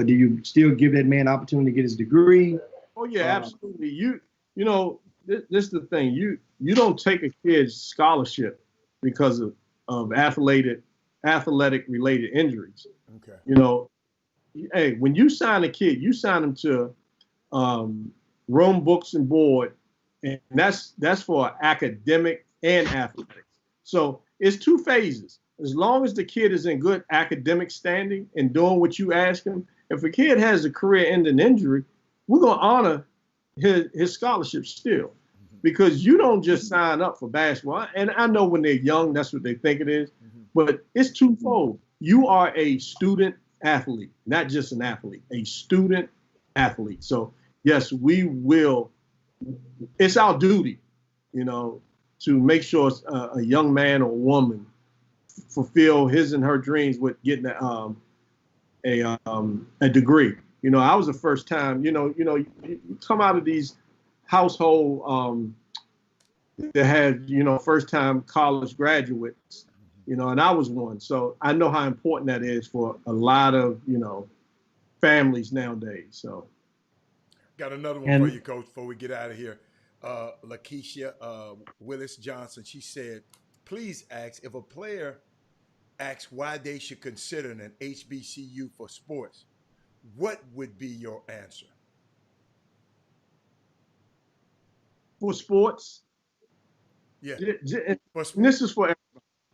do you still give that man an opportunity to get his degree?
Oh yeah, absolutely. You know, this is the thing. You don't take a kid's scholarship because of athletic related injuries.
Okay.
You know, hey, when you sign a kid, you sign them to room, books, and board, and that's for academic and athletics. So it's 2 phases. As long as the kid is in good academic standing and doing what you ask him, if a kid has a career-ending injury, we're gonna honor his scholarship still, because you don't just sign up for basketball. And I know when they're young, that's what they think it is, but it's twofold. You are a student athlete, not just an athlete, a student athlete. So yes, we will. It's our duty, you know, to make sure a young man or woman fulfill his and her dreams with getting a degree. You know, I was the first time. You know, you come out of these household that had, you know, first time college graduates. You know, and I was one. So I know how important that is for a lot of, you know, families nowadays. So.
Got another one for you, Coach, before we get out of here. Lakeisha Willis Johnson, she said, please ask if a player asks why they should consider an HBCU for sports, what would be your answer?
For sports?
Yeah.
This is for everybody.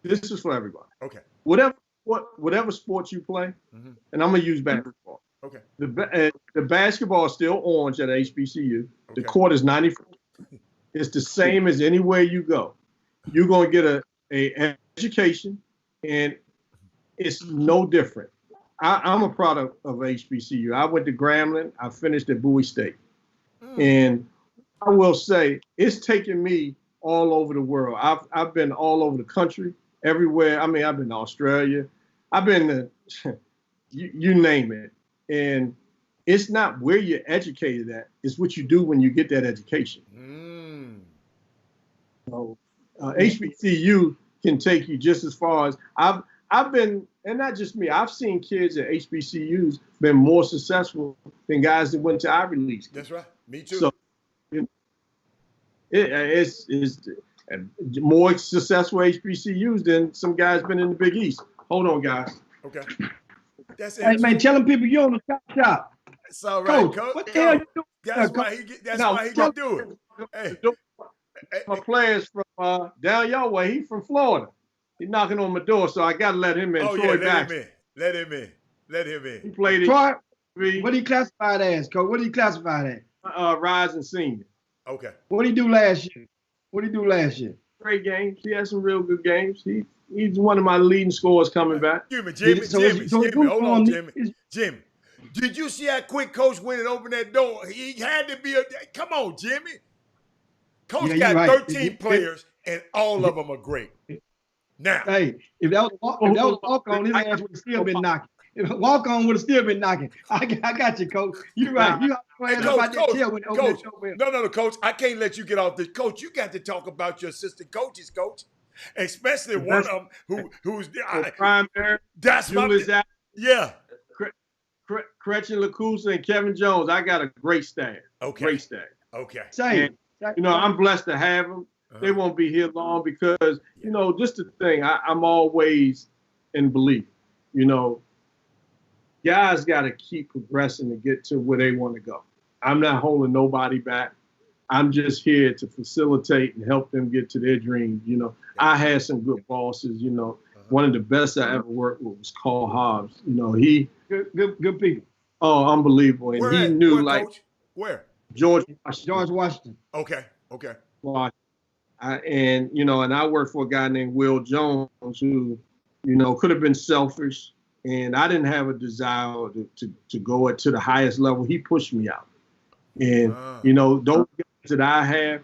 This is for everybody.
Okay.
Whatever sport you play, and I'm gonna use basketball.
Okay.
The basketball is still orange at HBCU. Okay. The court is 94. It's the same as anywhere you go. You're gonna get a education, and it's no different. I'm a product of HBCU. I went to Grambling. I finished at Bowie State, and I will say it's taken me all over the world. I've been all over the country, everywhere. I mean, I've been to Australia. I've been to you name it. And it's not where you're educated at, it's what you do when you get that education. So HBCU can take you just as far as I've been, and not just me, I've seen kids at HBCUs been more successful than guys that went to Ivy League.
That's right. Me too.
So it's more successful HBCUs than some guys been in the Big East. Hold on, guys.
Okay. That's
hey, man, telling people you're on the top shop.
It's all right,
Coach. What the hell you doing?
That's why he can do it. Hey.
My players from down your way, he's from Florida. He's knocking on my door, so I got to let him in.
Oh,
Troy
yeah, let him in.
He played
Troy, what he classified as, Coach? What he classified
as? Rising senior.
Okay.
What did he do last year?
Great games. He had some real good games. He's one of my leading scorers coming back.
Jimmy, hold on, Jimmy. Did you see how quick Coach went and opened that door? He had to be come on, Jimmy. Coach got 13 players, and all of them are great. Now,
hey, if that was a walk-on, his ass would have still been knocking. If a walk-on would have still been knocking. I got you, Coach. You're right. You
No, Coach. I can't let you get off this. Coach, you got to talk about your assistant coaches, Coach. Especially one of them who's
primary.
That's my yeah.
Gretchen Lacusa and Kevin Jones. I got a great staff.
Okay.
Great staff.
Okay.
You know, I'm blessed to have them. They won't be here long because, you know, just the thing, I'm always in belief. You know, guys got to keep progressing to get to where they want to go. I'm not holding nobody back. I'm just here to facilitate and help them get to their dreams. You know, I had some good bosses. You know, one of the best I ever worked with was Carl Hobbs. You know, he
good people.
Oh, unbelievable! And he knew
Coach? Where?
George
Washington.
Okay.
And you know, and I worked for a guy named Will Jones who, you know, could have been selfish, and I didn't have a desire to go to the highest level. He pushed me out, and you know, those guys that I have,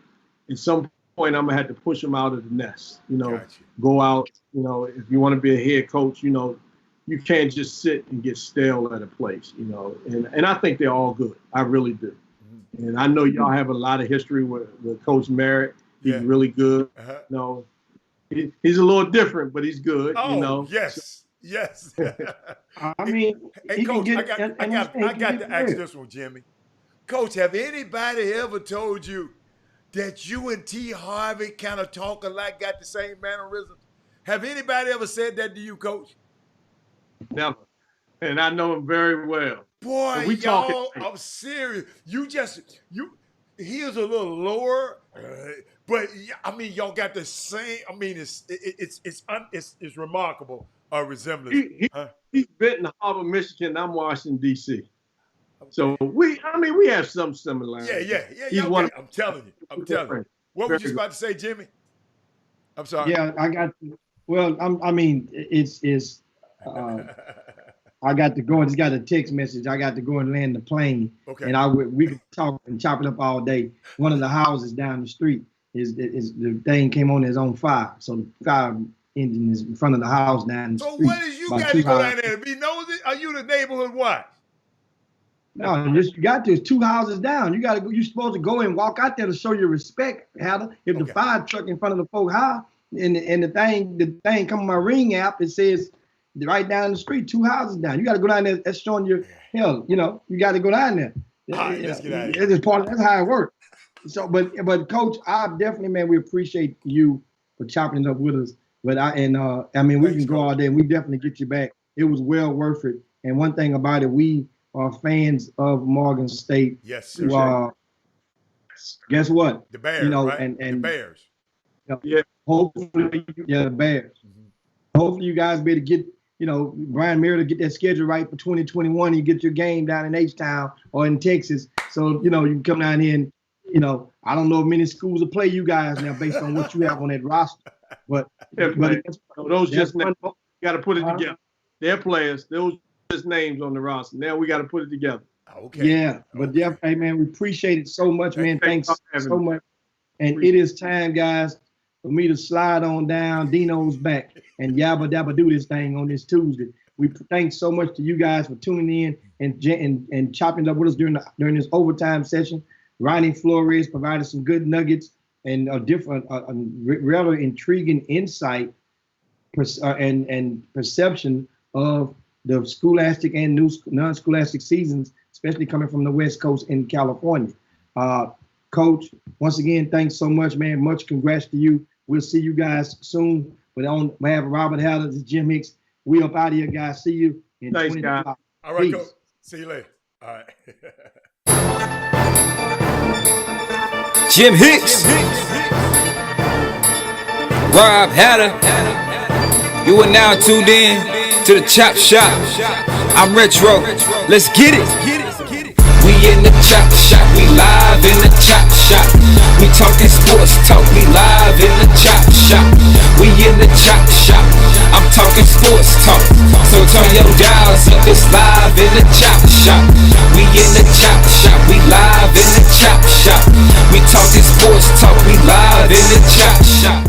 at some point, I'm gonna have to push them out of the nest. You know, go out. You know, if you want to be a head coach, you know, you can't just sit and get stale at a place. You know, and I think they're all good. I really do. And I know y'all have a lot of history with Coach Merritt. He's really good. You know, he's a little different, but he's good.
Oh,
you know.
Yes.
I mean,
hey, Coach, I got to ask this one, Jimmy. Coach, have anybody ever told you that you and T. Harvey kind of talk alike, got the same mannerisms? Have anybody ever said that to you, Coach?
Never. And I know him very well.
Boy,
and we
y'all, I'm serious. He is a little lower, but I mean, y'all got the same. I mean, it's remarkable resemblance.
He's Benton Harbor, Michigan. I'm Washington D.C. So we have some similarities.
Yeah.
He's one.
I'm telling you. What were you about to say, Jimmy? I'm sorry.
Yeah, I got. Well, I got to go and just got a text message. I got to go and land the plane. Okay. And we could talk and chop it up all day. One of the houses down the street is the thing came on is on fire. So the fire engine is in front of the house down the street.
So what is you got to go down there to be nosy? Are you the neighborhood watch?
No, you got to. It's 2 houses down. You got to go. You're supposed to go and walk out there to show your respect, Heather. If the fire truck in front of the folk house and the thing come on my Ring app, it says right down the street, 2 houses down. You got to go down there. That's showing your hell. You got to go down there.
All right, let's get out of here.
It's just that's how it works. So, but Coach, I definitely, man, we appreciate you for chopping it up with us. But I mean, we can go all day. We definitely get you back. It was well worth it. And one thing about it, we are fans of Morgan State.
Yes, sir.
Guess what?
The Bears, right? And the Bears.
Hopefully, the Bears. Mm-hmm. Hopefully, you guys be able to get, Brian Merritt to get that schedule right for 2021. You get your game down in H-Town or in Texas. So, you can come down here and, I don't know if many schools will play you guys now based on what you have on that roster. But
those just names, you got to put it together. They're players. Those just names on the roster. Now we got to put it together.
Okay.
Yeah, but yeah, hey man, we appreciate it so much, man. Thanks so much. And it is time, guys, for me to slide on down. Dino's back and yabba dabba do this thing on this Tuesday. We thanks so much to you guys for tuning in and chopping up with us during this overtime session. Ronnie Flores provided some good nuggets and a different, rather intriguing insight and perception of the scholastic and non-scholastic seasons, especially coming from the West Coast in California. Coach, once again, thanks so much, man. Much congrats to you. We'll see you guys soon. But on behalf of Robert Haller, this is Jim Hicks. We up out of here, guys. See you in 2025.
All right, Coach. See you later. All right.
Jim Hicks. Rob Hatter. You are now tuned in to the Chop Shop. I'm Retro. Let's get it. We in the Chop Shop. We live in the Chop Shop. We talking sports talk. We live in the Chop Shop. We in the Chop Shop. I'm talking sports talk. So turn your dials up. It's live in the Chop Shop. We in the Chop Shop. We live in the Chop Shop. We talking sports talk. We live in the Chop Shop.